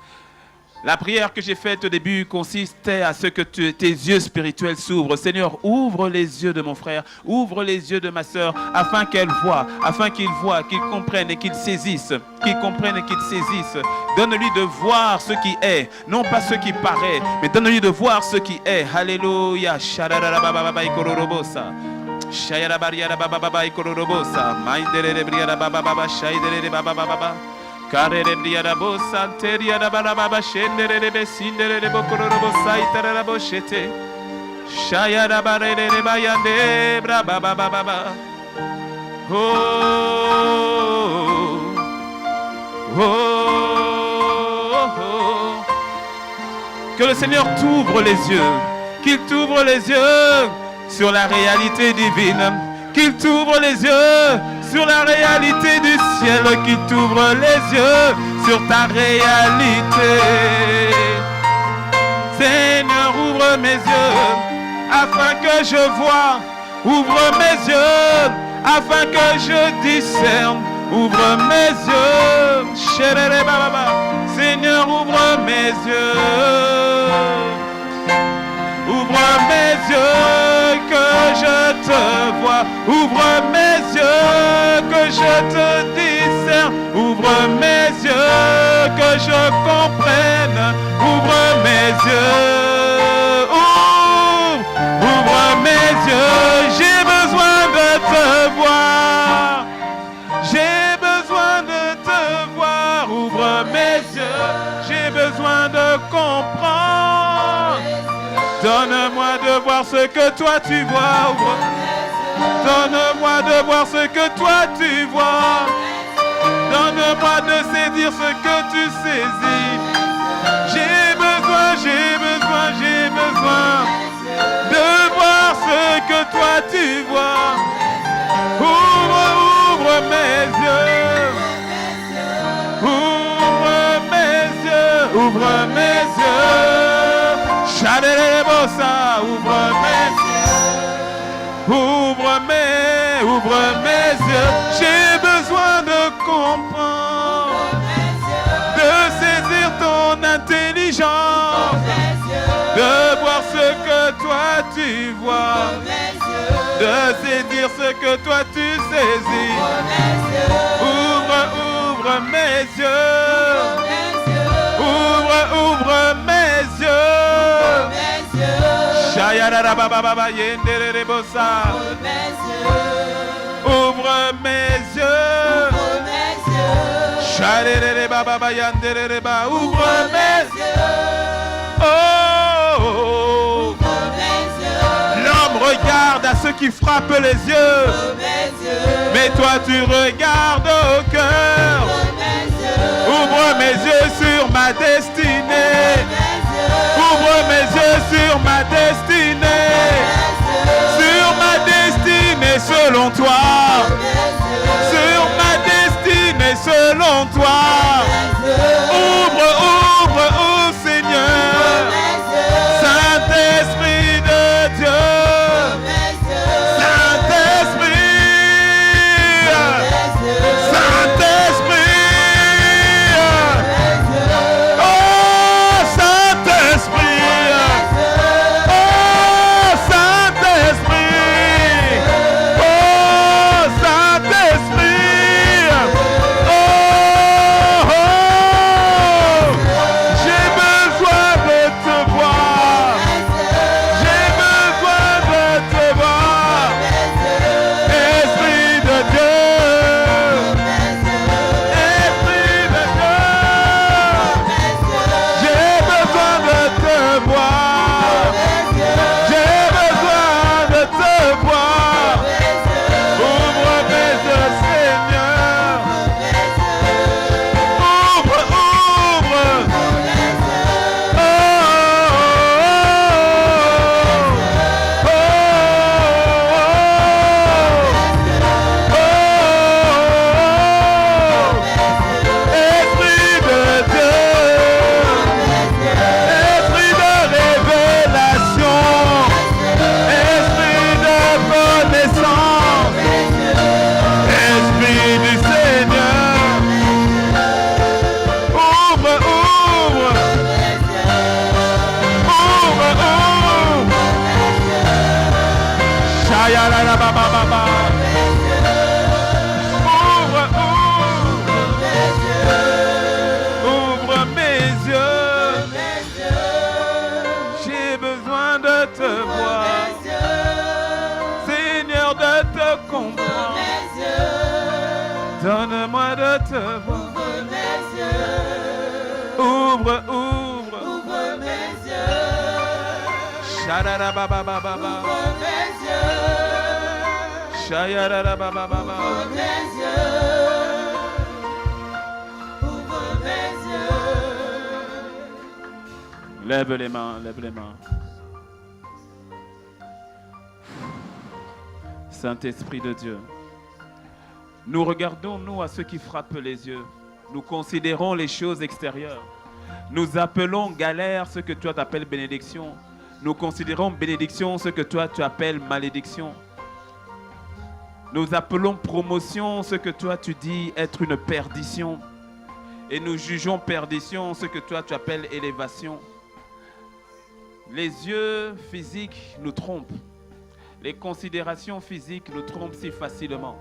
Speaker 2: La prière que j'ai faite au début consistait à ce que tes yeux spirituels s'ouvrent. Seigneur, ouvre les yeux de mon frère, ouvre les yeux de ma soeur, afin qu'ils voient, qu'ils comprennent et qu'ils saisissent. Donne-lui de voir ce qui est, non pas ce qui paraît, mais donne-lui de voir ce qui est. Alléluia. Carere briara bo santeria da baraba scendere le besindere le bocororo saitara la boschete shaya da barere le bayande braba baba baba oh oh oh. Que le Seigneur t'ouvre les yeux, qu'il t'ouvre les yeux sur la réalité divine, qu'il t'ouvre les yeux sur la réalité du ciel qui t'ouvre les yeux sur ta réalité. Seigneur, ouvre mes yeux afin que je vois. Ouvre mes yeux afin que je discerne. Ouvre mes yeux. Seigneur, ouvre mes yeux. Ouvre mes yeux que je te vois. Ouvre mes yeux que je te discerne. Ouvre mes yeux que je comprenne. Ouvre mes yeux. Ouvre mes yeux. J'ai besoin de te voir. J'ai besoin de te voir. Ouvre mes yeux. J'ai besoin de comprendre. Donne-moi de voir ce que toi tu vois. Donne-moi de voir ce que toi tu vois. Donne-moi de saisir ce que tu saisis. J'ai besoin de voir ce que toi tu vois. Ouvre mes yeux. Ouvre mes yeux. Ouvre mes yeux. Chalérebosa, ouvre mes yeux. J'ai besoin de comprendre, de saisir ton intelligence, de voir ce que toi tu vois, de saisir ce que toi tu saisis. Ouvre mes yeux. Ouvre mes yeux. Shayara baba baba yendere bossa. Ouvre mes yeux. Sharere baba baba yendere ba. Ouvre mes yeux. Oh. L'homme regarde à ceux qui frappent les yeux. Mais toi tu regardes au cœur. Ouvre mes yeux sur ma destinée. Ouvre mes yeux sur ma destinée. Sur ma destinée selon toi. Sur ma destinée selon toi. Ouvre, Seigneur. Saint-Esprit de Dieu. Ouvre mes yeux. J'ai besoin de te voir. Seigneur, de te comprendre. Donne-moi de te voir. Ouvre mes yeux. Sharara baba baba baba. Shayara baba baba. Ouvre mes yeux. Ouvre mes yeux. Lève les mains, lève les mains. Saint-Esprit de Dieu, Nous regardons, nous, à ceux qui frappent les yeux. Nous considérons les choses extérieures. Nous appelons galère ce que toi t'appelles bénédiction. Nous considérons bénédiction ce que toi tu appelles malédiction. Nous appelons promotion ce que toi tu dis être une perdition. Et nous jugeons perdition ce que toi tu appelles élévation. Les yeux physiques nous trompent. Les considérations physiques nous trompent si facilement.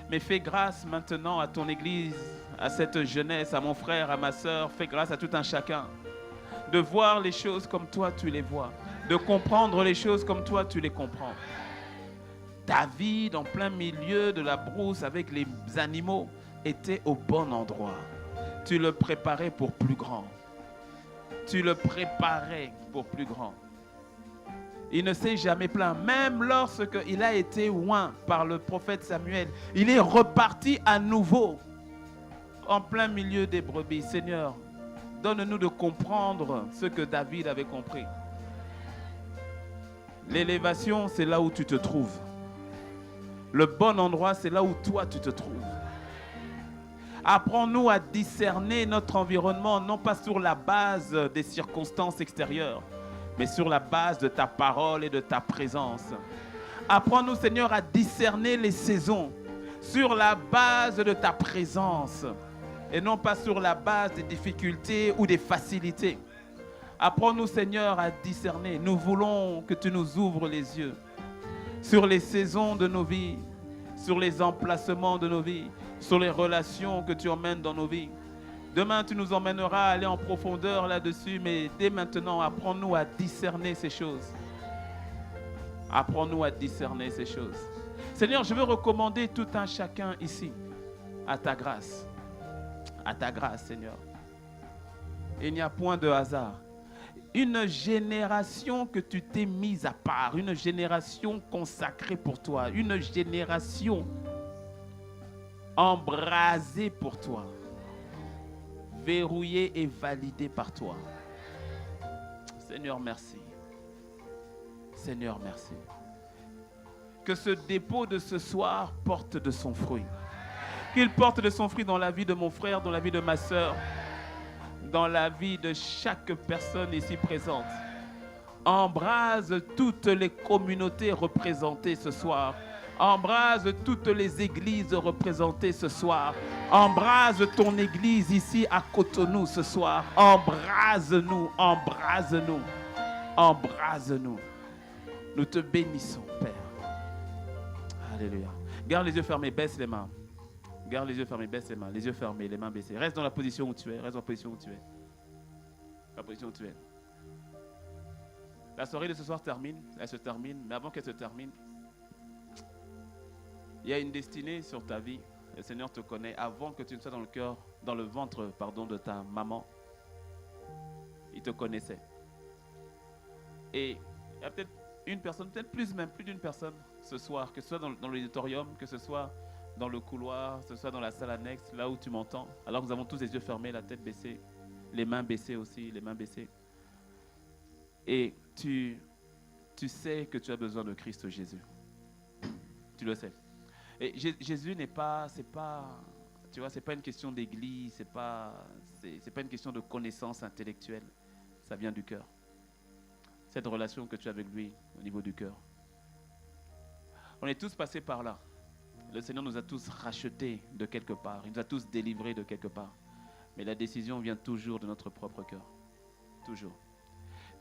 Speaker 2: Mais fais grâce maintenant à ton Église, à cette jeunesse, à mon frère, à ma sœur. Fais grâce à tout un chacun de voir les choses comme toi tu les vois, de comprendre les choses comme toi tu les comprends. David, en plein milieu de la brousse avec les animaux, était au bon endroit. Tu le préparais pour plus grand. Tu le préparais pour plus grand. Il ne s'est jamais plaint. Même lorsqu'il a été oint par le prophète Samuel, il est reparti à nouveau en plein milieu des brebis. Seigneur, donne-nous de comprendre ce que David avait compris. L'élévation, c'est là où tu te trouves. Le bon endroit, c'est là où toi tu te trouves. Apprends-nous à discerner notre environnement, non pas sur la base des circonstances extérieures, mais sur la base de ta parole et de ta présence. Apprends-nous, Seigneur, à discerner les saisons sur la base de ta présence et non pas sur la base des difficultés ou des facilités. Apprends-nous, Seigneur, à discerner. Nous voulons que tu nous ouvres les yeux sur les saisons de nos vies, sur les emplacements de nos vies, sur les relations que tu emmènes dans nos vies. Demain, tu nous emmèneras à aller en profondeur là-dessus, mais dès maintenant, apprends-nous à discerner ces choses. Apprends-nous à discerner ces choses. Seigneur, je veux recommander tout un chacun ici à ta grâce. À ta grâce, Seigneur. Il n'y a point de hasard. Une génération que tu t'es mise à part, une génération consacrée pour toi, une génération embrasée pour toi, verrouillée et validée par toi. Seigneur, merci. Seigneur, merci. Que ce dépôt de ce soir porte de son fruit. Qu'il porte de son fruit dans la vie de mon frère, dans la vie de ma sœur, dans la vie de chaque personne ici présente. Embrase toutes les communautés représentées ce soir. Embrase toutes les églises représentées ce soir. Embrase ton église ici à Cotonou ce soir. Embrase-nous, embrase-nous, embrase-nous. Nous te bénissons, Père. Alléluia. Garde les yeux fermés, baisse les mains. Garde les yeux fermés, baisse les mains. Les yeux fermés, les mains baissées. Reste dans la position où tu es. Reste dans la position où tu es. La position où tu es. La soirée de ce soir termine. Elle se termine. Mais avant qu'elle se termine, il y a une destinée sur ta vie. Le Seigneur te connaît. Avant que tu ne sois dans le cœur, dans le ventre, de ta maman, il te connaissait. Et il y a peut-être une personne, peut-être plus même, plus d'une personne ce soir, que ce soit dans l'auditorium, que ce soit dans le couloir, que ce soit dans la salle annexe, là où tu m'entends, alors que nous avons tous les yeux fermés, la tête baissée, les mains baissées aussi, les mains baissées. Et tu sais que tu as besoin de Christ Jésus. Tu le sais. Et Jésus n'est pas, tu vois, c'est pas une question d'église, c'est pas une question de connaissance intellectuelle. Ça vient du cœur. Cette relation que tu as avec lui au niveau du cœur. On est tous passés par là. Le Seigneur nous a tous rachetés de quelque part. Il nous a tous délivrés de quelque part. Mais la décision vient toujours de notre propre cœur. Toujours.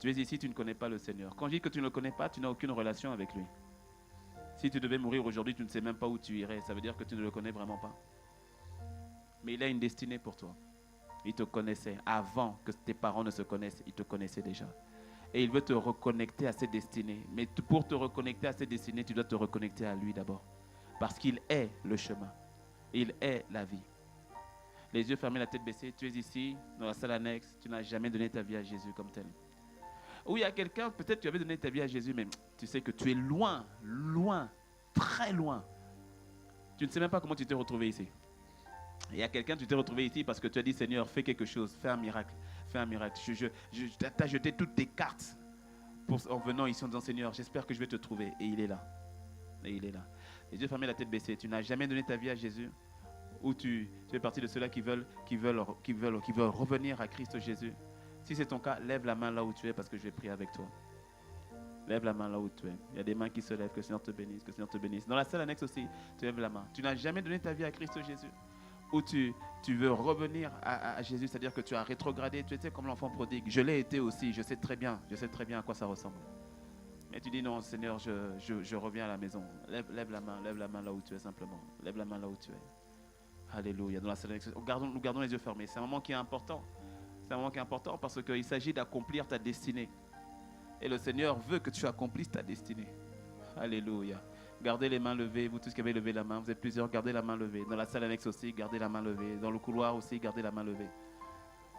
Speaker 2: Tu es ici, tu ne connais pas le Seigneur. Quand je dis que tu ne le connais pas, tu n'as aucune relation avec lui. Si tu devais mourir aujourd'hui, tu ne sais même pas où tu irais. Ça veut dire que tu ne le connais vraiment pas. Mais il a une destinée pour toi. Il te connaissait. Avant que tes parents ne se connaissent, il te connaissait déjà. Et il veut te reconnecter à cette destinée. Mais pour te reconnecter à cette destinée, tu dois te reconnecter à lui d'abord. Parce qu'il est le chemin. Il est la vie. Les yeux fermés, la tête baissée. Tu es ici, dans la salle annexe. Tu n'as jamais donné ta vie à Jésus comme tel. Ou il y a quelqu'un, peut-être tu avais donné ta vie à Jésus, mais tu sais que tu es loin, loin, très loin. Tu ne sais même pas comment tu t'es retrouvé ici. Il y a quelqu'un, tu t'es retrouvé ici parce que tu as dit, Seigneur, fais quelque chose, fais un miracle. Fais un miracle. Tu as jeté toutes tes cartes en venant ici en disant, Seigneur, j'espère que je vais te trouver. Et il est là. Et il est là. Les yeux fermés, la tête baissée. Tu n'as jamais donné ta vie à Jésus? Ou tu fais partie de ceux-là qui veulent revenir à Christ Jésus? Si c'est ton cas, lève la main là où tu es parce que je vais prier avec toi. Lève la main là où tu es. Il y a des mains qui se lèvent. Que le Seigneur te bénisse. Que le Seigneur te bénisse. Dans la salle annexe aussi, tu lèves la main. Tu n'as jamais donné ta vie à Christ Jésus? Ou tu veux revenir à Jésus, c'est-à-dire que tu as rétrogradé, tu étais comme l'enfant prodigue. Je l'ai été aussi, je sais très bien à quoi ça ressemble. Mais tu dis non, Seigneur, je reviens à la maison. Lève la main là où tu es simplement. Lève la main là où tu es. Alléluia. Dans la salle annexe, nous gardons les yeux fermés. C'est un moment qui est important. C'est un moment qui est important parce qu'il s'agit d'accomplir ta destinée. Et le Seigneur veut que tu accomplisses ta destinée. Alléluia. Gardez les mains levées, vous tous qui avez levé la main, vous êtes plusieurs, gardez la main levée. Dans la salle annexe aussi, gardez la main levée. Dans le couloir aussi, gardez la main levée.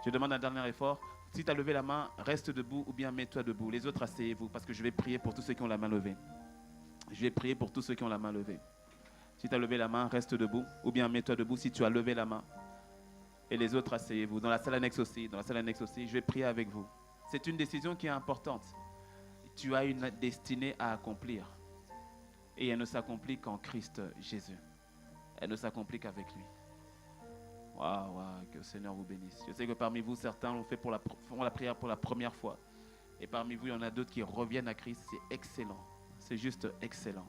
Speaker 2: Je demande un dernier effort. Si tu as levé la main, reste debout ou bien mets-toi debout. Les autres, asseyez-vous parce que je vais prier pour tous ceux qui ont la main levée. Je vais prier pour tous ceux qui ont la main levée. Si tu as levé la main, reste debout ou bien mets-toi debout si tu as levé la main. Et les autres, asseyez-vous. Dans la salle annexe aussi, je vais prier avec vous. C'est une décision qui est importante. Tu as une destinée à accomplir. Et elle ne s'accomplit qu'en Christ Jésus. Elle ne s'accomplit qu'avec lui. Waouh, que le Seigneur vous bénisse. Je sais que parmi vous, certains font la prière pour la première fois. Et parmi vous, il y en a d'autres qui reviennent à Christ. C'est excellent. C'est juste excellent.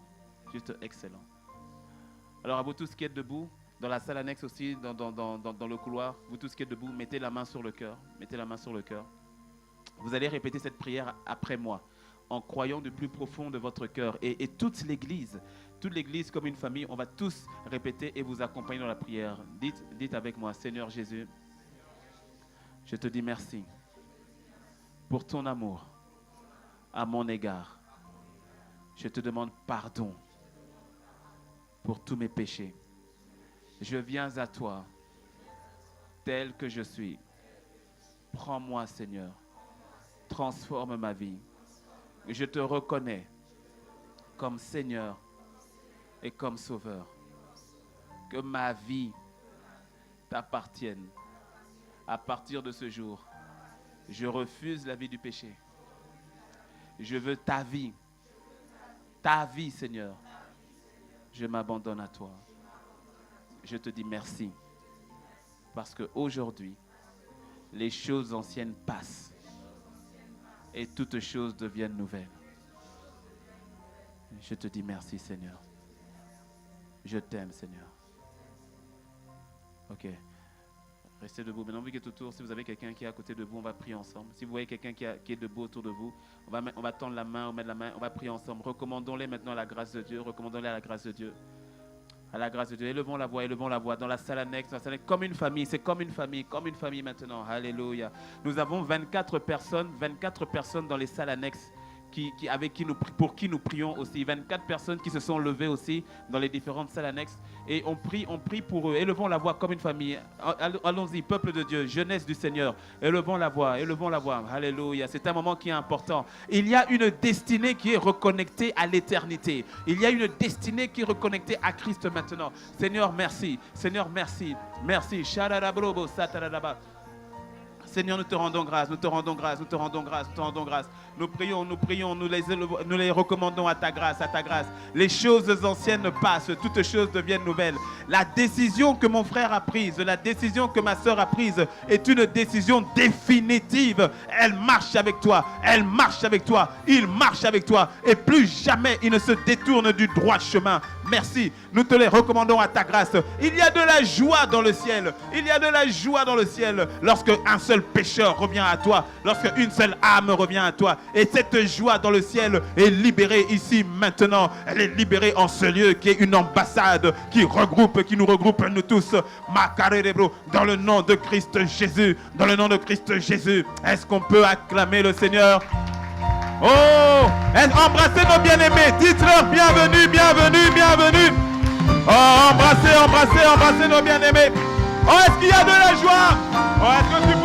Speaker 2: Juste excellent. Alors à vous tous qui êtes debout, dans la salle annexe aussi, dans le couloir, vous tous qui êtes debout, mettez la main sur le cœur. Mettez la main sur le cœur. Vous allez répéter cette prière après moi, en croyant du plus profond de votre cœur. Et toute l'église comme une famille, on va tous répéter et vous accompagner dans la prière. Dites avec moi, Seigneur Jésus, je te dis merci pour ton amour à mon égard. Je te demande pardon pour tous mes péchés. Je viens à toi tel que je suis. Prends-moi, Seigneur. Transforme ma vie. Je te reconnais comme Seigneur et comme Sauveur. Que ma vie t'appartienne. À partir de ce jour, je refuse la vie du péché. Je veux ta vie. Ta vie, Seigneur. Je m'abandonne à toi. Je te dis merci. Parce qu'aujourd'hui, les choses anciennes passent. Et toutes choses deviennent nouvelles. Je te dis merci, Seigneur. Je t'aime, Seigneur. Ok. Restez debout. Maintenant, vous qui êtes autour, si vous avez quelqu'un qui est à côté de vous, on va prier ensemble. Si vous voyez quelqu'un qui est debout autour de vous, on va tendre la main, on met la main, on va prier ensemble. Recommandons-les maintenant à la grâce de Dieu. Recommandons-les à la grâce de Dieu. À la grâce de Dieu. Élevons la voix dans la salle annexe, comme une famille. C'est comme une famille maintenant. Alléluia. Nous avons 24 personnes dans les salles annexes pour qui nous prions aussi. 24 personnes qui se sont levées aussi dans les différentes salles annexes. Et on prie pour eux. Élevons la voix comme une famille. Allons-y, peuple de Dieu, jeunesse du Seigneur. Élevons la voix. Alléluia. C'est un moment qui est important. Il y a une destinée qui est reconnectée à l'éternité. Il y a une destinée qui est reconnectée à Christ maintenant. Seigneur, merci. Seigneur, merci. Merci. Shararabrobo, satarababa. Seigneur, nous te rendons grâce, Nous prions, nous les recommandons à ta grâce, Les choses anciennes passent, toutes choses deviennent nouvelles. La décision que mon frère a prise, la décision que ma soeur a prise est une décision définitive. Elle marche avec toi, il marche avec toi. Et plus jamais il ne se détourne du droit chemin. Merci, nous te les recommandons à ta grâce. Il y a de la joie dans le ciel. Lorsque un seul pécheur revient à toi, lorsque une seule âme revient à toi. Et cette joie dans le ciel est libérée ici maintenant. Elle est libérée en ce lieu qui est une ambassade qui nous regroupe nous tous. Dans le nom de Christ Jésus. Est-ce qu'on peut acclamer le Seigneur? Oh, embrassez nos bien-aimés. Dites-leur bienvenue. Oh, embrassez nos bien-aimés. Oh, est-ce qu'il y a de la joie? Oh, est-ce que tu